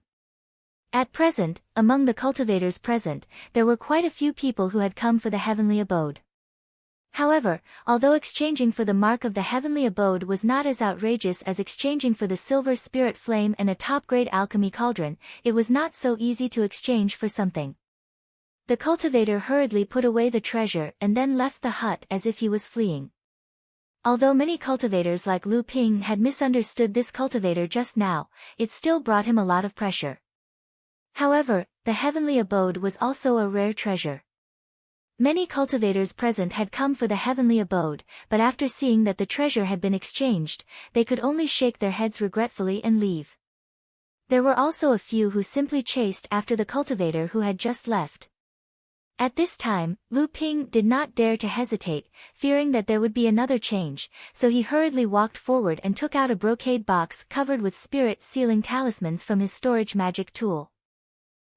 At present, among the cultivators present, there were quite a few people who had come for the heavenly abode. However, although exchanging for the mark of the heavenly abode was not as outrageous as exchanging for the silver spirit flame and a top-grade alchemy cauldron, it was not so easy to exchange for something. The cultivator hurriedly put away the treasure and then left the hut as if he was fleeing. Although many cultivators like Lu Ping had misunderstood this cultivator just now, it still brought him a lot of pressure. However, the heavenly abode was also a rare treasure. Many cultivators present had come for the heavenly abode, but after seeing that the treasure had been exchanged, they could only shake their heads regretfully and leave. There were also a few who simply chased after the cultivator who had just left. At this time, Lu Ping did not dare to hesitate, fearing that there would be another change, so he hurriedly walked forward and took out a brocade box covered with spirit-sealing talismans from his storage magic tool.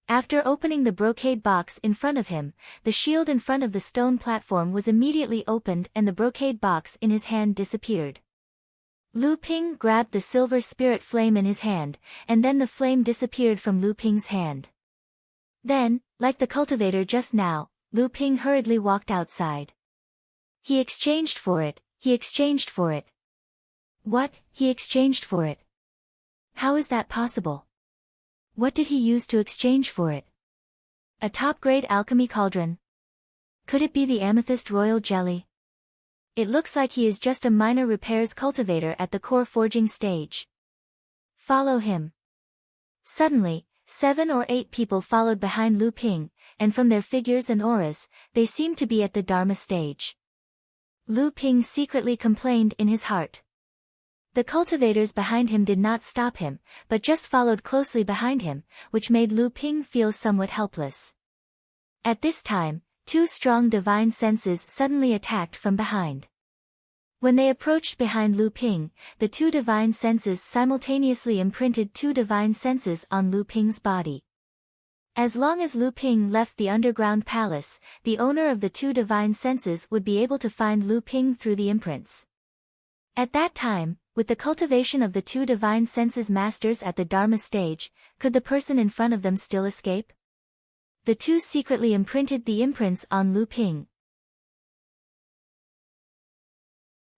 After opening the brocade box in front of him, the shield in front of the stone platform was immediately opened and the brocade box in his hand disappeared. Lu Ping grabbed the silver spirit flame in his hand, and then the flame disappeared from Lu Ping's hand. Then, like the cultivator just now, Lu Ping hurriedly walked outside. He exchanged for it. What? He exchanged for it? How is that possible? What did he use to exchange for it? A top-grade alchemy cauldron? Could it be the amethyst royal jelly? It looks like he is just a minor repairs cultivator at the core forging stage. Follow him. Suddenly, 7 or 8 people followed behind Lu Ping, and from their figures and auras, they seemed to be at the Dharma stage. Lu Ping secretly complained in his heart. The cultivators behind him did not stop him, but just followed closely behind him, which made Lu Ping feel somewhat helpless. At this time, 2 strong divine senses suddenly attacked from behind. When they approached behind Lu Ping, the 2 divine senses simultaneously imprinted 2 divine senses on Lu Ping's body. As long as Lu Ping left the underground palace, the owner of the 2 divine senses would be able to find Lu Ping through the imprints. At that time, with the cultivation of the 2 divine senses masters at the Dharma stage, could the person in front of them still escape? The 2 secretly imprinted the imprints on Lu Ping.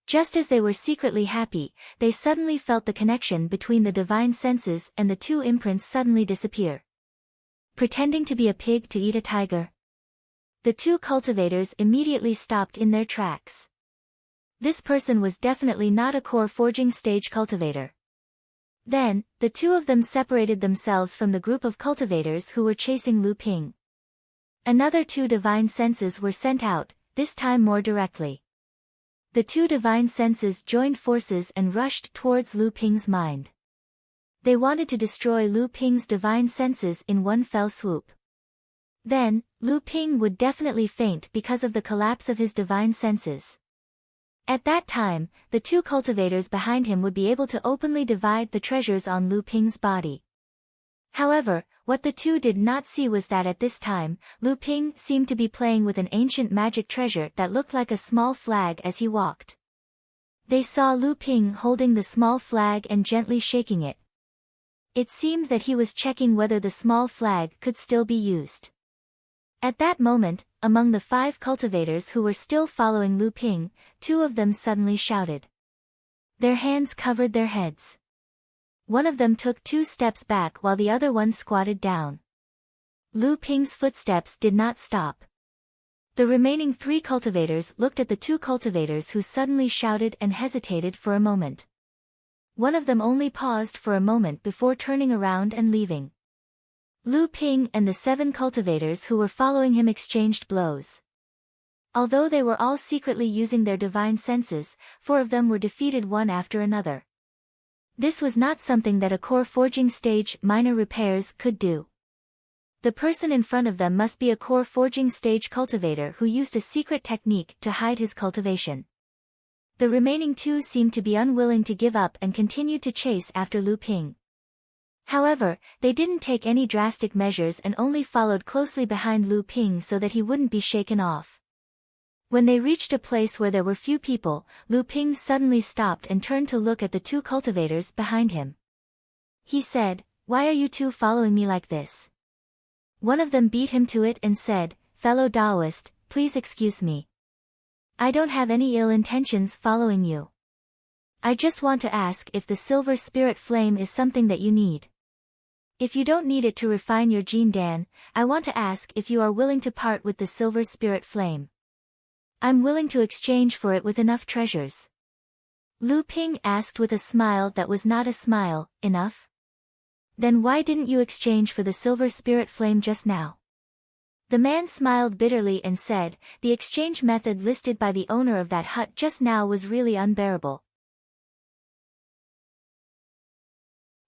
Just as they were secretly happy, they suddenly felt the connection between the divine senses and the 2 imprints suddenly disappear. Pretending to be a pig to eat a tiger. The 2 cultivators immediately stopped in their tracks. This person was definitely not a core forging stage cultivator. Then, the 2 of them separated themselves from the group of cultivators who were chasing Lu Ping. Another 2 divine senses were sent out, this time more directly. The 2 divine senses joined forces and rushed towards Lu Ping's mind. They wanted to destroy Lu Ping's divine senses in one fell swoop. Then, Lu Ping would definitely faint because of the collapse of his divine senses. At that time, the 2 cultivators behind him would be able to openly divide the treasures on Lu Ping's body. However, what the 2 did not see was that at this time, Lu Ping seemed to be playing with an ancient magic treasure that looked like a small flag as he walked. They saw Lu Ping holding the small flag and gently shaking it. It seemed that he was checking whether the small flag could still be used. At that moment, among the 5 cultivators who were still following Lu Ping, 2 of them suddenly shouted. Their hands covered their heads. One of them took 2 steps back while the other one squatted down. Lu Ping's footsteps did not stop. The remaining 3 cultivators looked at the 2 cultivators who suddenly shouted and hesitated for a moment. One of them only paused for a moment before turning around and leaving. Lu Ping and the 7 cultivators who were following him exchanged blows. Although they were all secretly using their divine senses, 4 of them were defeated one after another. This was not something that a core forging stage minor repairs could do. The person in front of them must be a core forging stage cultivator who used a secret technique to hide his cultivation. The remaining 2 seemed to be unwilling to give up and continued to chase after Lu Ping. However, they didn't take any drastic measures and only followed closely behind Lu Ping so that he wouldn't be shaken off. When they reached a place where there were few people, Lu Ping suddenly stopped and turned to look at the 2 cultivators behind him. He said, "Why are you 2 following me like this?" One of them beat him to it and said, "Fellow Taoist, please excuse me. I don't have any ill intentions following you. I just want to ask if the silver spirit flame is something that you need. If you don't need it to refine your Jin Dan, I want to ask if you are willing to part with the silver spirit flame. I'm willing to exchange for it with enough treasures." Lu Ping asked with a smile that was not a smile. "Enough? Then why didn't you exchange for the silver spirit flame just now? The man smiled bitterly and said, the exchange method listed by the owner of that hut just now was really unbearable.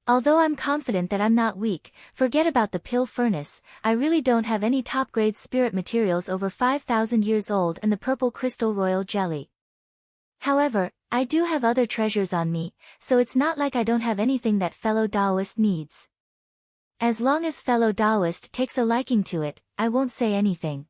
Although I'm confident that I'm not weak, forget about the pill furnace, I really don't have any top-grade spirit materials over 5,000 years old and the purple crystal royal jelly. However, I do have other treasures on me, so it's not like I don't have anything that fellow Taoist needs. As long as fellow Taoist takes a liking to it, I won't say anything.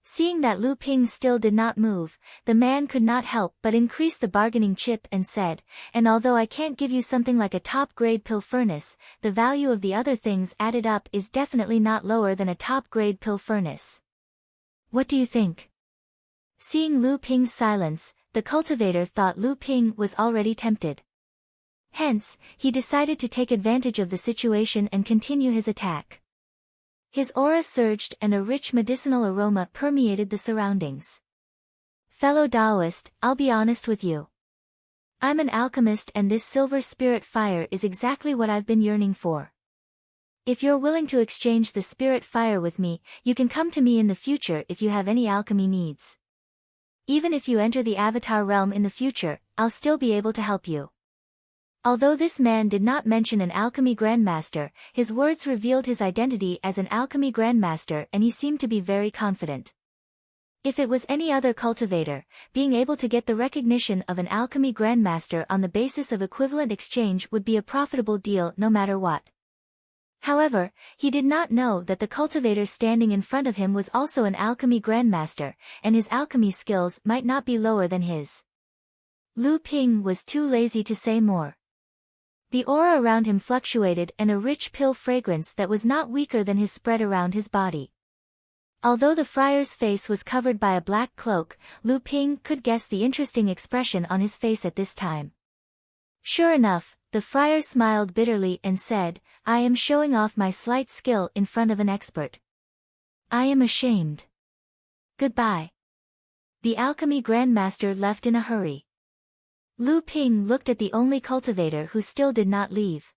Seeing that Lu Ping still did not move, the man could not help but increase the bargaining chip and said, and although I can't give you something like a top-grade pill furnace, the value of the other things added up is definitely not lower than a top-grade pill furnace. What do you think? Seeing Lu Ping's silence, the cultivator thought Lu Ping was already tempted. Hence, he decided to take advantage of the situation and continue his attack. His aura surged and a rich medicinal aroma permeated the surroundings. Fellow Taoist, I'll be honest with you. I'm an alchemist and this silver spirit fire is exactly what I've been yearning for. If you're willing to exchange the spirit fire with me, you can come to me in the future if you have any alchemy needs. Even if you enter the Avatar realm in the future, I'll still be able to help you. Although this man did not mention an alchemy grandmaster, his words revealed his identity as an alchemy grandmaster and he seemed to be very confident. If it was any other cultivator, being able to get the recognition of an alchemy grandmaster on the basis of equivalent exchange would be a profitable deal no matter what. However, he did not know that the cultivator standing in front of him was also an alchemy grandmaster, and his alchemy skills might not be lower than his. Lu Ping was too lazy to say more. The aura around him fluctuated and a rich pill fragrance that was not weaker than his spread around his body. Although the friar's face was covered by a black cloak, Lu Ping could guess the interesting expression on his face at this time. Sure enough, the friar smiled bitterly and said, I am showing off my slight skill in front of an expert. I am ashamed. Goodbye. The alchemy grandmaster left in a hurry. Lu Ping looked at the only cultivator who still did not leave.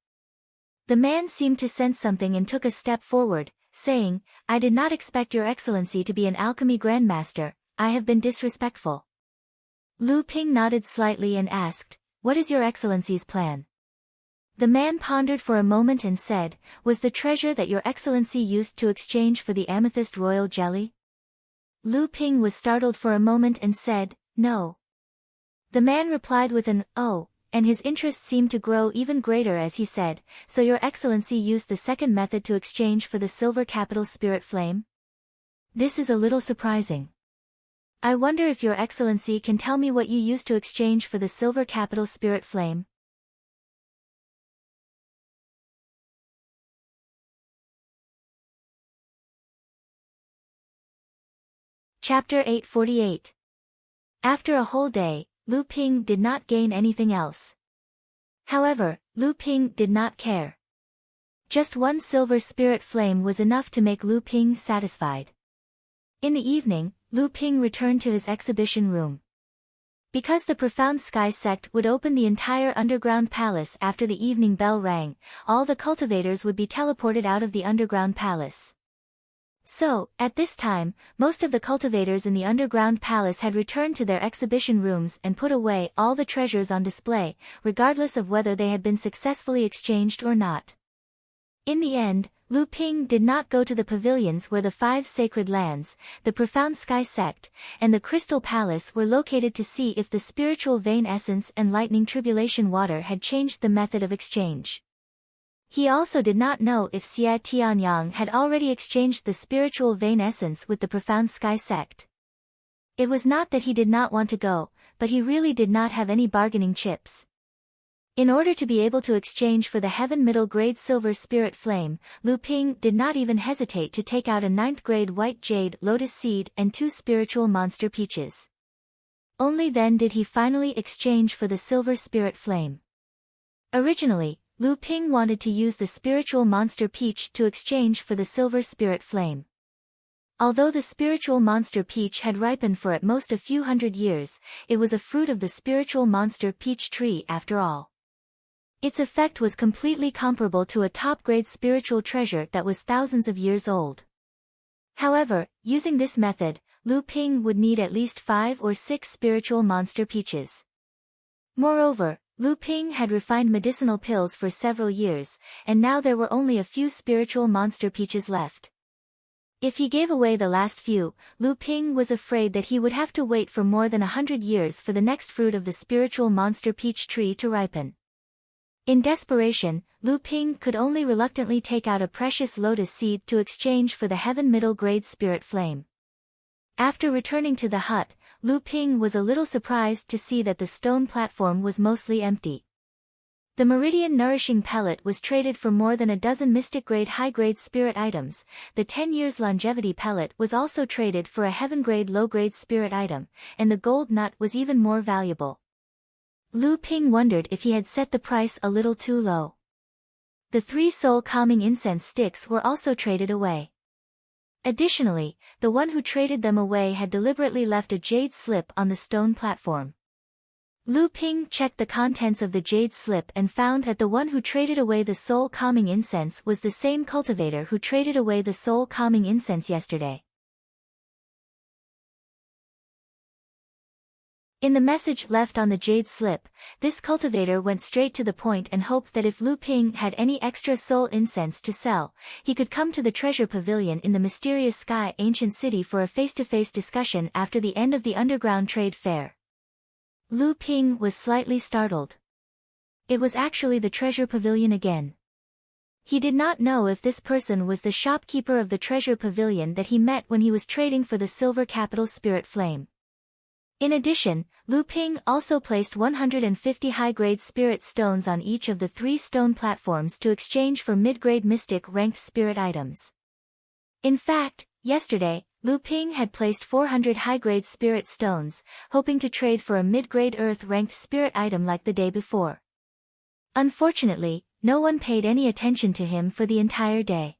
The man seemed to sense something and took a step forward, saying, I did not expect your excellency to be an alchemy grandmaster, I have been disrespectful. Lu Ping nodded slightly and asked, what is your excellency's plan? The man pondered for a moment and said, was the treasure that your excellency used to exchange for the amethyst royal jelly? Lu Ping was startled for a moment and said, no. The man replied with an, oh, and his interest seemed to grow even greater as he said, so your excellency used the second method to exchange for the silver capital spirit flame? This is a little surprising. I wonder if your excellency can tell me what you used to exchange for the silver capital spirit flame? Chapter 848. After a whole day, Lu Ping did not gain anything else. However, Lu Ping did not care. Just one silver spirit flame was enough to make Lu Ping satisfied. In the evening, Lu Ping returned to his exhibition room. Because the Profound Sky sect would open the entire underground palace after the evening bell rang, all the cultivators would be teleported out of the underground palace. So, at this time, most of the cultivators in the underground palace had returned to their exhibition rooms and put away all the treasures on display, regardless of whether they had been successfully exchanged or not. In the end, Lu Ping did not go to the pavilions where the 5 sacred lands, the Profound Sky sect, and the Crystal Palace were located to see if the spiritual vein essence and lightning tribulation water had changed the method of exchange. He also did not know if Xie Tianyang had already exchanged the spiritual vein essence with the Profound Sky sect. It was not that he did not want to go, but he really did not have any bargaining chips. In order to be able to exchange for the Heaven Middle Grade Silver Spirit Flame, Lu Ping did not even hesitate to take out a 9th grade White Jade Lotus Seed and 2 spiritual monster peaches. Only then did he finally exchange for the Silver Spirit Flame. Originally, Lu Ping wanted to use the spiritual monster peach to exchange for the silver spirit flame. Although the spiritual monster peach had ripened for at most a few hundred years, it was a fruit of the spiritual monster peach tree after all. Its effect was completely comparable to a top-grade spiritual treasure that was thousands of years old. However, using this method, Lu Ping would need at least 5 or 6 spiritual monster peaches. Moreover, Lu Ping had refined medicinal pills for several years, and now there were only a few spiritual monster peaches left. If he gave away the last few, Lu Ping was afraid that he would have to wait for more than 100 years for the next fruit of the spiritual monster peach tree to ripen. In desperation, Lu Ping could only reluctantly take out a precious lotus seed to exchange for the heaven middle grade spirit flame. After returning to the hut, Lu Ping was a little surprised to see that the stone platform was mostly empty. The Meridian Nourishing Pellet was traded for more than a dozen mystic-grade high-grade spirit items. The 10 years Longevity Pellet was also traded for a heaven-grade low-grade spirit item, and the gold nut was even more valuable. Lu Ping wondered if he had set the price a little too low. The 3 soul-calming incense sticks were also traded away. Additionally, the one who traded them away had deliberately left a jade slip on the stone platform. Lu Ping checked the contents of the jade slip and found that the one who traded away the soul-calming incense was the same cultivator who traded away the soul-calming incense yesterday. In the message left on the jade slip, this cultivator went straight to the point and hoped that if Lu Ping had any extra soul incense to sell, he could come to the treasure pavilion in the mysterious sky ancient city for a face-to-face discussion after the end of the underground trade fair. Lu Ping was slightly startled. It was actually the treasure pavilion again. He did not know if this person was the shopkeeper of the treasure pavilion that he met when he was trading for the silver capital spirit flame. In addition, Lu Ping also placed 150 high-grade spirit stones on each of the 3 stone platforms to exchange for mid-grade mystic-ranked spirit items. In fact, yesterday, Lu Ping had placed 400 high-grade spirit stones, hoping to trade for a mid-grade earth-ranked spirit item like the day before. Unfortunately, no one paid any attention to him for the entire day.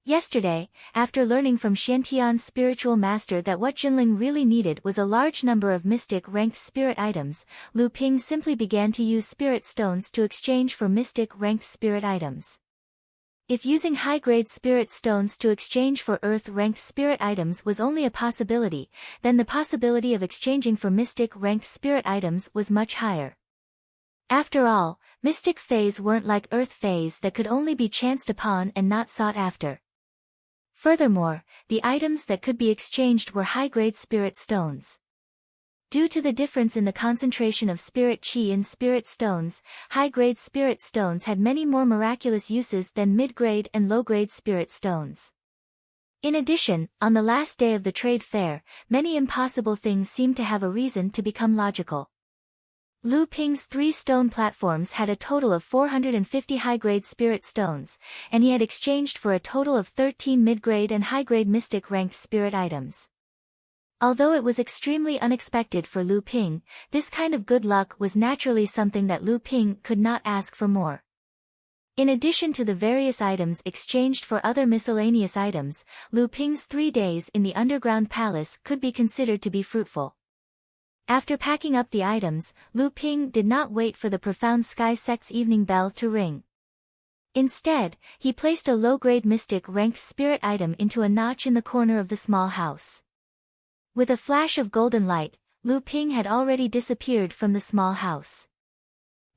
Yesterday, after learning from Xiantian's spiritual master that what Jinling really needed was a large number of mystic-ranked spirit items, Lu Ping simply began to use spirit stones to exchange for mystic-ranked spirit items. If using high-grade spirit stones to exchange for earth-ranked spirit items was only a possibility, then the possibility of exchanging for mystic-ranked spirit items was much higher. After all, mystic fays weren't like earth fays that could only be chanced upon and not sought after. Furthermore, the items that could be exchanged were high-grade spirit stones. Due to the difference in the concentration of spirit qi in spirit stones, high-grade spirit stones had many more miraculous uses than mid-grade and low-grade spirit stones. In addition, on the last day of the trade fair, many impossible things seemed to have a reason to become logical. Lu Ping's 3 stone platforms had a total of 450 high-grade spirit stones, and he had exchanged for a total of 13 mid-grade and high-grade mystic-ranked spirit items. Although it was extremely unexpected for Lu Ping, this kind of good luck was naturally something that Lu Ping could not ask for more. In addition to the various items exchanged for other miscellaneous items, Lu Ping's 3 days in the underground palace could be considered to be fruitful. After packing up the items, Lu Ping did not wait for the profound sky sect's evening bell to ring. Instead, he placed a low-grade mystic-ranked spirit item into a notch in the corner of the small house. With a flash of golden light, Lu Ping had already disappeared from the small house.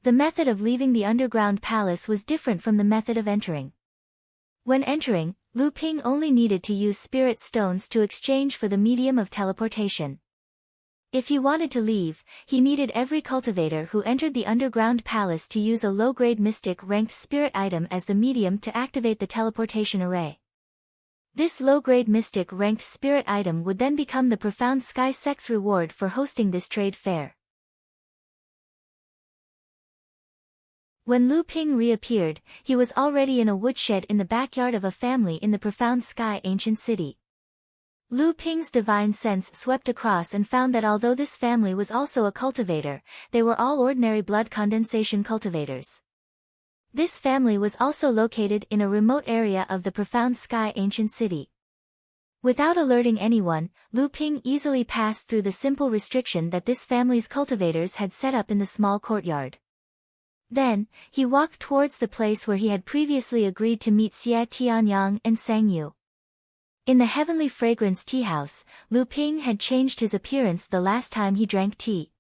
The method of leaving the underground palace was different from the method of entering. When entering, Lu Ping only needed to use spirit stones to exchange for the medium of teleportation. If he wanted to leave, he needed every cultivator who entered the underground palace to use a low-grade mystic-ranked spirit item as the medium to activate the teleportation array. This low-grade mystic-ranked spirit item would then become the profound sky sect's reward for hosting this trade fair. When Lu Ping reappeared, he was already in a woodshed in the backyard of a family in the profound sky ancient city. Lu Ping's divine sense swept across and found that although this family was also a cultivator, they were all ordinary blood condensation cultivators. This family was also located in a remote area of the profound sky ancient city. Without alerting anyone, Lu Ping easily passed through the simple restriction that this family's cultivators had set up in the small courtyard. Then, he walked towards the place where he had previously agreed to meet Xie Tianyang and Sang Yu. In the heavenly fragrance tea house, Lu Ping had changed his appearance the last time he drank tea.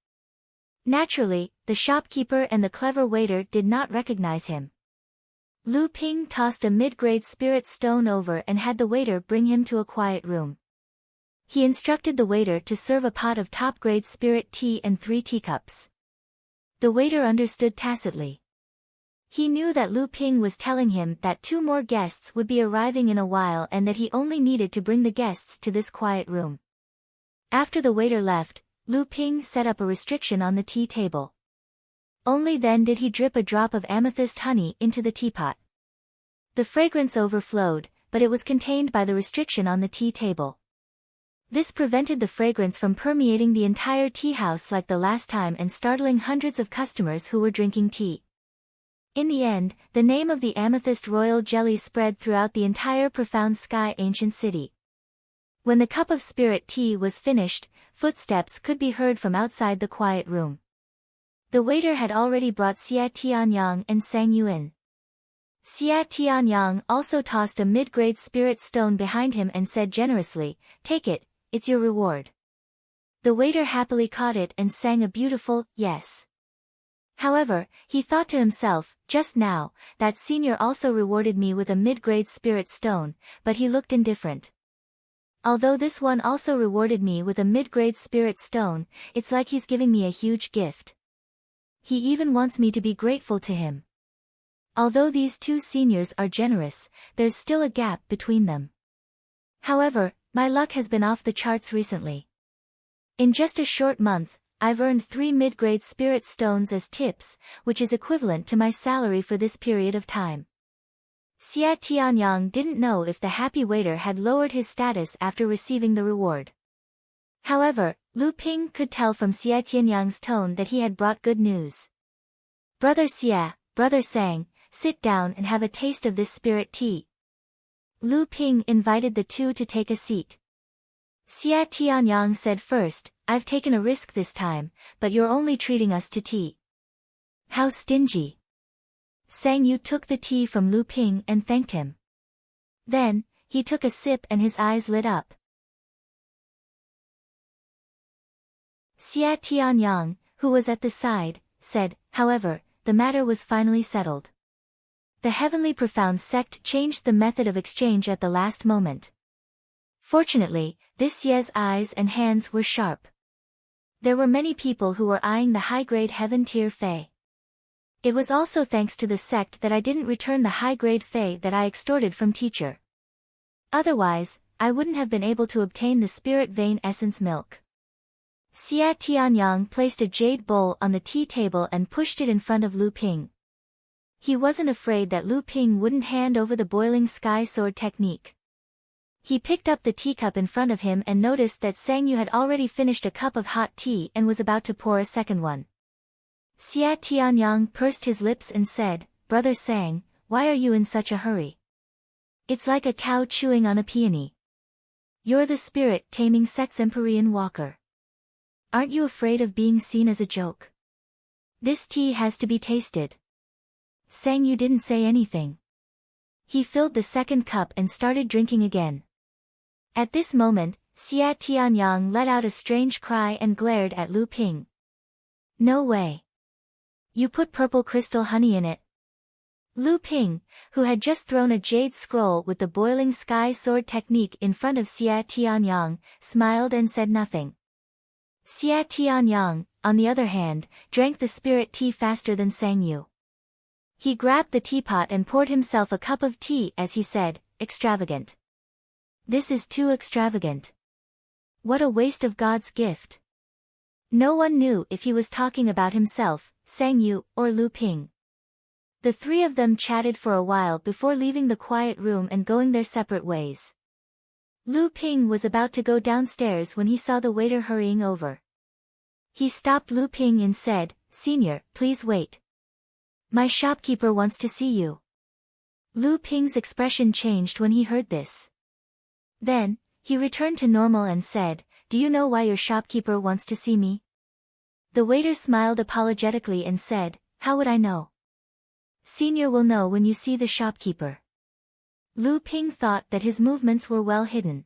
Naturally, the shopkeeper and the clever waiter did not recognize him. Lu Ping tossed a mid-grade spirit stone over and had the waiter bring him to a quiet room. He instructed the waiter to serve a pot of top-grade spirit tea and 3 teacups. The waiter understood tacitly. He knew that Lu Ping was telling him that 2 more guests would be arriving in a while and that he only needed to bring the guests to this quiet room. After the waiter left, Lu Ping set up a restriction on the tea table. Only then did he drip a drop of amethyst honey into the teapot. The fragrance overflowed, but it was contained by the restriction on the tea table. This prevented the fragrance from permeating the entire tea house like the last time and startling hundreds of customers who were drinking tea. In the end, the name of the amethyst royal jelly spread throughout the entire profound sky ancient city. When the cup of spirit tea was finished, footsteps could be heard from outside the quiet room. The waiter had already brought Xie Tianyang and Sang Yu in. Xie Tianyang also tossed a mid-grade spirit stone behind him and said generously, "Take it, it's your reward." The waiter happily caught it and sang a beautiful, yes. However, he thought to himself, just now, that senior also rewarded me with a mid-grade spirit stone, but he looked indifferent. Although this one also rewarded me with a mid-grade spirit stone, it's like he's giving me a huge gift. He even wants me to be grateful to him. Although these 2 seniors are generous, there's still a gap between them. However, my luck has been off the charts recently. In just a short month, I've earned 3 mid-grade spirit stones as tips, which is equivalent to my salary for this period of time. Xie Tianyang didn't know if the happy waiter had lowered his status after receiving the reward. However, Lu Ping could tell from Xie Tianyang's tone that he had brought good news. "Brother Xie, Brother Sang, sit down and have a taste of this spirit tea." Lu Ping invited the 2 to take a seat. Xie Tianyang said first, "I've taken a risk this time, but you're only treating us to tea." "How stingy." Sang Yu took the tea from Lu Ping and thanked him. Then, he took a sip and his eyes lit up. Xie Tianyang, who was at the side, said, "However, the matter was finally settled." The heavenly profound sect changed the method of exchange at the last moment. Fortunately, this Xie's eyes and hands were sharp. There were many people who were eyeing the high-grade heaven tier Fei. It was also thanks to the sect that I didn't return the high-grade Fei that I extorted from teacher. Otherwise, I wouldn't have been able to obtain the spirit vein essence milk. Xie Tianyang placed a jade bowl on the tea table and pushed it in front of Lu Ping. He wasn't afraid that Lu Ping wouldn't hand over the boiling sky sword technique. He picked up the teacup in front of him and noticed that Sang Yu had already finished a cup of hot tea and was about to pour a second one. Xie Tianyang pursed his lips and said, "Brother Sang, why are you in such a hurry? It's like a cow chewing on a peony. You're the spirit-taming Sexemporian walker. Aren't you afraid of being seen as a joke? This tea has to be tasted." Sang Yu didn't say anything. He filled the second cup and started drinking again. At this moment, Xie Tianyang let out a strange cry and glared at Lu Ping. "No way. You put purple crystal honey in it." Lu Ping, who had just thrown a jade scroll with the boiling sky sword technique in front of Xie Tianyang, smiled and said nothing. Xie Tianyang, on the other hand, drank the spirit tea faster than Sang Yu. He grabbed the teapot and poured himself a cup of tea as he said, "Extravagant. This is too extravagant. What a waste of God's gift." No one knew if he was talking about himself, Sang Yu, or Lu Ping. The 3 of them chatted for a while before leaving the quiet room and going their separate ways. Lu Ping was about to go downstairs when he saw the waiter hurrying over. He stopped Lu Ping and said, "Senior, please wait. My shopkeeper wants to see you." Lu Ping's expression changed when he heard this. Then, he returned to normal and said, "Do you know why your shopkeeper wants to see me?" The waiter smiled apologetically and said, "How would I know?" Senior will know when you see the shopkeeper. Lu Ping thought that his movements were well hidden.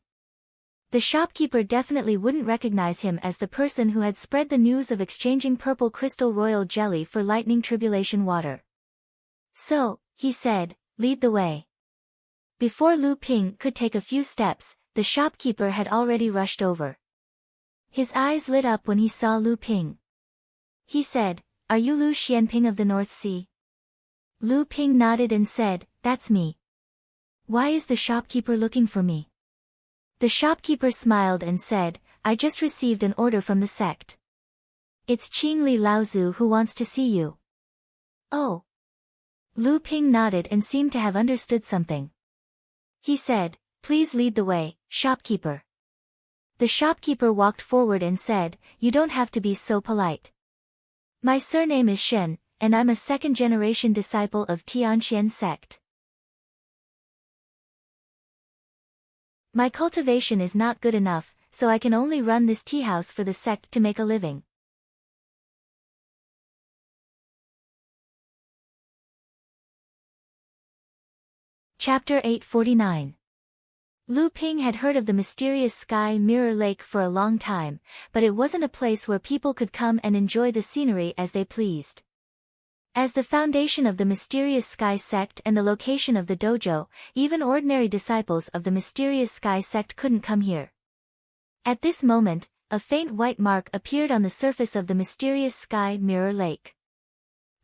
The shopkeeper definitely wouldn't recognize him as the person who had spread the news of exchanging purple crystal royal jelly for lightning tribulation water. So, he said, lead the way. Before Lu Ping could take a few steps, the shopkeeper had already rushed over. His eyes lit up when he saw Lu Ping. He said, "Are you Lu Xianping of the North Sea?" Lu Ping nodded and said, "That's me." "Why is the shopkeeper looking for me?" The shopkeeper smiled and said, "I just received an order from the sect. It's Qing Li Laozu who wants to see you." "Oh." Lu Ping nodded and seemed to have understood something. He said, "Please lead the way, shopkeeper." The shopkeeper walked forward and said, "You don't have to be so polite. My surname is Shen, and I'm a second-generation disciple of Tianxian sect. My cultivation is not good enough, so I can only run this tea house for the sect to make a living." Chapter 849. Lu Ping had heard of the mysterious Sky Mirror Lake for a long time, but it wasn't a place where people could come and enjoy the scenery as they pleased. As the foundation of the Mysterious Sky sect and the location of the dojo, even ordinary disciples of the Mysterious Sky sect couldn't come here. At this moment, a faint white mark appeared on the surface of the Mysterious Sky Mirror Lake.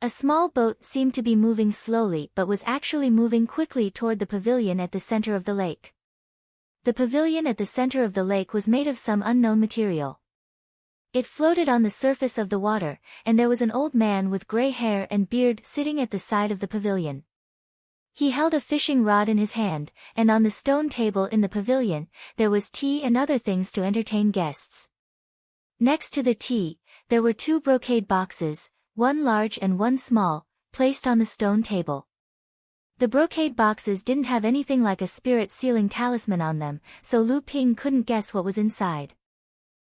A small boat seemed to be moving slowly but was actually moving quickly toward the pavilion at the center of the lake. The pavilion at the center of the lake was made of some unknown material. It floated on the surface of the water, and there was an old man with gray hair and beard sitting at the side of the pavilion. He held a fishing rod in his hand, and on the stone table in the pavilion, there was tea and other things to entertain guests. Next to the tea, there were two brocade boxes, one large and one small, placed on the stone table. The brocade boxes didn't have anything like a spirit sealing talisman on them, so Lu Ping couldn't guess what was inside.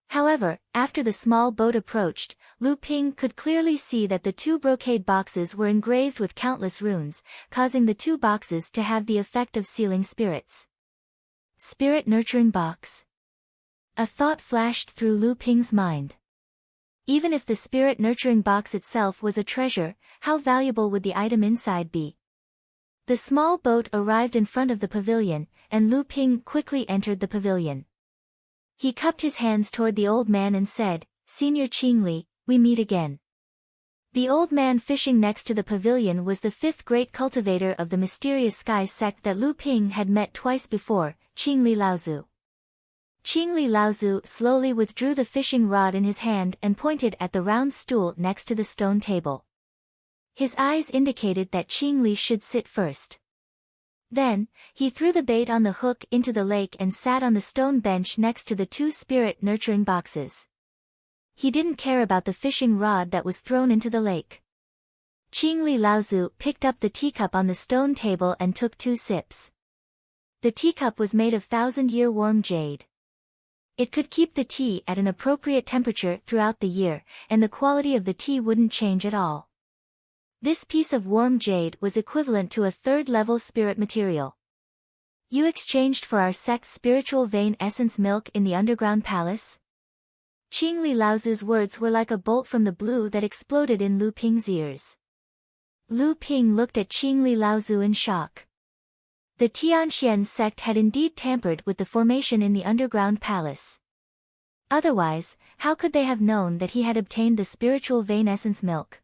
However, after the small boat approached, Lu Ping could clearly see that the two brocade boxes were engraved with countless runes, causing the two boxes to have the effect of sealing spirits. Spirit nurturing box. A thought flashed through Lu Ping's mind. Even if the spirit nurturing box itself was a treasure, how valuable would the item inside be? The small boat arrived in front of the pavilion, and Lu Ping quickly entered the pavilion. He cupped his hands toward the old man and said, "Senior Qing Li, we meet again." The old man fishing next to the pavilion was the fifth great cultivator of the Mysterious Sky sect that Lu Ping had met twice before, Qing Li Laozu. Qing Li Laozu slowly withdrew the fishing rod in his hand and pointed at the round stool next to the stone table. His eyes indicated that Qing Li should sit first. Then, he threw the bait on the hook into the lake and sat on the stone bench next to the two spirit nurturing boxes. He didn't care about the fishing rod that was thrown into the lake. Qing Li Laozu picked up the teacup on the stone table and took 2 sips. The teacup was made of 1,000-year warm jade. It could keep the tea at an appropriate temperature throughout the year, and the quality of the tea wouldn't change at all. This piece of warm jade was equivalent to a 3rd-level spirit material. "You exchanged for our sect's spiritual vein essence milk in the underground palace?" Qing Li Laozu's words were like a bolt from the blue that exploded in Lu Ping's ears. Lu Ping looked at Qing Li Laozu in shock. The Tianxian sect had indeed tampered with the formation in the underground palace. Otherwise, how could they have known that he had obtained the spiritual vein essence milk?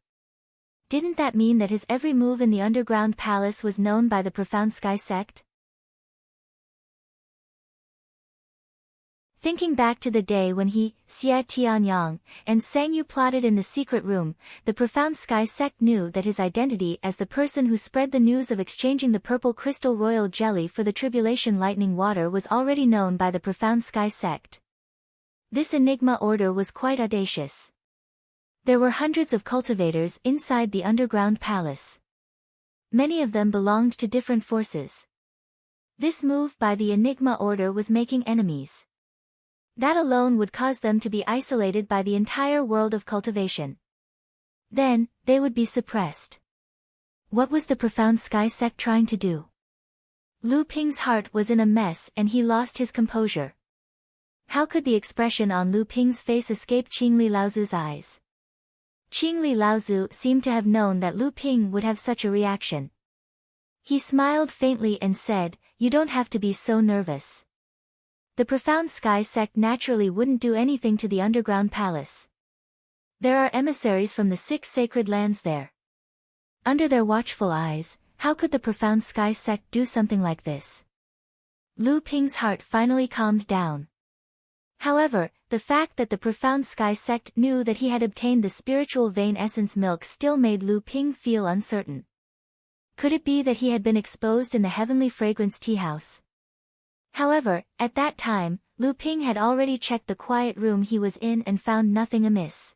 Didn't that mean that his every move in the underground palace was known by the Profound Sky sect? Thinking back to the day when he, Xie Tianyang, and Sang Yu plotted in the secret room, the Profound Sky sect knew that his identity as the person who spread the news of exchanging the purple crystal royal jelly for the tribulation lightning water was already known by the Profound Sky sect. This enigma order was quite audacious. There were hundreds of cultivators inside the underground palace. Many of them belonged to different forces. This move by the Enigma Order was making enemies. That alone would cause them to be isolated by the entire world of cultivation. Then, they would be suppressed. What was the Profound Sky sect trying to do? Lu Ping's heart was in a mess and he lost his composure. How could the expression on Lu Ping's face escape Qingli Laozu's eyes? Qingli Laozu seemed to have known that Lu Ping would have such a reaction. He smiled faintly and said, "You don't have to be so nervous. The Profound Sky sect naturally wouldn't do anything to the underground palace. There are emissaries from the 6 sacred lands there. Under their watchful eyes, how could the Profound Sky sect do something like this?" Lu Ping's heart finally calmed down. However, the fact that the Profound Sky sect knew that he had obtained the spiritual vein essence milk still made Lu Ping feel uncertain. Could it be that he had been exposed in the heavenly fragrance tea house? However, at that time, Lu Ping had already checked the quiet room he was in and found nothing amiss.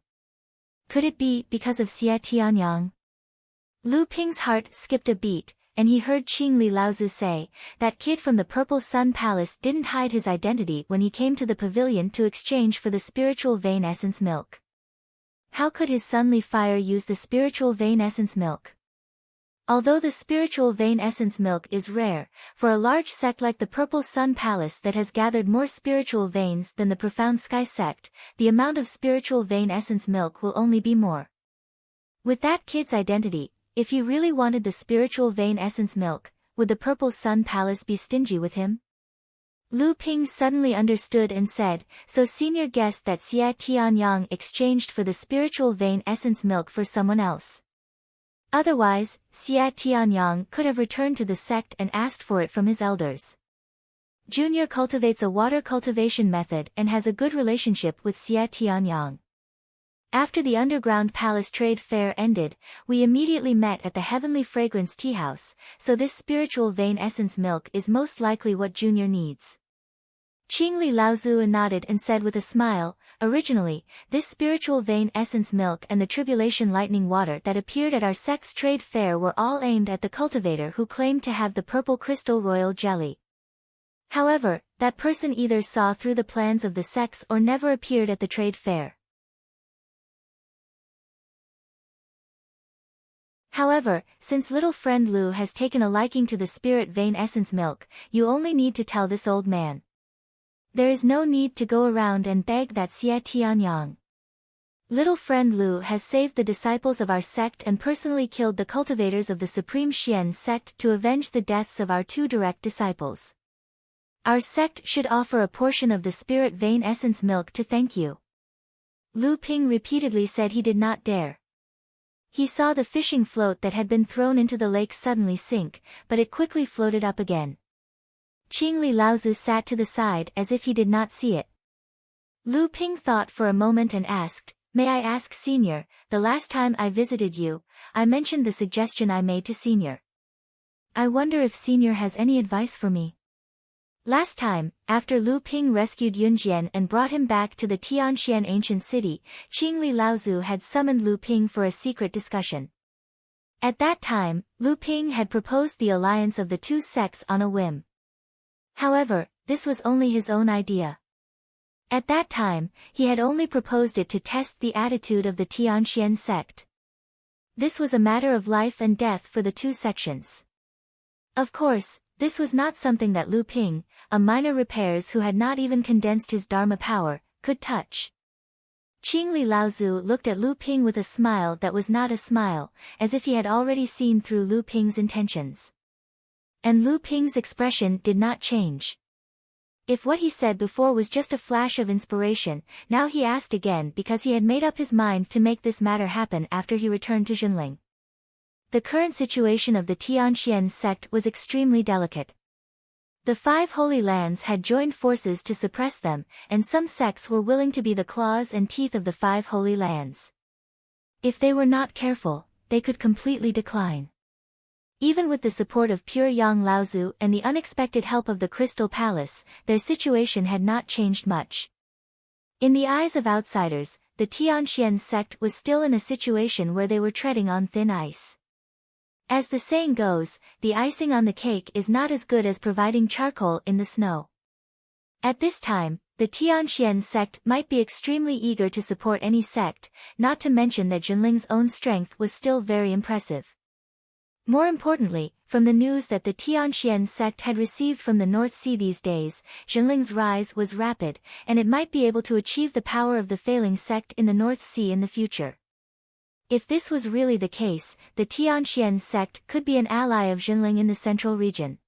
Could it be because of Xie Tianyang? Lu Ping's heart skipped a beat, and he heard Qingli Laozu say, "That kid from the Purple Sun Palace didn't hide his identity when he came to the pavilion to exchange for the spiritual vein essence milk. How could his Sunli fire use the spiritual vein essence milk?" Although the spiritual vein essence milk is rare, for a large sect like the Purple Sun Palace that has gathered more spiritual veins than the Profound Sky sect, the amount of spiritual vein essence milk will only be more. With that kid's identity, if he really wanted the spiritual vein essence milk, would the Purple Sun Palace be stingy with him? Lu Ping suddenly understood and said, "So senior guessed that Xie Tianyang exchanged for the spiritual vein essence milk for someone else. Otherwise, Xie Tianyang could have returned to the sect and asked for it from his elders. Junior cultivates a water cultivation method and has a good relationship with Xie Tianyang. After the underground palace trade fair ended, we immediately met at the Heavenly Fragrance Tea House, so this spiritual vein essence milk is most likely what Junior needs." Qingli Laozu nodded and said with a smile, "Originally, this spiritual vein essence milk and the tribulation lightning water that appeared at our sect's trade fair were all aimed at the cultivator who claimed to have the purple crystal royal jelly. However, that person either saw through the plans of the sects or never appeared at the trade fair. However, since little friend Lu has taken a liking to the spirit vein essence milk, you only need to tell this old man. There is no need to go around and beg that Xie Tianyang. Little friend Lu has saved the disciples of our sect and personally killed the cultivators of the Supreme Xian sect to avenge the deaths of our 2 direct disciples. Our sect should offer a portion of the spirit vein essence milk to thank you." Lu Ping repeatedly said he did not dare. He saw the fishing float that had been thrown into the lake suddenly sink, but it quickly floated up again. Qingli Laozu sat to the side as if he did not see it. Lu Ping thought for a moment and asked, "May I ask Senior, the last time I visited you, I mentioned the suggestion I made to Senior. I wonder if Senior has any advice for me?" Last time, after Lu Ping rescued Yunjian and brought him back to the Tianxian ancient city, Qingli Laozu had summoned Lu Ping for a secret discussion. At that time, Lu Ping had proposed the alliance of the 2 sects on a whim. However, this was only his own idea. At that time, he had only proposed it to test the attitude of the Tianxian sect. This was a matter of life and death for the 2 sections. Of course, this was not something that Lu Ping, a minor repairs who had not even condensed his Dharma power, could touch. Qingli Laozu looked at Lu Ping with a smile that was not a smile, as if he had already seen through Lu Ping's intentions. And Lu Ping's expression did not change. If what he said before was just a flash of inspiration, now he asked again because he had made up his mind to make this matter happen after he returned to Jinling. The current situation of the Tianxian sect was extremely delicate. The 5 holy lands had joined forces to suppress them, and some sects were willing to be the claws and teeth of the 5 holy lands. If they were not careful, they could completely decline. Even with the support of pure Yang Laozu and the unexpected help of the Crystal Palace, their situation had not changed much. In the eyes of outsiders, the Tianxian sect was still in a situation where they were treading on thin ice. As the saying goes, the icing on the cake is not as good as providing charcoal in the snow. At this time, the Tianxian sect might be extremely eager to support any sect, not to mention that Jinling's own strength was still very impressive. More importantly, from the news that the Tianxian sect had received from the North Sea these days, Jinling's rise was rapid, and it might be able to achieve the power of the failing sect in the North Sea in the future. If this was really the case, the Tianxian sect could be an ally of Jinling in the central region.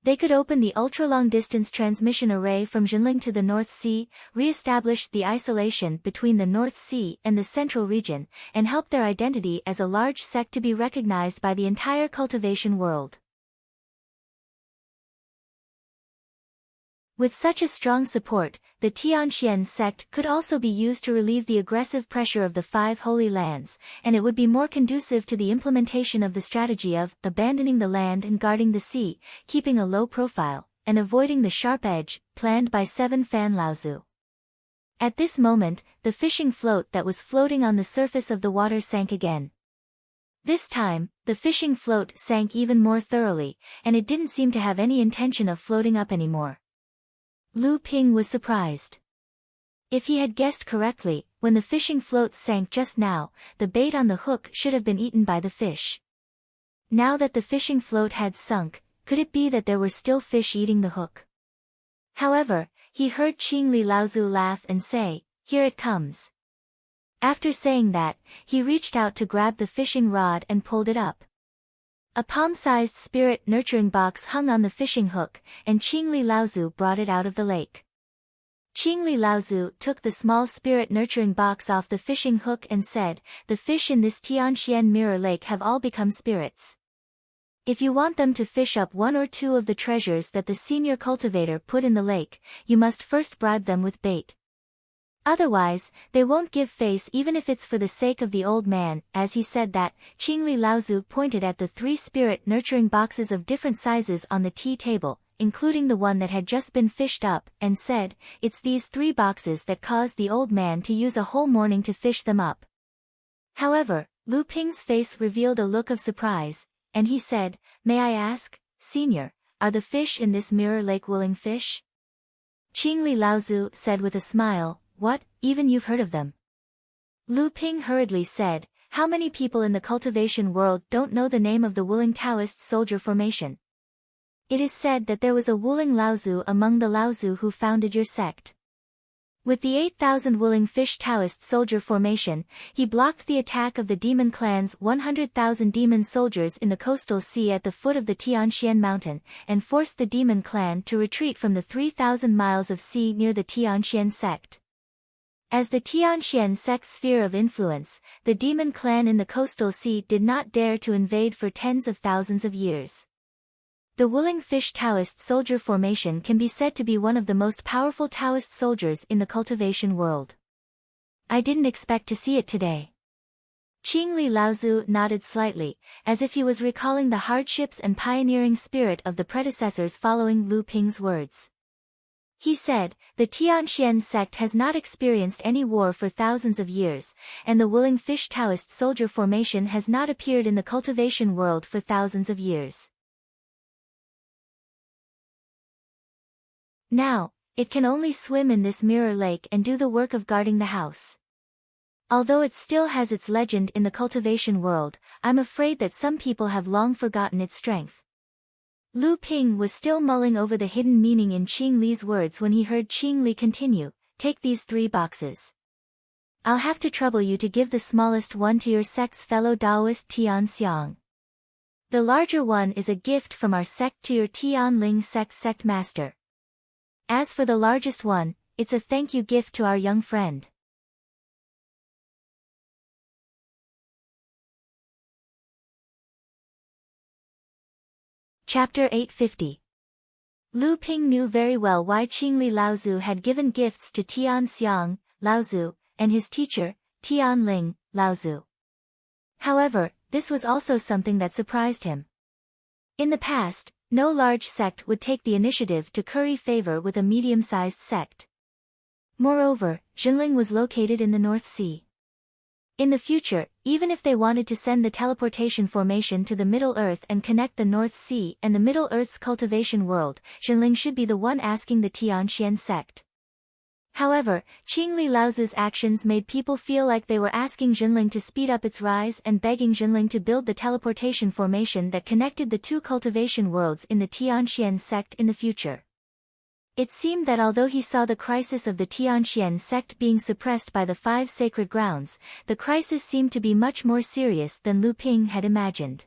They could open the ultra-long-distance transmission array from Jinling to the North Sea, re-establish the isolation between the North Sea and the central region, and help their identity as a large sect to be recognized by the entire cultivation world. With such a strong support, the Tianxian sect could also be used to relieve the aggressive pressure of the 5 Holy Lands, and it would be more conducive to the implementation of the strategy of abandoning the land and guarding the sea, keeping a low profile, and avoiding the sharp edge, planned by 7 Fan Laozu. At this moment, the fishing float that was floating on the surface of the water sank again. This time, the fishing float sank even more thoroughly, and it didn't seem to have any intention of floating up anymore. Lu Ping was surprised. If he had guessed correctly, when the fishing float sank just now, the bait on the hook should have been eaten by the fish. Now that the fishing float had sunk, could it be that there were still fish eating the hook? However, he heard Qingli Laozu laugh and say, "Here it comes." After saying that, he reached out to grab the fishing rod and pulled it up. A palm-sized spirit nurturing box hung on the fishing hook, and Qingli Laozu brought it out of the lake. Qingli Laozu took the small spirit nurturing box off the fishing hook and said, "The fish in this Tianxian mirror lake have all become spirits. If you want them to fish up 1 or 2 of the treasures that the senior cultivator put in the lake, you must first bribe them with bait. Otherwise, they won't give face even if it's for the sake of the old man." As he said that, Qingli Laozu pointed at the 3 spirit nurturing boxes of different sizes on the tea table, including the one that had just been fished up, and said, "It's these 3 boxes that caused the old man to use a whole morning to fish them up." However, Lu Ping's face revealed a look of surprise, and he said, "May I ask, Senior, are the fish in this mirror lake willing fish?" Qingli Laozu said with a smile, "What, even you've heard of them?" Lu Ping hurriedly said, "How many people in the cultivation world don't know the name of the Wuling Taoist soldier formation? It is said that there was a Wuling Laozu among the Laozu who founded your sect. With the 8,000 Wuling Fish Taoist soldier formation, he blocked the attack of the demon clan's 100,000 demon soldiers in the coastal sea at the foot of the Tianxian mountain, and forced the demon clan to retreat from the 3,000 miles of sea near the Tianxian sect. As the Tianxian sect's sphere of influence, the demon clan in the coastal sea did not dare to invade for tens of thousands of years. The Wuling Fish Taoist soldier formation can be said to be one of the most powerful Taoist soldiers in the cultivation world. I didn't expect to see it today." Qingli Laozu nodded slightly, as if he was recalling the hardships and pioneering spirit of the predecessors following Lu Ping's words. He said, "The Tianxian sect has not experienced any war for thousands of years, and the Wuling Fish Taoist soldier formation has not appeared in the cultivation world for thousands of years. Now, it can only swim in this mirror lake and do the work of guarding the house. Although it still has its legend in the cultivation world, I'm afraid that some people have long forgotten its strength." Lu Ping was still mulling over the hidden meaning in Qing Li's words when he heard Qing Li continue, "Take these 3 boxes. I'll have to trouble you to give the smallest one to your sect's fellow Taoist Tian Xiang. The larger one is a gift from our sect to your Tian Ling sect master. As for the largest one, it's a thank you gift to our young friend." Chapter 850. Lu Ping knew very well why Qingli Laozu had given gifts to Tian Xiang, Laozu, and his teacher, Tian Ling, Laozu. However, this was also something that surprised him. In the past, no large sect would take the initiative to curry favor with a medium-sized sect. Moreover, Jinling was located in the North Sea. In the future, even if they wanted to send the teleportation formation to the Middle Earth and connect the North Sea and the Middle Earth's cultivation world, Jinling should be the one asking the Tianxian sect. However, Qingli Laozu's actions made people feel like they were asking Jinling to speed up its rise and begging Jinling to build the teleportation formation that connected the two cultivation worlds in the Tianxian sect in the future. It seemed that although he saw the crisis of the Tianxian sect being suppressed by the 5 sacred grounds, the crisis seemed to be much more serious than Lu Ping had imagined.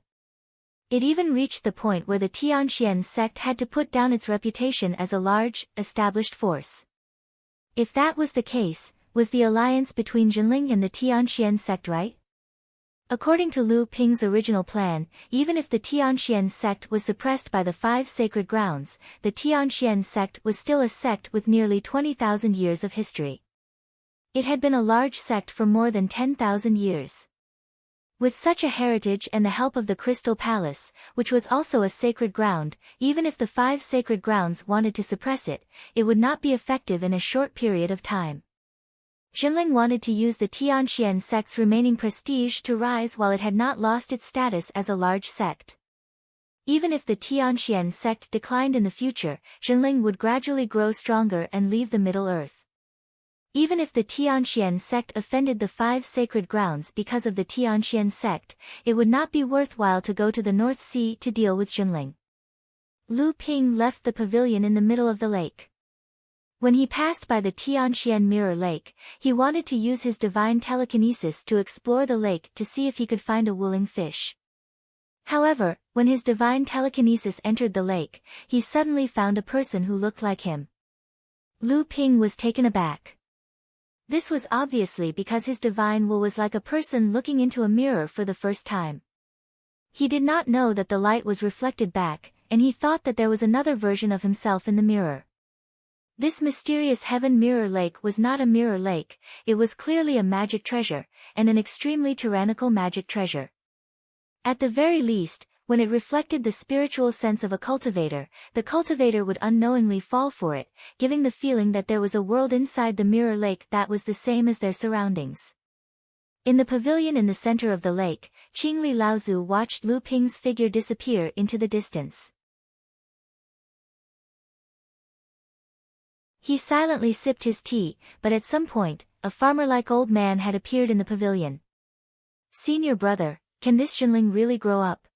It even reached the point where the Tianxian sect had to put down its reputation as a large, established force. If that was the case, was the alliance between Jinling and the Tianxian sect right? According to Lu Ping's original plan, even if the Tianxian sect was suppressed by the 5 sacred grounds, the Tianxian sect was still a sect with nearly 20,000 years of history. It had been a large sect for more than 10,000 years. With such a heritage and the help of the Crystal Palace, which was also a sacred ground, even if the 5 sacred grounds wanted to suppress it, it would not be effective in a short period of time. Jinling wanted to use the Tianxian sect's remaining prestige to rise while it had not lost its status as a large sect. Even if the Tianxian sect declined in the future, Jinling would gradually grow stronger and leave the Middle Earth. Even if the Tianxian sect offended the 5 sacred grounds because of the Tianxian sect, it would not be worthwhile to go to the North Sea to deal with Jinling. Lu Ping left the pavilion in the middle of the lake. When he passed by the Tianxian Mirror Lake, he wanted to use his divine telekinesis to explore the lake to see if he could find a wooling fish. However, when his divine telekinesis entered the lake, he suddenly found a person who looked like him. Lu Ping was taken aback. This was obviously because his divine will was like a person looking into a mirror for the first time. He did not know that the light was reflected back, and he thought that there was another version of himself in the mirror. This mysterious heaven mirror lake was not a mirror lake, it was clearly a magic treasure, and an extremely tyrannical magic treasure. At the very least, when it reflected the spiritual sense of a cultivator, the cultivator would unknowingly fall for it, giving the feeling that there was a world inside the mirror lake that was the same as their surroundings. In the pavilion in the center of the lake, Qingli Laozu watched Lu Ping's figure disappear into the distance. He silently sipped his tea, but at some point, a farmer-like old man had appeared in the pavilion. "Senior brother, can this Jinling really grow up?"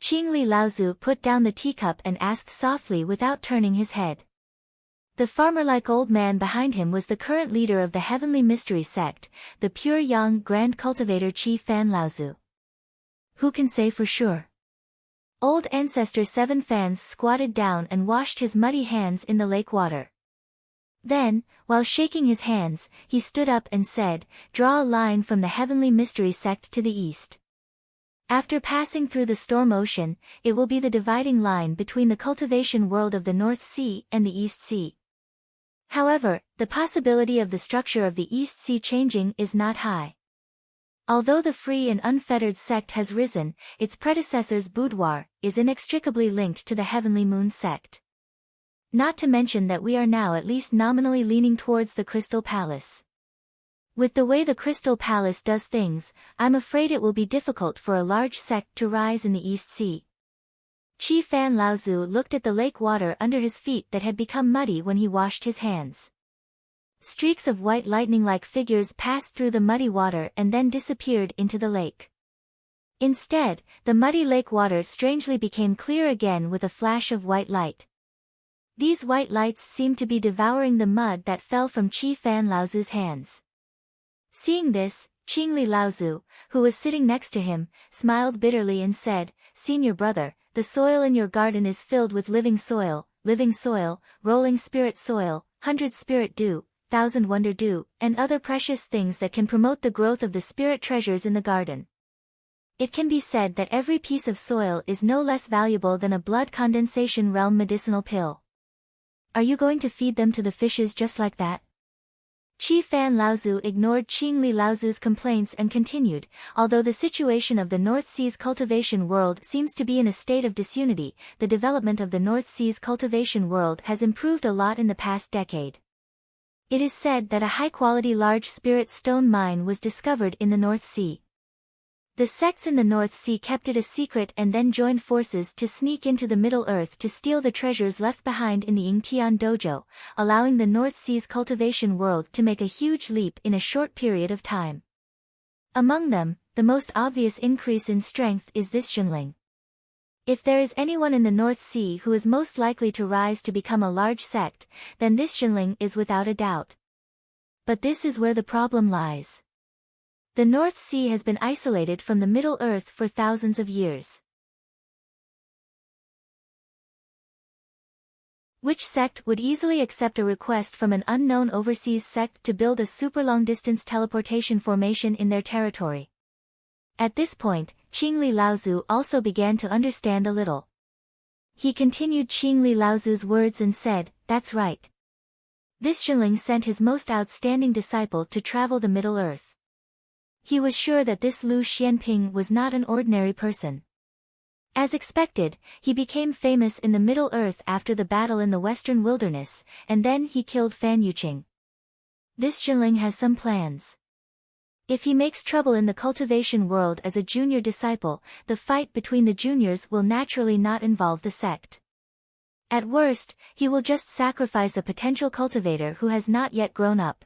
Qingli Laozu put down the teacup and asked softly without turning his head. The farmer-like old man behind him was the current leader of the Heavenly Mystery Sect, the pure young Grand Cultivator Qi Fan Laozu. "Who can say for sure?" Old Ancestor 7 Fans squatted down and washed his muddy hands in the lake water. Then, while shaking his hands, he stood up and said, "Draw a line from the Heavenly Mystery Sect to the east. After passing through the storm ocean, it will be the dividing line between the cultivation world of the North Sea and the East Sea. However, the possibility of the structure of the East Sea changing is not high. Although the free and unfettered sect has risen, its predecessor's boudoir is inextricably linked to the Heavenly Moon sect. Not to mention that we are now at least nominally leaning towards the Crystal Palace. With the way the Crystal Palace does things, I'm afraid it will be difficult for a large sect to rise in the East Sea." Qi Fan Laozu looked at the lake water under his feet that had become muddy when he washed his hands. Streaks of white lightning-like figures passed through the muddy water and then disappeared into the lake. Instead, the muddy lake water strangely became clear again with a flash of white light. These white lights seemed to be devouring the mud that fell from Qi Fan Laozu's hands. Seeing this, Qingli Laozu, who was sitting next to him, smiled bitterly and said, "Senior brother, the soil in your garden is filled with living soil, rolling spirit soil, 100 spirit dew, 1,000 wonder dew, and other precious things that can promote the growth of the spirit treasures in the garden. It can be said that every piece of soil is no less valuable than a blood condensation realm medicinal pill. Are you going to feed them to the fishes just like that?" Qi Fan Laozu ignored Qingli Laozu's complaints and continued, "Although the situation of the North Sea's cultivation world seems to be in a state of disunity, the development of the North Sea's cultivation world has improved a lot in the past decade. It is said that a high-quality large spirit stone mine was discovered in the North Sea. The sects in the North Sea kept it a secret and then joined forces to sneak into the Middle Earth to steal the treasures left behind in the Yingtian dojo, allowing the North Sea's cultivation world to make a huge leap in a short period of time. Among them, the most obvious increase in strength is this Xunling. If there is anyone in the North Sea who is most likely to rise to become a large sect, then this Xunling is without a doubt. But this is where the problem lies. The North Sea has been isolated from the Middle Earth for thousands of years. Which sect would easily accept a request from an unknown overseas sect to build a super long-distance teleportation formation in their territory? At this point, Qingli Laozu also began to understand a little. He continued Qingli Laozu's words and said, "That's right. This Xunling sent his most outstanding disciple to travel the Middle Earth." He was sure that this Lu Xianping was not an ordinary person. As expected, he became famous in the Middle Earth after the battle in the Western Wilderness, and then he killed Fan Yuqing. This Xunling has some plans. If he makes trouble in the cultivation world as a junior disciple, the fight between the juniors will naturally not involve the sect. At worst, he will just sacrifice a potential cultivator who has not yet grown up.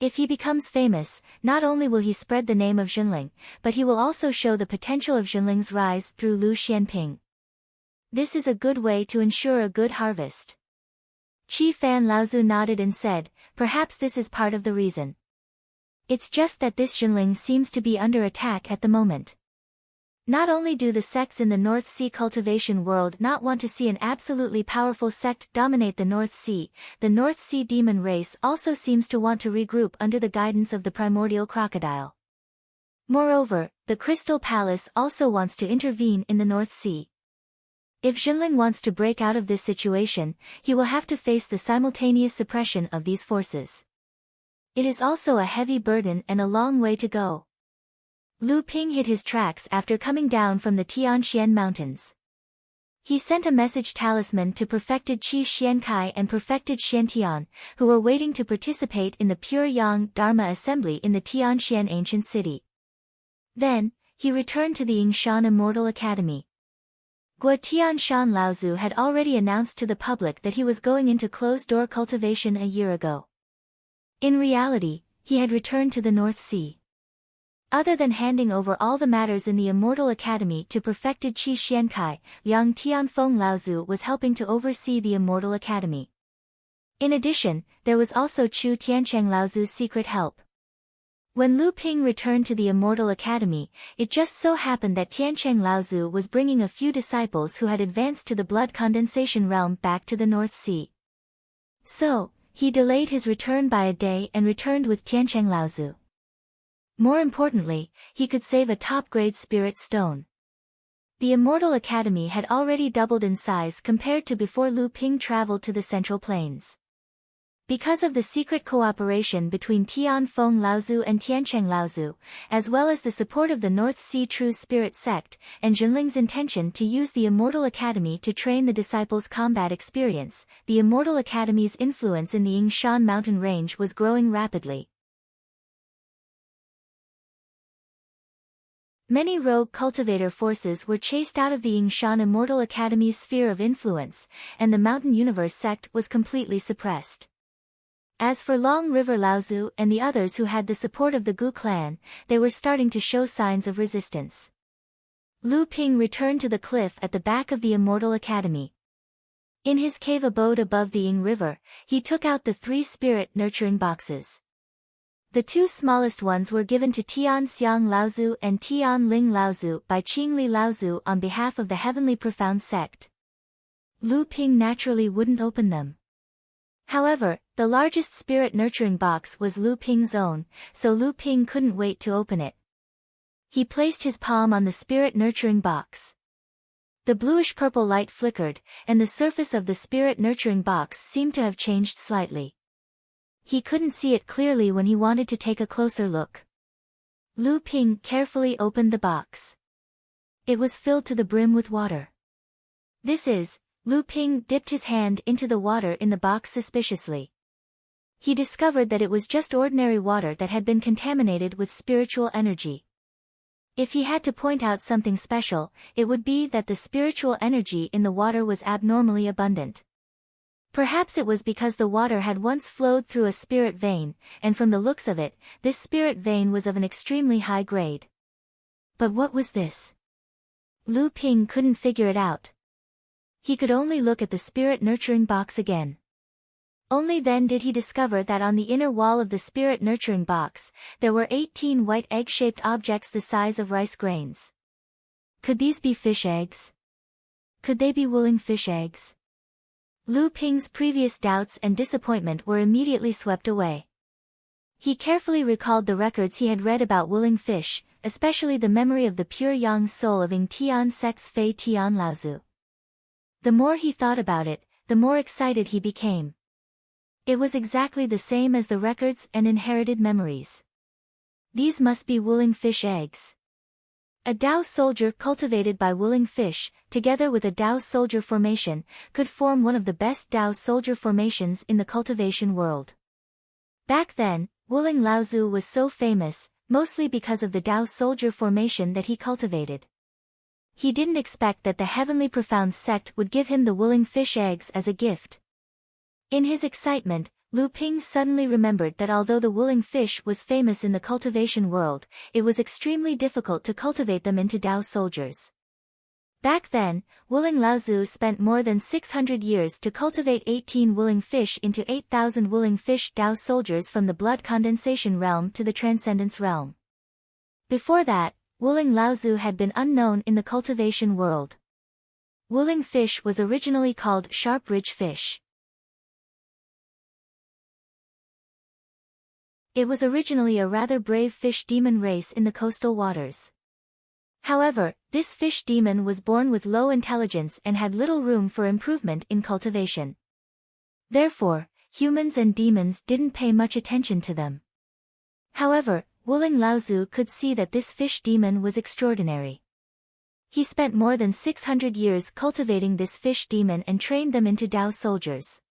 If he becomes famous, not only will he spread the name of Xunling, but he will also show the potential of Xunling's rise through Lu Xianping. This is a good way to ensure a good harvest. Qi Fan Laozu nodded and said, "Perhaps this is part of the reason. It's just that this Xunling seems to be under attack at the moment. Not only do the sects in the North Sea cultivation world not want to see an absolutely powerful sect dominate the North Sea, the North Sea demon race also seems to want to regroup under the guidance of the primordial crocodile. Moreover, the Crystal Palace also wants to intervene in the North Sea. If Xunling wants to break out of this situation, he will have to face the simultaneous suppression of these forces. It is also a heavy burden and a long way to go." Lu Ping hid his tracks after coming down from the Tianxian mountains. He sent a message talisman to perfected Qi Xiankai and perfected Xiantian, who were waiting to participate in the Pure Yang Dharma assembly in the Tianxian ancient city. Then, he returned to the Yingshan Immortal Academy. Guo Tianshan Laozu had already announced to the public that he was going into closed-door cultivation a year ago. In reality, he had returned to the North Sea. Other than handing over all the matters in the Immortal Academy to perfected Qi Xiankai, Yang Tianfeng Laozu was helping to oversee the Immortal Academy. In addition, there was also Chu Tiancheng Laozu's secret help. When Lu Ping returned to the Immortal Academy, it just so happened that Tiancheng Laozu was bringing a few disciples who had advanced to the blood condensation realm back to the North Sea. So, he delayed his return by a day and returned with Tiancheng Laozu. More importantly, he could save a top-grade spirit stone. The Immortal Academy had already doubled in size compared to before Lu Ping traveled to the Central Plains. Because of the secret cooperation between Tianfeng Laozu and Tiancheng Laozu, as well as the support of the North Sea True Spirit sect, and Xunling's intention to use the Immortal Academy to train the disciples' combat experience, the Immortal Academy's influence in the Yingshan mountain range was growing rapidly. Many rogue cultivator forces were chased out of the Yingshan Immortal Academy's sphere of influence, and the Mountain Universe sect was completely suppressed. As for Long River Laozu and the others who had the support of the Gu clan, they were starting to show signs of resistance. Lu Ping returned to the cliff at the back of the Immortal Academy. In his cave abode above the Ying River, he took out the 3 spirit nurturing boxes. The 2 smallest ones were given to Tian Xiang Laozu and Tian Ling Laozu by Qingli Laozu on behalf of the Heavenly Profound sect. Lu Ping naturally wouldn't open them. However, the largest spirit nurturing box was Lu Ping's own, so Lu Ping couldn't wait to open it. He placed his palm on the spirit nurturing box. The bluish-purple light flickered, and the surface of the spirit nurturing box seemed to have changed slightly. He couldn't see it clearly when he wanted to take a closer look. Lu Ping carefully opened the box. It was filled to the brim with water. Lu Ping dipped his hand into the water in the box suspiciously. He discovered that it was just ordinary water that had been contaminated with spiritual energy. If he had to point out something special, it would be that the spiritual energy in the water was abnormally abundant. Perhaps it was because the water had once flowed through a spirit vein, and from the looks of it, this spirit vein was of an extremely high grade. But what was this? Lu Ping couldn't figure it out. He could only look at the spirit nurturing box again. Only then did he discover that on the inner wall of the spirit nurturing box, there were 18 white egg-shaped objects the size of rice grains. Could these be fish eggs? Could they be wooling fish eggs? Lu Ping's previous doubts and disappointment were immediately swept away. He carefully recalled the records he had read about wooling fish, especially the memory of the pure yang soul of Ing Tian Sec's Fei Tian Laozu. The more he thought about it, the more excited he became. It was exactly the same as the records and inherited memories. These must be wooling fish eggs. A Dao soldier cultivated by wooling fish, together with a Dao soldier formation, could form one of the best Dao soldier formations in the cultivation world. Back then, wooling Laozu was so famous, mostly because of the Dao soldier formation that he cultivated. He didn't expect that the Heavenly Profound sect would give him the wooling fish eggs as a gift. In his excitement, Lu Ping suddenly remembered that although the wooling fish was famous in the cultivation world, it was extremely difficult to cultivate them into Dao soldiers. Back then, wooling Laozu spent more than 600 years to cultivate 18 wooling fish into 8,000 wooling fish Dao soldiers from the blood condensation realm to the transcendence realm. Before that, wooling Laozu had been unknown in the cultivation world. Wooling fish was originally called sharp ridge fish. It was originally a rather brave fish demon race in the coastal waters. However, this fish demon was born with low intelligence and had little room for improvement in cultivation. Therefore, humans and demons didn't pay much attention to them. However, wooling Laozu could see that this fish demon was extraordinary. He spent more than 600 years cultivating this fish demon and trained them into Dao soldiers.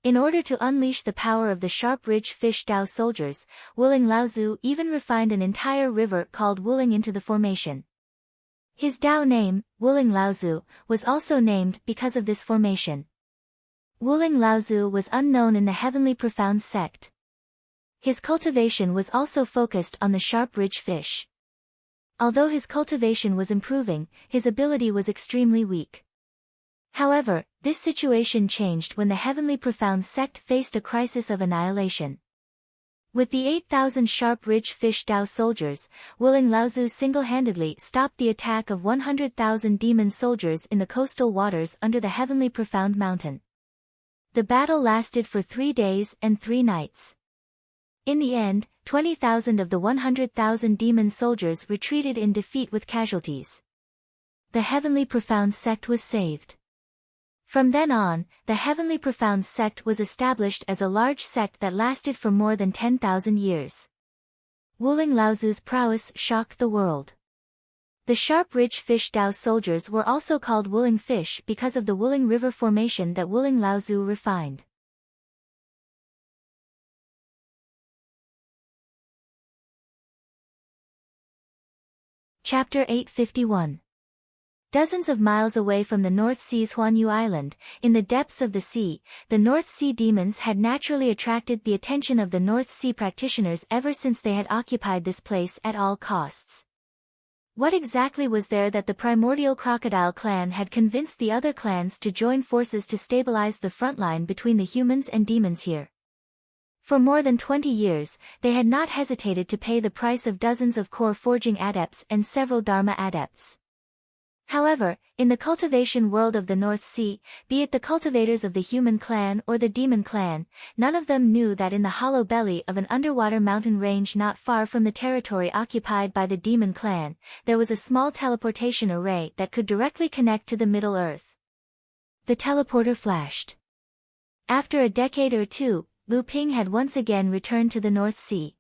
In order to unleash the power of the sharp ridge fish Dao soldiers, wooling Laozu even refined an entire river called Wooling into the formation. His Dao name, wooling Laozu, was also named because of this formation. Wooling Laozu was unknown in the Heavenly Profound sect. His cultivation was also focused on the sharp ridge fish. Although his cultivation was improving, his ability was extremely weak. However, this situation changed when the Heavenly Profound sect faced a crisis of annihilation. With the 8,000 sharp ridge fish Dao soldiers, wooling Laozu single-handedly stopped the attack of 100,000 demon soldiers in the coastal waters under the Heavenly Profound mountain. The battle lasted for 3 days and 3 nights. In the end, 20,000 of the 100,000 demon soldiers retreated in defeat with casualties. The Heavenly Profound sect was saved. From then on, the Heavenly Profound sect was established as a large sect that lasted for more than 10,000 years. Wooling Laozu's prowess shocked the world. The sharp ridge fish Dao soldiers were also called wooling fish because of the Wooling River formation that wooling Laozu refined. Chapter 851. Dozens of miles away from the North Sea's Huanyu Island, in the depths of the sea, the North Sea demons had naturally attracted the attention of the North Sea practitioners ever since they had occupied this place at all costs. What exactly was there that the primordial crocodile clan had convinced the other clans to join forces to stabilize the front line between the humans and demons here? For more than 20 years, they had not hesitated to pay the price of dozens of core forging adepts and several Dharma adepts. However, in the cultivation world of the North Sea, be it the cultivators of the human clan or the demon clan, none of them knew that in the hollow belly of an underwater mountain range not far from the territory occupied by the demon clan, there was a small teleportation array that could directly connect to the Middle Earth. The teleporter flashed. After a decade or two, Lu Ping had once again returned to the North Sea.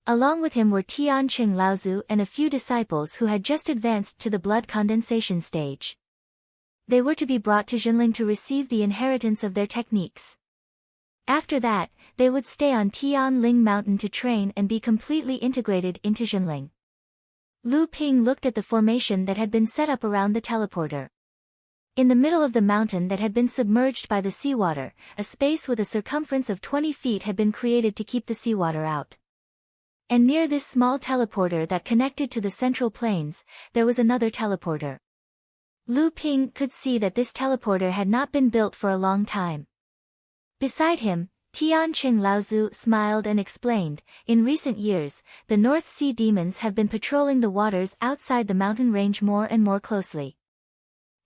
Along with him were Tianqing Laozu and a few disciples who had just advanced to the blood condensation stage. They were to be brought to Jinling to receive the inheritance of their techniques. After that, they would stay on Tianling Mountain to train and be completely integrated into Jinling. Lu Ping looked at the formation that had been set up around the teleporter. In the middle of the mountain that had been submerged by the seawater, a space with a circumference of 20 feet had been created to keep the seawater out. And near this small teleporter that connected to the central plains, there was another teleporter. Lu Ping could see that this teleporter had not been built for a long time. Beside him, Tianqing Laozu smiled and explained, in recent years, the North Sea demons have been patrolling the waters outside the mountain range more and more closely.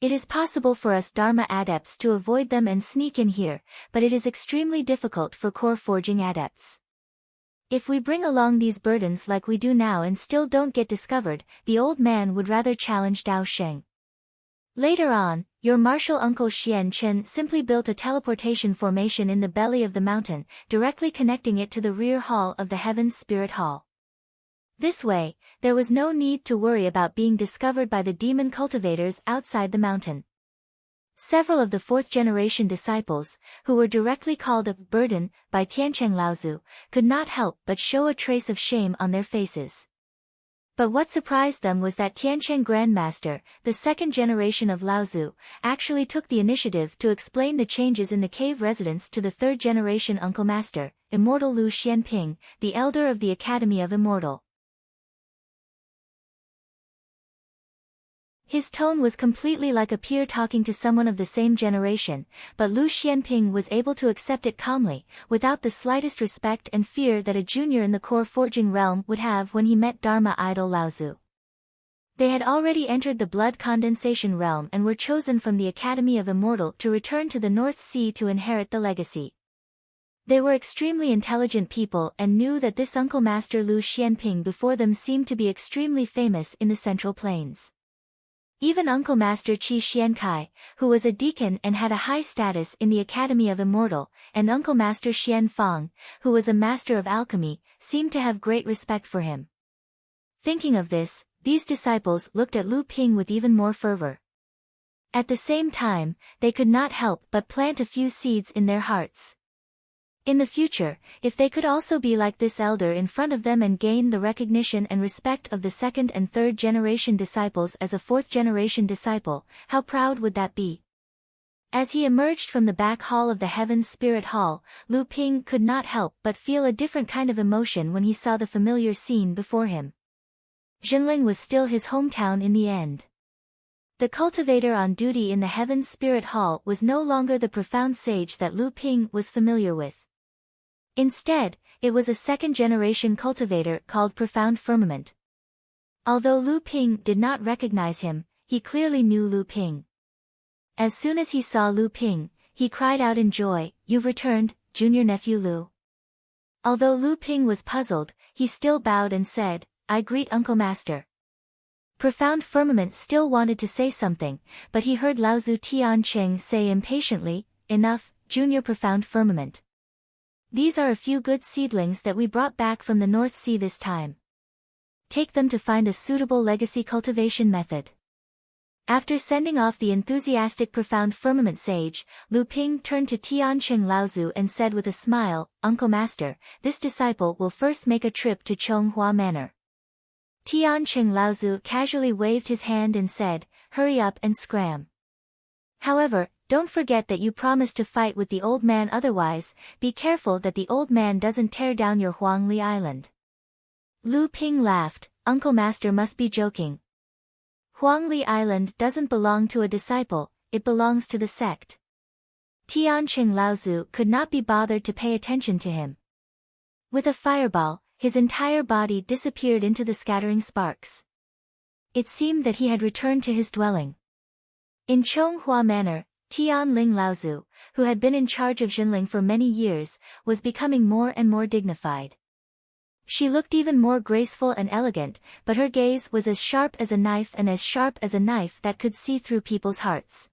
It is possible for us Dharma adepts to avoid them and sneak in here, but it is extremely difficult for core forging adepts. If we bring along these burdens like we do now and still don't get discovered, the old man would rather challenge Dao Sheng. Later on, your martial uncle Xian Chen simply built a teleportation formation in the belly of the mountain, directly connecting it to the rear hall of the Heaven's Spirit Hall. This way, there was no need to worry about being discovered by the demon cultivators outside the mountain. Several of the fourth-generation disciples, who were directly called a burden by Tiancheng Laozu, could not help but show a trace of shame on their faces. But what surprised them was that Tiancheng Grandmaster, the second generation of Laozu, actually took the initiative to explain the changes in the cave residence to the third-generation Uncle Master, Immortal Lu Xianping, the elder of the Academy of Immortal. His tone was completely like a peer talking to someone of the same generation, but Lu Xianping was able to accept it calmly, without the slightest respect and fear that a junior in the core forging realm would have when he met Dharma idol Laozu. They had already entered the blood condensation realm and were chosen from the Academy of Immortal to return to the North Sea to inherit the legacy. They were extremely intelligent people and knew that this Uncle Master Lu Xianping before them seemed to be extremely famous in the Central Plains. Even Uncle Master Qi Xiankai, who was a deacon and had a high status in the Academy of Immortal, and Uncle Master Xian Fang, who was a master of alchemy, seemed to have great respect for him. Thinking of this, these disciples looked at Lu Ping with even more fervor. At the same time, they could not help but plant a few seeds in their hearts. In the future, if they could also be like this elder in front of them and gain the recognition and respect of the second and third generation disciples as a fourth generation disciple, how proud would that be? As he emerged from the back hall of the Heaven's Spirit Hall, Lu Ping could not help but feel a different kind of emotion when he saw the familiar scene before him. Jinling was still his hometown in the end. The cultivator on duty in the Heaven's Spirit Hall was no longer the profound sage that Lu Ping was familiar with. Instead, it was a second-generation cultivator called Profound Firmament. Although Lu Ping did not recognize him, he clearly knew Lu Ping. As soon as he saw Lu Ping, he cried out in joy, "You've returned, junior nephew Lu." Although Lu Ping was puzzled, he still bowed and said, "I greet Uncle Master." Profound Firmament still wanted to say something, but he heard Laozu Tiancheng say impatiently, "Enough, junior Profound Firmament. These are a few good seedlings that we brought back from the North Sea this time. Take them to find a suitable legacy cultivation method." After sending off the enthusiastic Profound Firmament sage, Lu Ping turned to Tiancheng Laozu and said with a smile, "Uncle Master, this disciple will first make a trip to Chonghua Manor." Tiancheng Laozu casually waved his hand and said, "Hurry up and scram. However, don't forget that you promised to fight with the old man, otherwise, be careful that the old man doesn't tear down your Huangli Island." Lu Ping laughed, "Uncle Master must be joking. Huangli Island doesn't belong to a disciple, it belongs to the sect." Tiancheng Laozu could not be bothered to pay attention to him. With a fireball, his entire body disappeared into the scattering sparks. It seemed that he had returned to his dwelling. In Chonghua Manor, Tianling Laozu, who had been in charge of Jinling for many years, was becoming more and more dignified. She looked even more graceful and elegant, but her gaze was as sharp as a knife and as sharp as a knife that could see through people's hearts.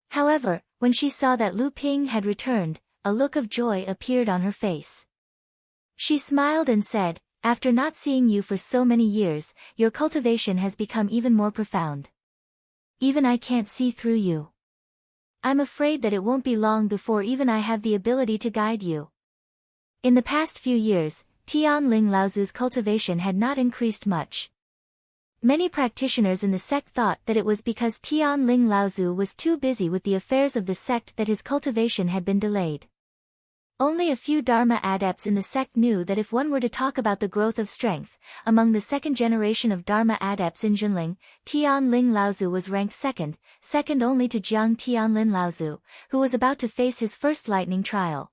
However, when she saw that Lu Ping had returned, a look of joy appeared on her face. She smiled and said, "After not seeing you for so many years, your cultivation has become even more profound. Even I can't see through you. I'm afraid that it won't be long before even I have the ability to guide you." In the past few years, Tianling Laozu's cultivation had not increased much. Many practitioners in the sect thought that it was because Tianling Laozu was too busy with the affairs of the sect that his cultivation had been delayed. Only a few Dharma adepts in the sect knew that if one were to talk about the growth of strength, among the second generation of Dharma adepts in Jinling, Tianling Laozu was ranked second only to Jiang Tianlin Laozu, who was about to face his first lightning trial.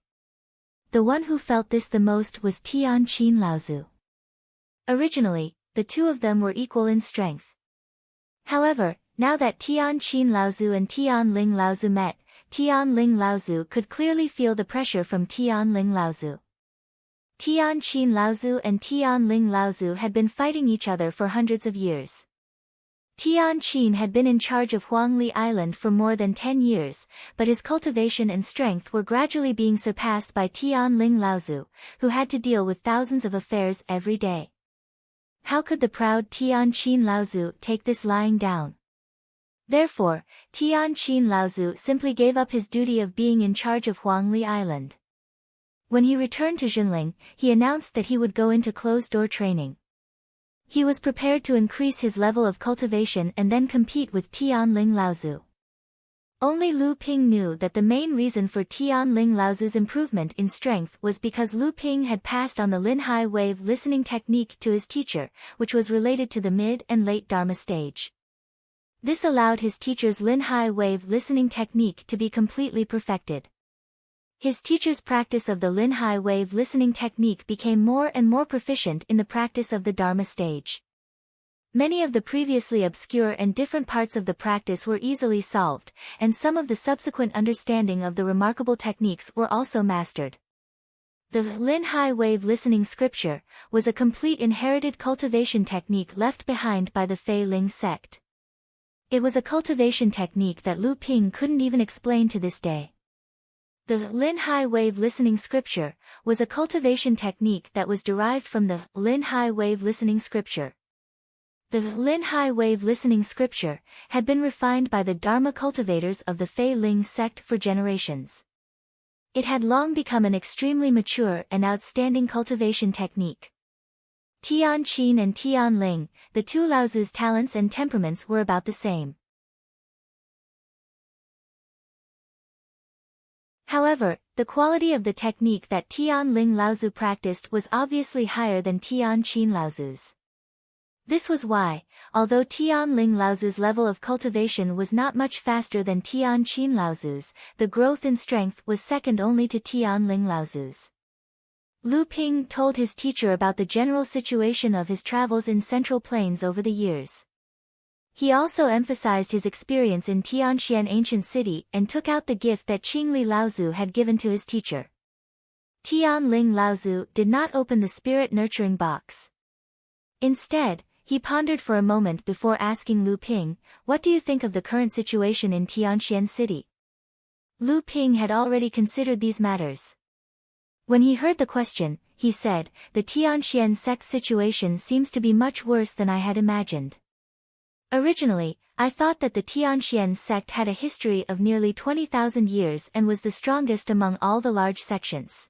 The one who felt this the most was Tian Qin Laozu. Originally, the two of them were equal in strength. However, now that Tian Qin Laozu and Tianling Laozu met, Tianling Laozu could clearly feel the pressure from Tianling Laozu. Tian Qin Laozu and Tianling Laozu had been fighting each other for hundreds of years. Tian Qin had been in charge of Huangli Island for more than 10 years, but his cultivation and strength were gradually being surpassed by Tianling Laozu, who had to deal with thousands of affairs every day. How could the proud Tian Qin Laozu take this lying down? Therefore, Tian Qin Laozu simply gave up his duty of being in charge of Huangli Island. When he returned to Jinling, he announced that he would go into closed-door training. He was prepared to increase his level of cultivation and then compete with Tianling Laozu. Only Lu Ping knew that the main reason for Tianling Laozu's improvement in strength was because Lu Ping had passed on the Linhai wave listening technique to his teacher, which was related to the mid and late Dharma stage. This allowed his teacher's Linhai wave listening technique to be completely perfected. His teacher's practice of the Linhai wave listening technique became more and more proficient in the practice of the Dharma stage. Many of the previously obscure and different parts of the practice were easily solved, and some of the subsequent understanding of the remarkable techniques were also mastered. The Linhai wave listening scripture was a complete inherited cultivation technique left behind by the Fei Ling sect. It was a cultivation technique that Lu Ping couldn't even explain to this day. The Linhai wave listening scripture was a cultivation technique that was derived from the Linhai wave listening scripture. The Linhai wave listening scripture had been refined by the Dharma cultivators of the Fei Ling sect for generations. It had long become an extremely mature and outstanding cultivation technique. Tian Qin and Tian Ling, the two Laozu's talents and temperaments were about the same. However, the quality of the technique that Tianling Laozu practiced was obviously higher than Tian Qin Laozu's. This was why, although Tianling Laozu's level of cultivation was not much faster than Tian Qin Laozu's, the growth in strength was second only to Tianling Laozu's. Lu Ping told his teacher about the general situation of his travels in Central Plains over the years. He also emphasized his experience in Tianxian ancient city and took out the gift that Qingli Laozu had given to his teacher. Tianling Laozu did not open the spirit nurturing box. Instead, he pondered for a moment before asking Lu Ping, "What do you think of the current situation in Tianxian city?" Lu Ping had already considered these matters. When he heard the question, he said, "The Tianxian sect situation seems to be much worse than I had imagined. Originally, I thought that the Tianxian sect had a history of nearly 20,000 years and was the strongest among all the large sections.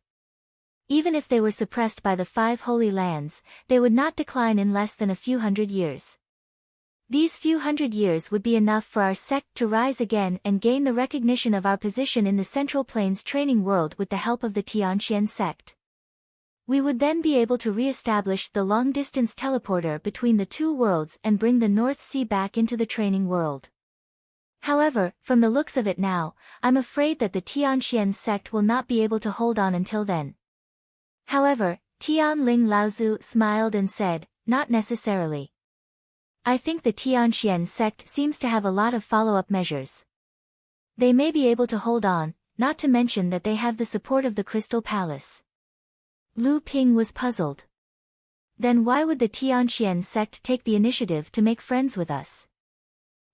Even if they were suppressed by the 5 Holy Lands, they would not decline in less than a few hundred years. These few hundred years would be enough for our sect to rise again and gain the recognition of our position in the Central Plains training world with the help of the Tianxian sect. We would then be able to re-establish the long-distance teleporter between the two worlds and bring the North Sea back into the training world. However, from the looks of it now, I'm afraid that the Tianxian sect will not be able to hold on until then." However, Tianling Laozu smiled and said, "Not necessarily. I think the Tianxian sect seems to have a lot of follow-up measures. They may be able to hold on, not to mention that they have the support of the Crystal Palace." Lu Ping was puzzled. Then why would the Tianxian sect take the initiative to make friends with us?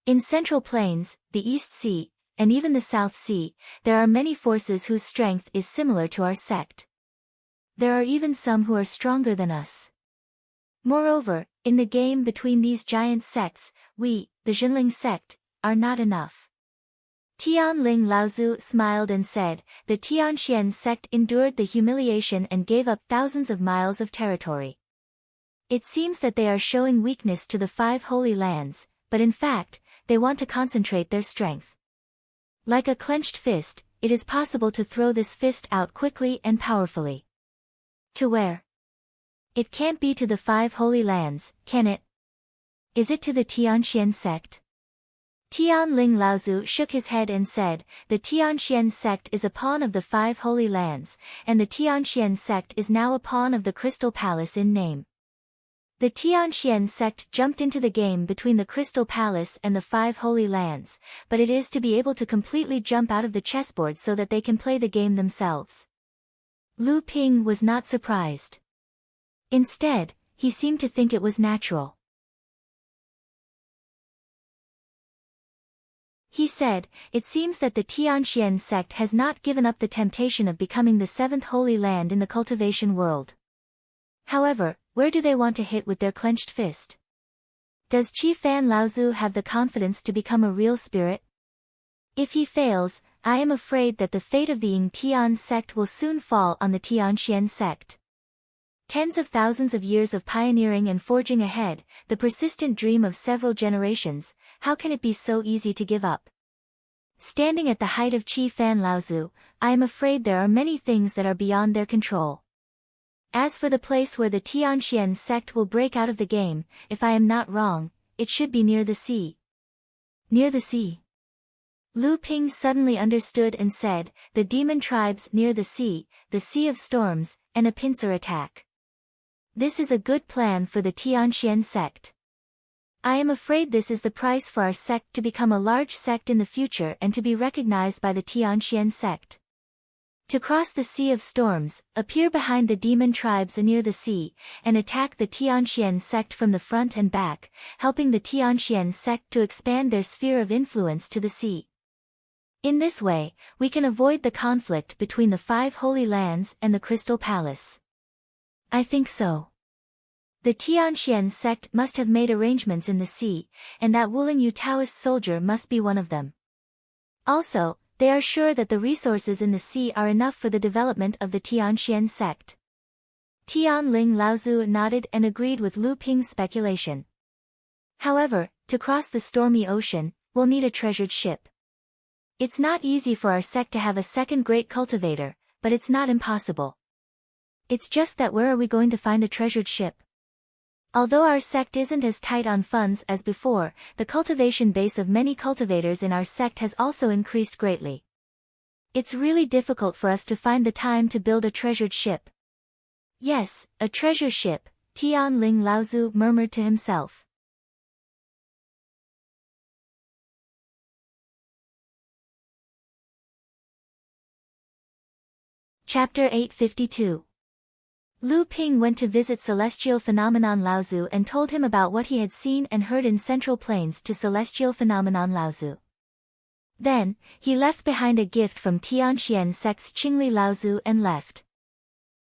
In Central Plains, the East Sea, and even the South Sea, there are many forces whose strength is similar to our sect. There are even some who are stronger than us. Moreover, in the game between these giant sects, we, the Jinling sect, are not enough. Tianling Laozu smiled and said, the Tianxian sect endured the humiliation and gave up thousands of miles of territory. It seems that they are showing weakness to the 5 holy lands, but in fact, they want to concentrate their strength. Like a clenched fist, it is possible to throw this fist out quickly and powerfully. To where? It can't be to the 5 holy lands, can it? Is it to the Tianxian sect? Tianling Laozu shook his head and said, the Tianxian sect is a pawn of the 5 holy lands, and the Tianxian sect is now a pawn of the Crystal Palace in name. The Tianxian sect jumped into the game between the Crystal Palace and the 5 holy lands, but it is to be able to completely jump out of the chessboard so that they can play the game themselves. Lu Ping was not surprised. Instead, he seemed to think it was natural. He said, it seems that the Tianxian sect has not given up the temptation of becoming the 7th holy land in the cultivation world. However, where do they want to hit with their clenched fist? Does Qi Fan Laozu have the confidence to become a real spirit? If he fails, I am afraid that the fate of the Ying Tian sect will soon fall on the Tianxian sect. Tens of thousands of years of pioneering and forging ahead, the persistent dream of several generations, how can it be so easy to give up? Standing at the height of Qi Fan Laozu, I am afraid there are many things that are beyond their control. As for the place where the Tianxian sect will break out of the game, if I am not wrong, it should be near the sea. Near the sea. Lu Ping suddenly understood and said, the demon tribes near the Sea of Storms, and a pincer attack. This is a good plan for the Tianxian sect. I am afraid this is the price for our sect to become a large sect in the future and to be recognized by the Tianxian sect. To cross the Sea of Storms, appear behind the demon tribes near the sea, and attack the Tianxian sect from the front and back, helping the Tianxian sect to expand their sphere of influence to the sea. In this way, we can avoid the conflict between the 5 holy lands and the Crystal Palace. I think so. The Tianxian sect must have made arrangements in the sea, and that Wuling Yu Taoist soldier must be one of them. Also, they are sure that the resources in the sea are enough for the development of the Tianxian sect. Tianling Laozu nodded and agreed with Lu Ping's speculation. However, to cross the stormy ocean, we'll need a treasured ship. It's not easy for our sect to have a second great cultivator, but it's not impossible. It's just that where are we going to find a treasured ship? Although our sect isn't as tight on funds as before, the cultivation base of many cultivators in our sect has also increased greatly. It's really difficult for us to find the time to build a treasured ship. Yes, a treasure ship, Tianling Laozu murmured to himself. Chapter 852. Lu Ping went to visit Celestial Phenomenon Laozu and told him about what he had seen and heard in Central Plains to Celestial Phenomenon Laozu. Then, he left behind a gift from Tianxian sect's Qingli Laozu and left.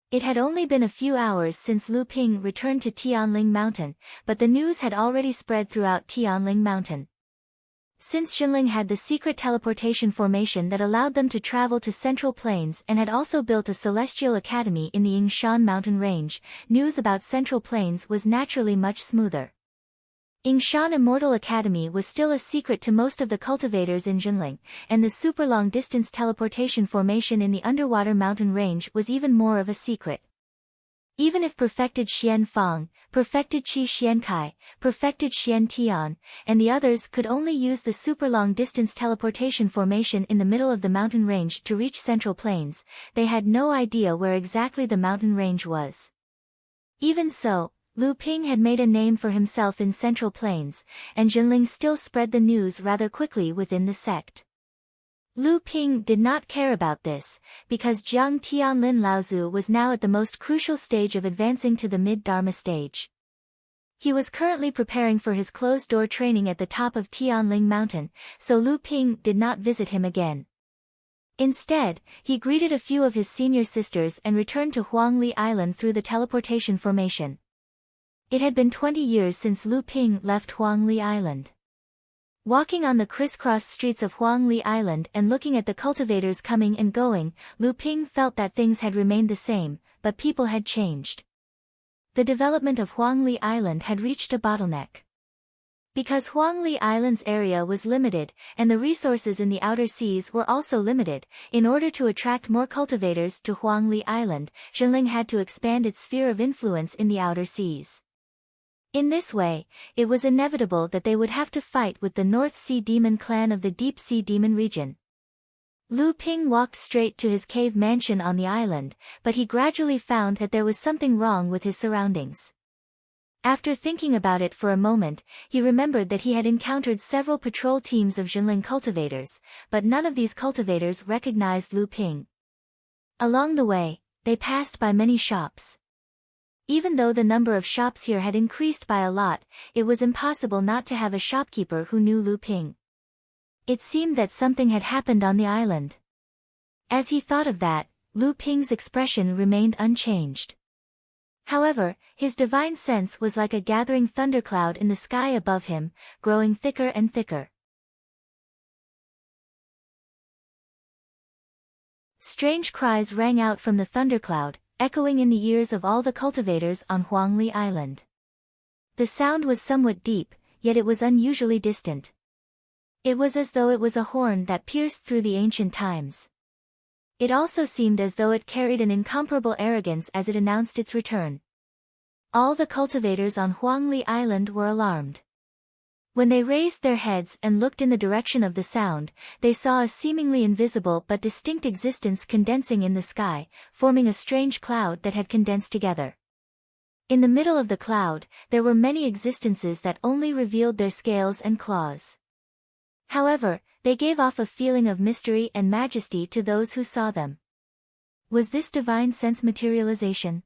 It had only been a few hours since Lu Ping returned to Tianling Mountain, but the news had already spread throughout Tianling Mountain. Since Xinling had the secret teleportation formation that allowed them to travel to Central Plains and had also built a celestial academy in the Yingshan mountain range, news about Central Plains was naturally much smoother. Yingshan Immortal Academy was still a secret to most of the cultivators in Xinling, and the super long-distance teleportation formation in the underwater mountain range was even more of a secret. Even if perfected Xian Fang, perfected Qi Xiankai, perfected Xian Tian, and the others could only use the super long-distance teleportation formation in the middle of the mountain range to reach Central Plains, they had no idea where exactly the mountain range was. Even so, Lu Ping had made a name for himself in Central Plains, and Xinling still spread the news rather quickly within the sect. Lu Ping did not care about this, because Jiang Tianlin Laozu was now at the most crucial stage of advancing to the mid-Dharma stage. He was currently preparing for his closed-door training at the top of Tianling Mountain, so Lu Ping did not visit him again. Instead, he greeted a few of his senior sisters and returned to Huangli Island through the teleportation formation. It had been 20 years since Lu Ping left Huangli Island. Walking on the crisscross streets of Huangli Island and looking at the cultivators coming and going, Lu Ping felt that things had remained the same, but people had changed. The development of Huangli Island had reached a bottleneck. Because Huangli Island's area was limited, and the resources in the outer seas were also limited, in order to attract more cultivators to Huangli Island, Jinling had to expand its sphere of influence in the outer seas. In this way, it was inevitable that they would have to fight with the North Sea Demon clan of the Deep Sea Demon region. Lu Ping walked straight to his cave mansion on the island, but he gradually found that there was something wrong with his surroundings. After thinking about it for a moment, he remembered that he had encountered several patrol teams of Jinling cultivators, but none of these cultivators recognized Lu Ping. Along the way, they passed by many shops. Even though the number of shops here had increased by a lot, it was impossible not to have a shopkeeper who knew Lu Ping. It seemed that something had happened on the island. As he thought of that, Lu Ping's expression remained unchanged. However, his divine sense was like a gathering thundercloud in the sky above him, growing thicker and thicker. Strange cries rang out from the thundercloud, echoing in the ears of all the cultivators on Huangli Island. The sound was somewhat deep, yet it was unusually distant. It was as though it was a horn that pierced through the ancient times. It also seemed as though it carried an incomparable arrogance as it announced its return. All the cultivators on Huangli Island were alarmed. When they raised their heads and looked in the direction of the sound, they saw a seemingly invisible but distinct existence condensing in the sky, forming a strange cloud that had condensed together. In the middle of the cloud, there were many existences that only revealed their scales and claws. However, they gave off a feeling of mystery and majesty to those who saw them. Was this divine sense materialization?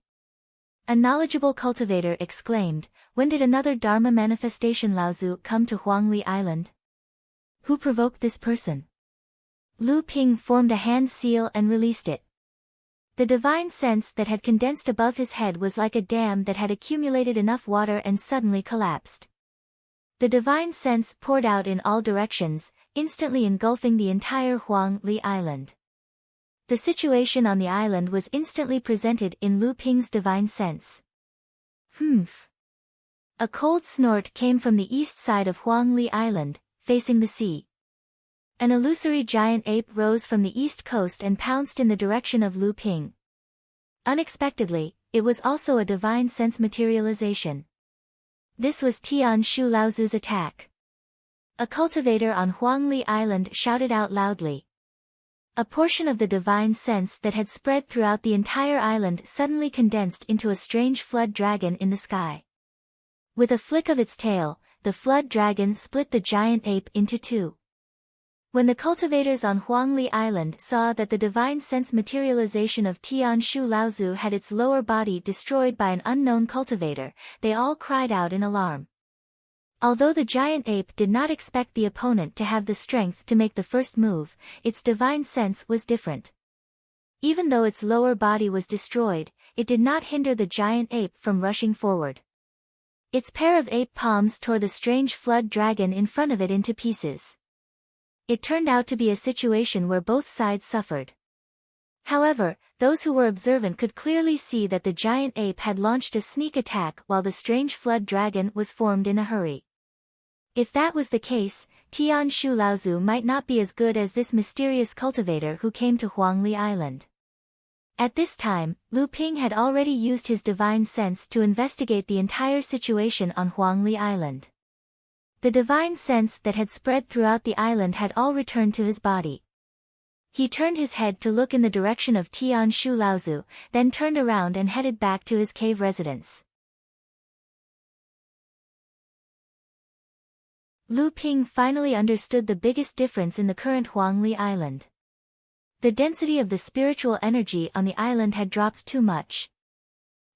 A knowledgeable cultivator exclaimed, "When did another Dharma manifestation Laozu come to Huangli Island? Who provoked this person?" Lu Ping formed a hand seal and released it. The divine sense that had condensed above his head was like a dam that had accumulated enough water and suddenly collapsed. The divine sense poured out in all directions, instantly engulfing the entire Huangli Island. The situation on the island was instantly presented in Lu Ping's divine sense. Humph! A cold snort came from the east side of Huangli Island, facing the sea. An illusory giant ape rose from the east coast and pounced in the direction of Lu Ping. Unexpectedly, it was also a divine sense materialization. This was Tian Shu Laozu's attack. A cultivator on Huangli Island shouted out loudly. A portion of the divine sense that had spread throughout the entire island suddenly condensed into a strange flood dragon in the sky. With a flick of its tail, the flood dragon split the giant ape into two. When the cultivators on Huangli Island saw that the divine sense materialization of Tian Shu Laozu had its lower body destroyed by an unknown cultivator, they all cried out in alarm. Although the giant ape did not expect the opponent to have the strength to make the first move, its divine sense was different. Even though its lower body was destroyed, it did not hinder the giant ape from rushing forward. Its pair of ape palms tore the strange flood dragon in front of it into pieces. It turned out to be a situation where both sides suffered. However, those who were observant could clearly see that the giant ape had launched a sneak attack while the strange flood dragon was formed in a hurry. If that was the case, Tian Shu Laozu might not be as good as this mysterious cultivator who came to Huangli Island. At this time, Lu Ping had already used his divine sense to investigate the entire situation on Huangli Island. The divine sense that had spread throughout the island had all returned to his body. He turned his head to look in the direction of Tian Shu Laozu, then turned around and headed back to his cave residence. Lu Ping finally understood the biggest difference in the current Huangli Island. The density of the spiritual energy on the island had dropped too much.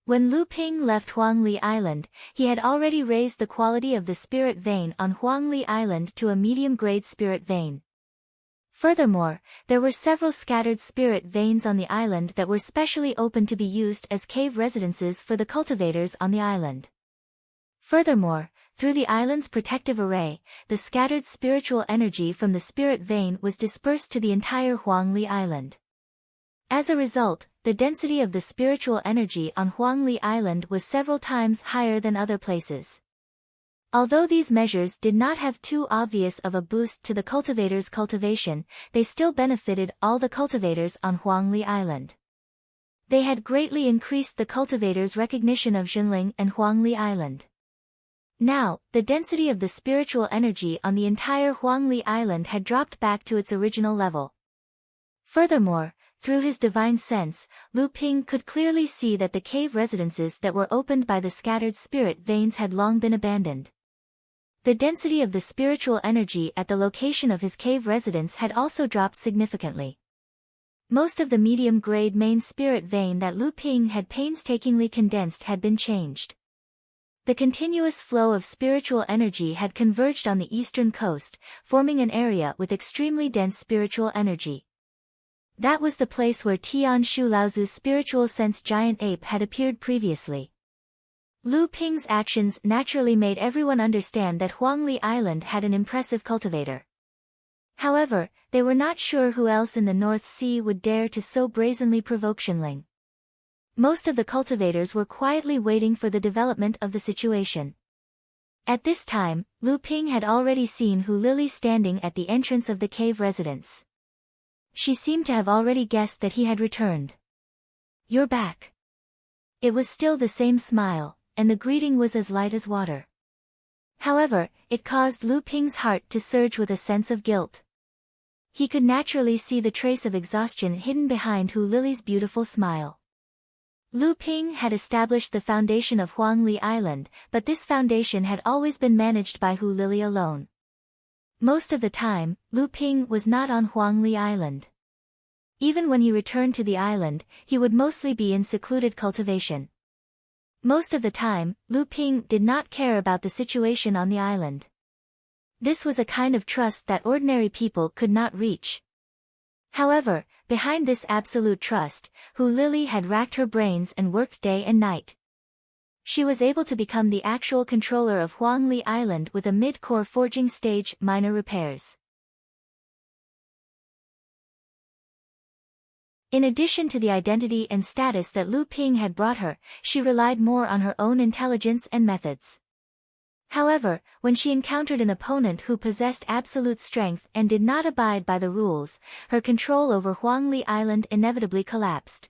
When Lu Ping left Huangli Island, he had already raised the quality of the spirit vein on Huangli Island to a medium-grade spirit vein. Furthermore, there were several scattered spirit veins on the island that were specially open to be used as cave residences for the cultivators on the island. Furthermore, Through the island's protective array, the scattered spiritual energy from the spirit vein was dispersed to the entire Huangli Island. As a result, the density of the spiritual energy on Huangli Island was several times higher than other places. Although these measures did not have too obvious of a boost to the cultivators' cultivation, they still benefited all the cultivators on Huangli Island. They had greatly increased the cultivators' recognition of Zhenling and Huangli Island. Now, the density of the spiritual energy on the entire Huangli Island had dropped back to its original level. Furthermore, through his divine sense, Lu Ping could clearly see that the cave residences that were opened by the scattered spirit veins had long been abandoned. The density of the spiritual energy at the location of his cave residence had also dropped significantly. Most of the medium-grade main spirit vein that Lu Ping had painstakingly condensed had been changed. The continuous flow of spiritual energy had converged on the eastern coast, forming an area with extremely dense spiritual energy. That was the place where Tian Shu Laozu's spiritual sense giant ape had appeared previously. Lu Ping's actions naturally made everyone understand that Huangli Island had an impressive cultivator. However, they were not sure who else in the North Sea would dare to so brazenly provoke Zhenling. Most of the cultivators were quietly waiting for the development of the situation. At this time, Lu Ping had already seen Hu Lili standing at the entrance of the cave residence. She seemed to have already guessed that he had returned. "You're back." It was still the same smile, and the greeting was as light as water. However, it caused Lu Ping's heart to surge with a sense of guilt. He could naturally see the trace of exhaustion hidden behind Hu Lili's beautiful smile. Lu Ping had established the foundation of Huangli Island, but this foundation had always been managed by Hu Lili alone. Most of the time, Lu Ping was not on Huangli Island. Even when he returned to the island, he would mostly be in secluded cultivation. Most of the time, Lu Ping did not care about the situation on the island. This was a kind of trust that ordinary people could not reach. However, behind this absolute trust, Hu Lili had racked her brains and worked day and night. She was able to become the actual controller of Huangli Island with a mid-core forging stage minor repairs. In addition to the identity and status that Lu Ping had brought her, she relied more on her own intelligence and methods. However, when she encountered an opponent who possessed absolute strength and did not abide by the rules, her control over Huangli Island inevitably collapsed.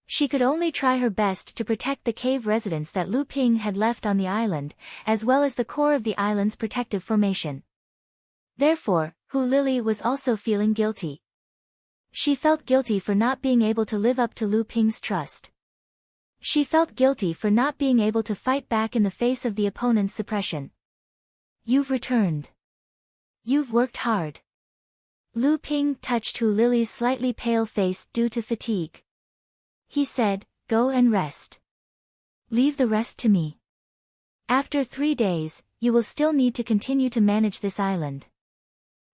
She could only try her best to protect the cave residence that Lu Ping had left on the island, as well as the core of the island's protective formation. Therefore, Hu Lili was also feeling guilty. She felt guilty for not being able to live up to Lu Ping's trust. She felt guilty for not being able to fight back in the face of the opponent's suppression. "You've returned. You've worked hard." Lu Ping touched Hu Lili's slightly pale face due to fatigue. He said, "Go and rest. Leave the rest to me. After 3 days, you will still need to continue to manage this island."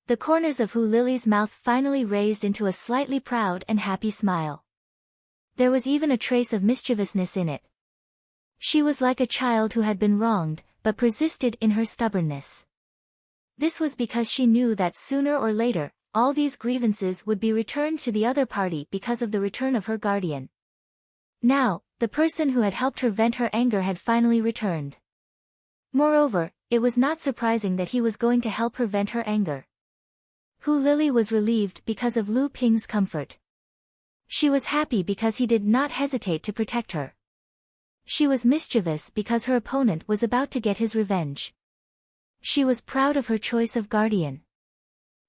The corners of Hu Lili's mouth finally raised into a slightly proud and happy smile. There was even a trace of mischievousness in it. She was like a child who had been wronged, but persisted in her stubbornness. This was because she knew that sooner or later, all these grievances would be returned to the other party because of the return of her guardian. Now, the person who had helped her vent her anger had finally returned. Moreover, it was not surprising that he was going to help her vent her anger. Hu Lili was relieved because of Lu Ping's comfort. She was happy because he did not hesitate to protect her. She was mischievous because her opponent was about to get his revenge. She was proud of her choice of guardian.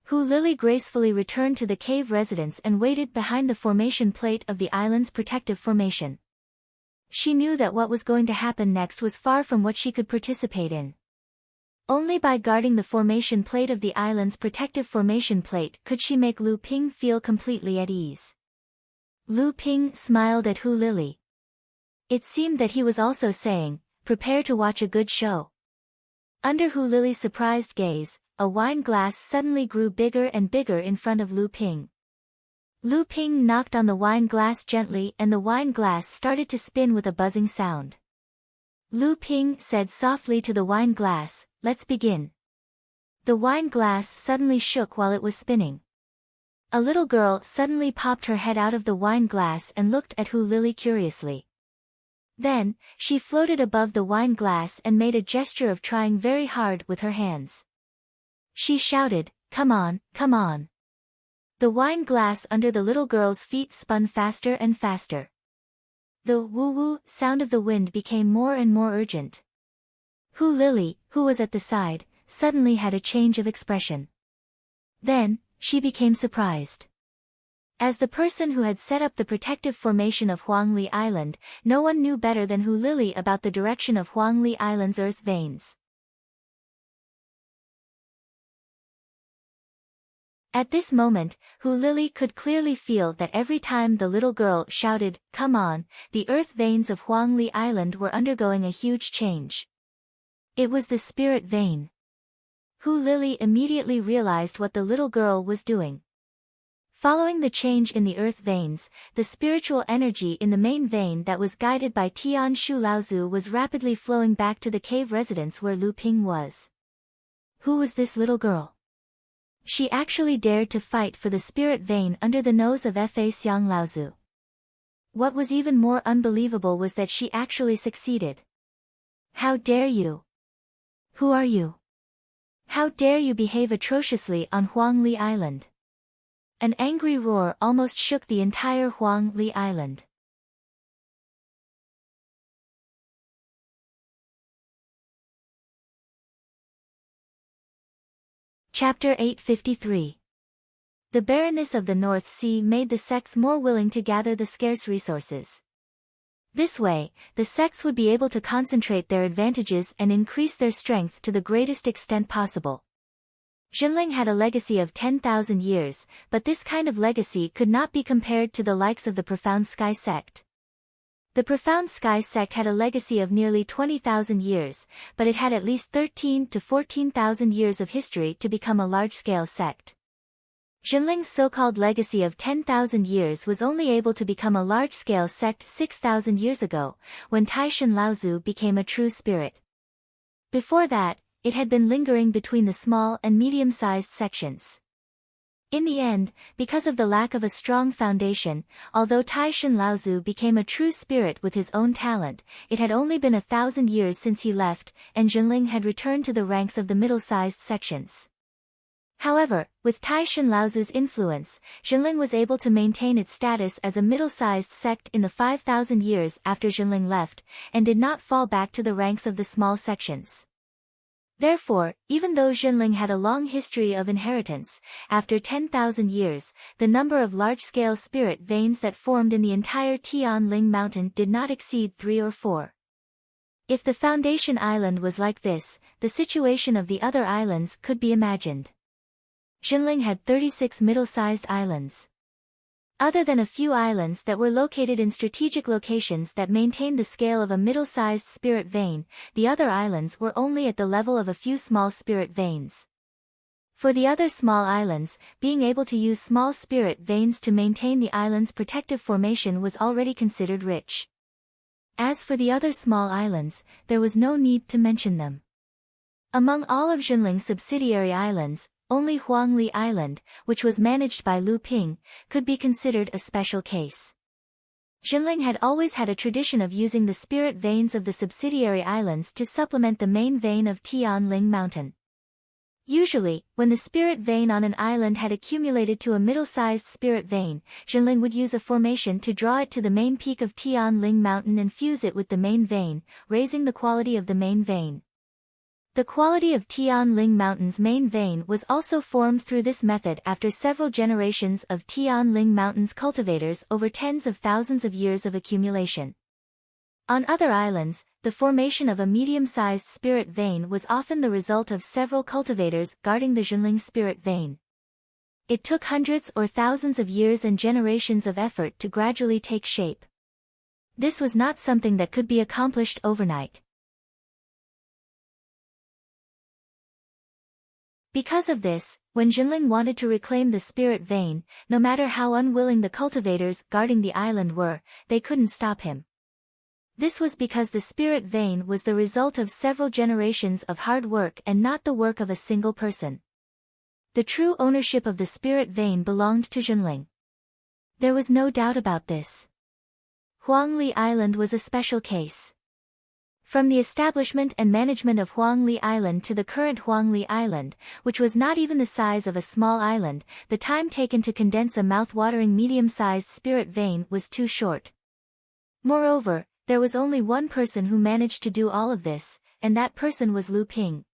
Hu Lili gracefully returned to the cave residence and waited behind the formation plate of the island's protective formation. She knew that what was going to happen next was far from what she could participate in. Only by guarding the formation plate of the island's protective formation plate could she make Lu Ping feel completely at ease. Lu Ping smiled at Hu Lili. It seemed that he was also saying, "Prepare to watch a good show." Under Hu Lili's surprised gaze, a wine glass suddenly grew bigger and bigger in front of Lu Ping. Lu Ping knocked on the wine glass gently and the wine glass started to spin with a buzzing sound. Lu Ping said softly to the wine glass, "Let's begin." The wine glass suddenly shook while it was spinning. A little girl suddenly popped her head out of the wine glass and looked at Hu Lily curiously. Then, she floated above the wine glass and made a gesture of trying very hard with her hands. She shouted, "Come on, come on." The wine glass under the little girl's feet spun faster and faster. The woo-woo sound of the wind became more and more urgent. Hu Lily, who was at the side, suddenly had a change of expression. Then, she became surprised. As the person who had set up the protective formation of Huangli Island, no one knew better than Hu Lily about the direction of Huangli Island's earth veins. At this moment, Hu Lily could clearly feel that every time the little girl shouted, "Come on," the earth veins of Huangli Island were undergoing a huge change. It was the spirit vein. Hu Lily immediately realized what the little girl was doing. Following the change in the earth veins, the spiritual energy in the main vein that was guided by Tian Shu Laozu was rapidly flowing back to the cave residence where Lu Ping was. Who was this little girl? She actually dared to fight for the spirit vein under the nose of Fa Xiang Laozu. What was even more unbelievable was that she actually succeeded. How dare you? Who are you? How dare you behave atrociously on Huangli Island? An angry roar almost shook the entire Huangli Island. Chapter 853. The barrenness of the North Sea made the sects more willing to gather the scarce resources. This way, the sects would be able to concentrate their advantages and increase their strength to the greatest extent possible. Jinling had a legacy of 10,000 years, but this kind of legacy could not be compared to the likes of the Profound Sky sect. The Profound Sky sect had a legacy of nearly 20,000 years, but it had at least 13 to 14,000 years of history to become a large-scale sect. Jinling's so-called legacy of 10,000 years was only able to become a large-scale sect 6,000 years ago, when Taishan Laozu became a true spirit. Before that, it had been lingering between the small and medium-sized sections. In the end, because of the lack of a strong foundation, although Taishan Laozu became a true spirit with his own talent, it had only been 1,000 years since he left, and Jinling had returned to the ranks of the middle-sized sections. However, with Taishan Laozu's influence, Jinling was able to maintain its status as a middle-sized sect in the 5,000 years after Jinling left, and did not fall back to the ranks of the small sections. Therefore, even though Jinling had a long history of inheritance, after 10,000 years, the number of large-scale spirit veins that formed in the entire Tianling Mountain did not exceed 3 or 4. If the Foundation Island was like this, the situation of the other islands could be imagined. Jinling had 36 middle-sized islands. Other than a few islands that were located in strategic locations that maintained the scale of a middle-sized spirit vein, the other islands were only at the level of a few small spirit veins. For the other small islands, being able to use small spirit veins to maintain the island's protective formation was already considered rich. As for the other small islands, there was no need to mention them. Among all of Jinling's subsidiary islands, only Huangli Island, which was managed by Lu Ping, could be considered a special case. Jinling had always had a tradition of using the spirit veins of the subsidiary islands to supplement the main vein of Tianling Mountain. Usually, when the spirit vein on an island had accumulated to a middle-sized spirit vein, Jinling would use a formation to draw it to the main peak of Tianling Mountain and fuse it with the main vein, raising the quality of the main vein. The quality of Tianling Mountain's main vein was also formed through this method after several generations of Tianling Mountain's cultivators over tens of thousands of years of accumulation. On other islands, the formation of a medium-sized spirit vein was often the result of several cultivators guarding the Jinling spirit vein. It took hundreds or thousands of years and generations of effort to gradually take shape. This was not something that could be accomplished overnight. Because of this, when Jinling wanted to reclaim the spirit vein, no matter how unwilling the cultivators guarding the island were, they couldn't stop him. This was because the spirit vein was the result of several generations of hard work and not the work of a single person. The true ownership of the spirit vein belonged to Junling. There was no doubt about this. Huangli Island was a special case. From the establishment and management of Huangli Island to the current Huangli Island, which was not even the size of a small island, the time taken to condense a mouth-watering medium-sized spirit vein was too short. Moreover, there was only one person who managed to do all of this, and that person was Lu Ping.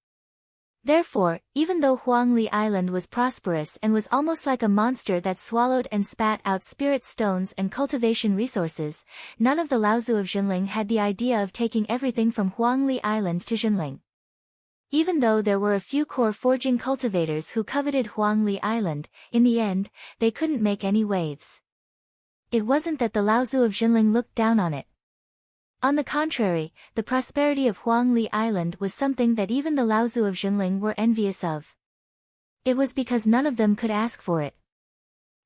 Therefore, even though Huangli Island was prosperous and was almost like a monster that swallowed and spat out spirit stones and cultivation resources, none of the Laozu of Junling had the idea of taking everything from Huangli Island to Junling. Even though there were a few core forging cultivators who coveted Huangli Island, in the end, they couldn't make any waves. It wasn't that the Laozu of Junling looked down on it. On the contrary, the prosperity of Huangli Island was something that even the Laozu of Junling were envious of. It was because none of them could ask for it.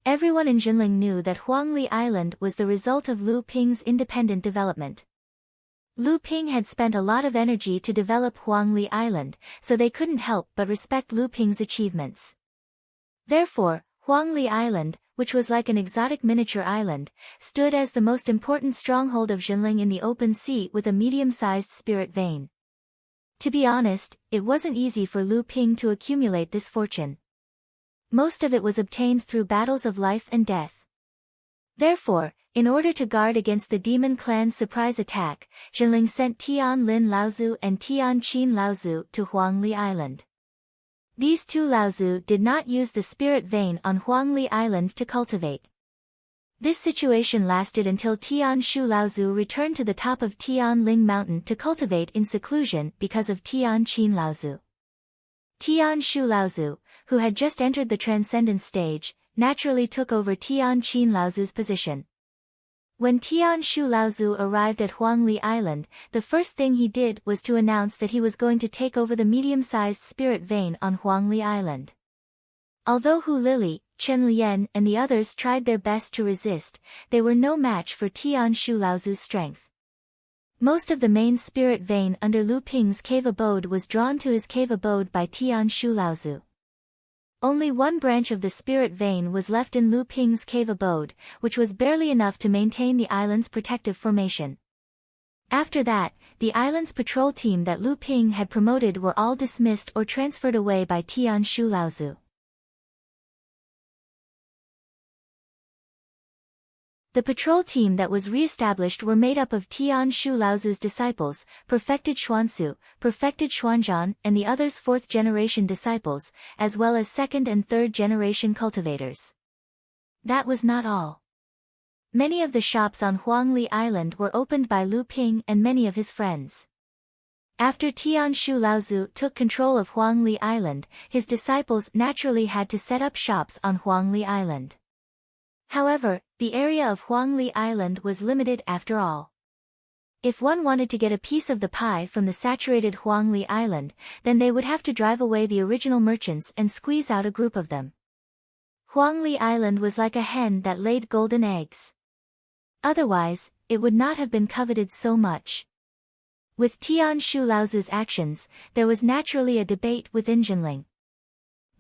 Everyone in Junling knew that Huangli Island was the result of Lu Ping's independent development. Lu Ping had spent a lot of energy to develop Huangli Island, so they couldn't help but respect Lu Ping's achievements. Therefore, Huangli Island, which was like an exotic miniature island, stood as the most important stronghold of Junling in the open sea with a medium-sized spirit vein. To be honest, it wasn't easy for Lu Ping to accumulate this fortune. Most of it was obtained through battles of life and death. Therefore, in order to guard against the demon clan's surprise attack, Junling sent Tian Lin Laozu and Tian Qin Laozu to Huangli Island. These two Laozu did not use the spirit vein on Huangli Island to cultivate. This situation lasted until Tian Shu Laozu returned to the top of Tian Ling Mountain to cultivate in seclusion because of Tian Qin Laozu. Tian Shu Laozu, who had just entered the transcendence stage, naturally took over Tian Qin Laozu's position. When Tian Shu Laozu arrived at Huangli Island, the first thing he did was to announce that he was going to take over the medium-sized spirit vein on Huangli Island. Although Hu Lili, Chen Lian and the others tried their best to resist, they were no match for Tian Shu Laozu's strength. Most of the main spirit vein under Lu Ping's cave abode was drawn to his cave abode by Tian Shu Laozu. Only one branch of the spirit vein was left in Lu Ping's cave abode, which was barely enough to maintain the island's protective formation. After that, the island's patrol team that Lu Ping had promoted were all dismissed or transferred away by Tian Shu Laozu. The patrol team that was re-established were made up of Tian Shu Laozu's disciples, perfected Xuansu, perfected Xuanzhan and the others' fourth-generation disciples, as well as second- and third-generation cultivators. That was not all. Many of the shops on Huangli Island were opened by Lu Ping and many of his friends. After Tian Shu Laozu took control of Huangli Island, his disciples naturally had to set up shops on Huangli Island. However, the area of Huangli Island was limited after all. If one wanted to get a piece of the pie from the saturated Huangli Island, then they would have to drive away the original merchants and squeeze out a group of them. Huangli Island was like a hen that laid golden eggs. Otherwise, it would not have been coveted so much. With Tian Shu Laozu's actions, there was naturally a debate within Junling.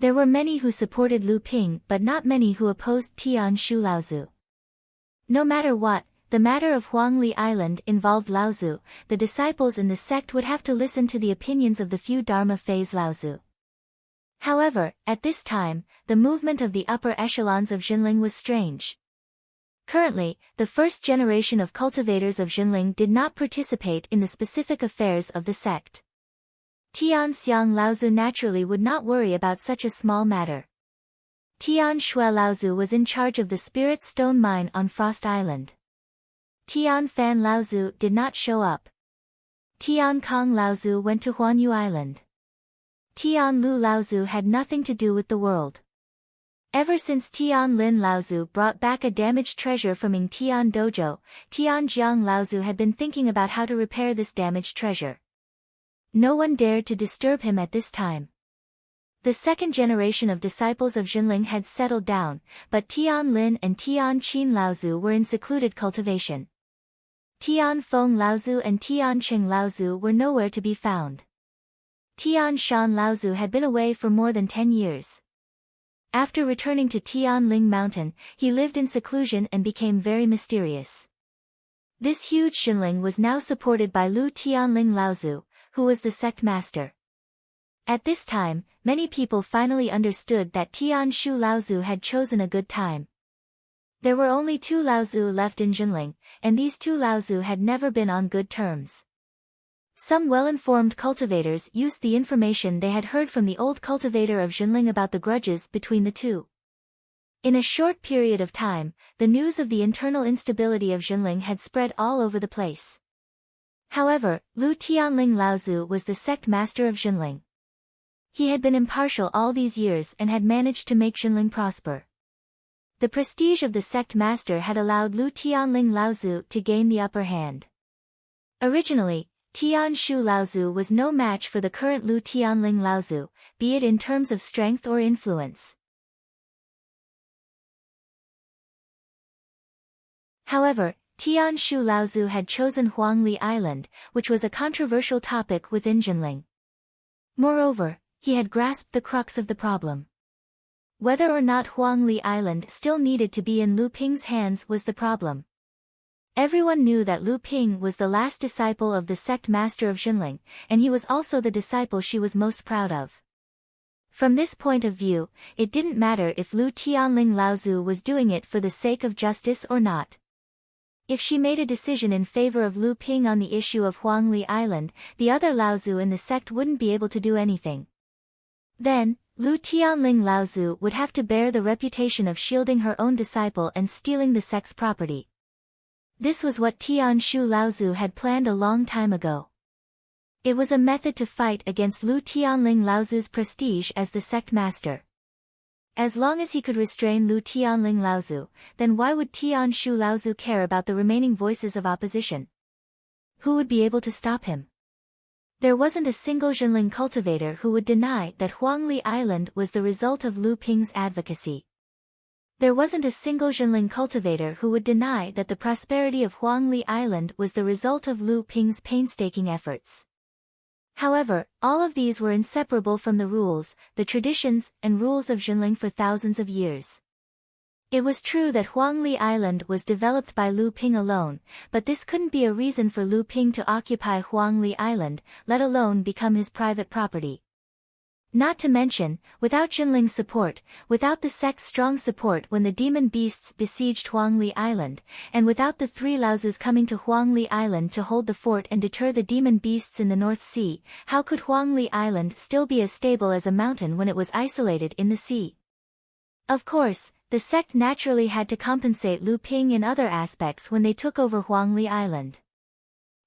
There were many who supported Lu Ping but not many who opposed Tian Shu Laozu. No matter what, the matter of Huangli Island involved Laozu, the disciples in the sect would have to listen to the opinions of the few Dharma phase Laozu. However, at this time, the movement of the upper echelons of Junling was strange. Currently, the first generation of cultivators of Junling did not participate in the specific affairs of the sect. Tian Xiang Laozu naturally would not worry about such a small matter. Tian Shui Laozu was in charge of the spirit stone mine on Frost Island. Tian Fan Laozu did not show up. Tian Kong Laozu went to Huanyu Island. Tian Lu Laozu had nothing to do with the world. Ever since Tian Lin Laozu brought back a damaged treasure from Ying Tian Dojo, Tian Jiang Laozu had been thinking about how to repair this damaged treasure. No one dared to disturb him at this time. The second generation of disciples of Junling had settled down, but Tian Lin and Tian Qin Laozu were in secluded cultivation. Tian Feng Laozu and Tian Cheng Laozu were nowhere to be found. Tian Shan Laozu had been away for more than 10 years. After returning to Tianling Mountain, he lived in seclusion and became very mysterious. This huge Xinling was now supported by Lu Tianling Laozu, who was the sect master. At this time, many people finally understood that Tian Shu Laozu had chosen a good time. There were only 2 Laozu left in Jinling, and these 2 Laozu had never been on good terms. Some well-informed cultivators used the information they had heard from the old cultivator of Jinling about the grudges between the 2. In a short period of time, the news of the internal instability of Jinling had spread all over the place. However, Lu Tianling Laozu was the sect master of Jinling. He had been impartial all these years and had managed to make Jinling prosper. The prestige of the sect master had allowed Lu Tianling Laozu to gain the upper hand. Originally, Tian Shu Laozu was no match for the current Lu Tianling Laozu, be it in terms of strength or influence. However, Tian Shu Laozu had chosen Huangli Island, which was a controversial topic within Jinling. Moreover, he had grasped the crux of the problem. Whether or not Huangli Island still needed to be in Lu Ping's hands was the problem. Everyone knew that Lu Ping was the last disciple of the sect master of Jinling, and he was also the disciple she was most proud of. From this point of view, it didn't matter if Lu Tianling Laozu was doing it for the sake of justice or not. If she made a decision in favor of Lu Ping on the issue of Huangli Island, the other Laozu in the sect wouldn't be able to do anything. Then, Lu Tianling Laozu would have to bear the reputation of shielding her own disciple and stealing the sect's property. This was what Tian Shu Laozu had planned a long time ago. It was a method to fight against Lu Tianling Laozu's prestige as the sect master. As long as he could restrain Lu Tianling Laozu, then why would Tian Shu Laozu care about the remaining voices of opposition? Who would be able to stop him? There wasn't a single Jinling cultivator who would deny that Huangli Island was the result of Lu Ping's advocacy. There wasn't a single Jinling cultivator who would deny that the prosperity of Huangli Island was the result of Lu Ping's painstaking efforts. However, all of these were inseparable from the rules, the traditions, and rules of Jinling for thousands of years. It was true that Huangli Island was developed by Lu Ping alone, but this couldn't be a reason for Lu Ping to occupy Huangli Island, let alone become his private property. Not to mention, without Jinling's support, without the sect's strong support when the demon beasts besieged Huangli Island, and without the 3 Laozus coming to Huangli Island to hold the fort and deter the demon beasts in the North Sea, how could Huangli Island still be as stable as a mountain when it was isolated in the sea? Of course, the sect naturally had to compensate Lu Ping in other aspects when they took over Huangli Island.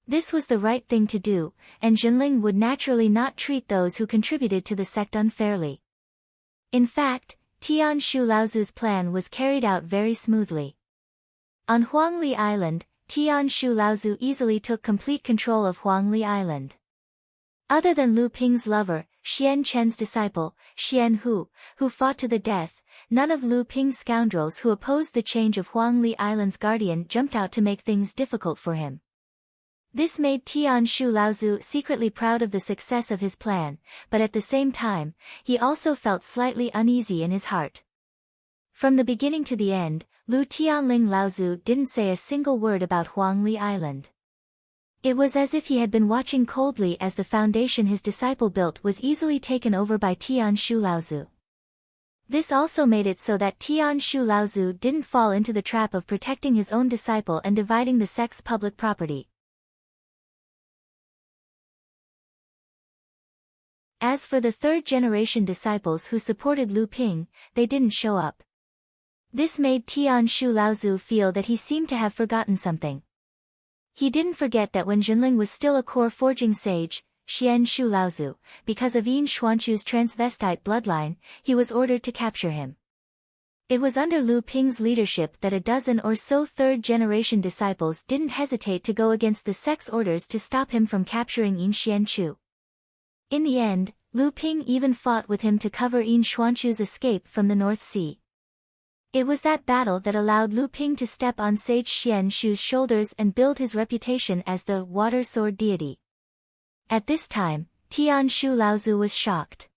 This was the right thing to do, and Jinling would naturally not treat those who contributed to the sect unfairly. In fact, Tian Shu Laozu's plan was carried out very smoothly. On Huangli Island, Tian Shu Laozu easily took complete control of Huangli Island. Other than Lu Ping's lover, Xian Chen's disciple, Xian Hu, who fought to the death, none of Lu Ping's scoundrels who opposed the change of Huangli Island's guardian jumped out to make things difficult for him. This made Tian Shu Laozu secretly proud of the success of his plan, but at the same time, he also felt slightly uneasy in his heart. From the beginning to the end, Lu Tianling Laozu didn't say a single word about Huangli Island. It was as if he had been watching coldly as the foundation his disciple built was easily taken over by Tian Shu Laozu. This also made it so that Tian Shu Laozu didn't fall into the trap of protecting his own disciple and dividing the sect's public property. As for the third-generation disciples who supported Lu Ping, they didn't show up. This made Tian Shu Laozu feel that he seemed to have forgotten something. He didn't forget that when Jinling was still a core forging sage, Xian Shu Laozu, because of Yin Xuanchu's transvestite bloodline, he was ordered to capture him. It was under Lu Ping's leadership that a dozen or so third-generation disciples didn't hesitate to go against the sect's orders to stop him from capturing Yin Xuanchu. In the end, Lu Ping even fought with him to cover Yin Xuanchu's escape from the North Sea. It was that battle that allowed Lu Ping to step on Sage Xianshu's shoulders and build his reputation as the water sword deity. At this time, Tian Shu Laozu was shocked.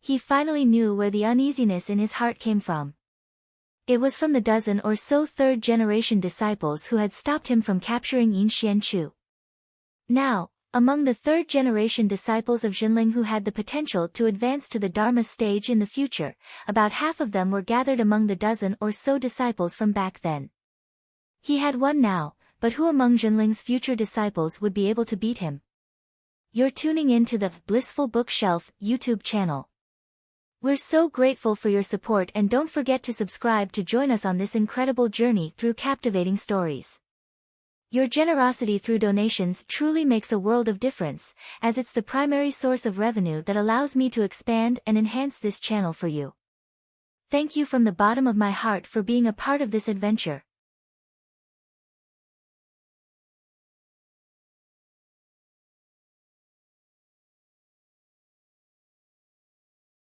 He finally knew where the uneasiness in his heart came from. It was from the dozen or so third-generation disciples who had stopped him from capturing Yin Xianchu. Now, among the third-generation disciples of Jinling who had the potential to advance to the Dharma stage in the future, about half of them were gathered among the dozen or so disciples from back then. He had one now, but who among Jinling's future disciples would be able to beat him? You're tuning in to the Blissful Bookshelf YouTube channel. We're so grateful for your support, and don't forget to subscribe to join us on this incredible journey through captivating stories. Your generosity through donations truly makes a world of difference, as it's the primary source of revenue that allows me to expand and enhance this channel for you. Thank you from the bottom of my heart for being a part of this adventure.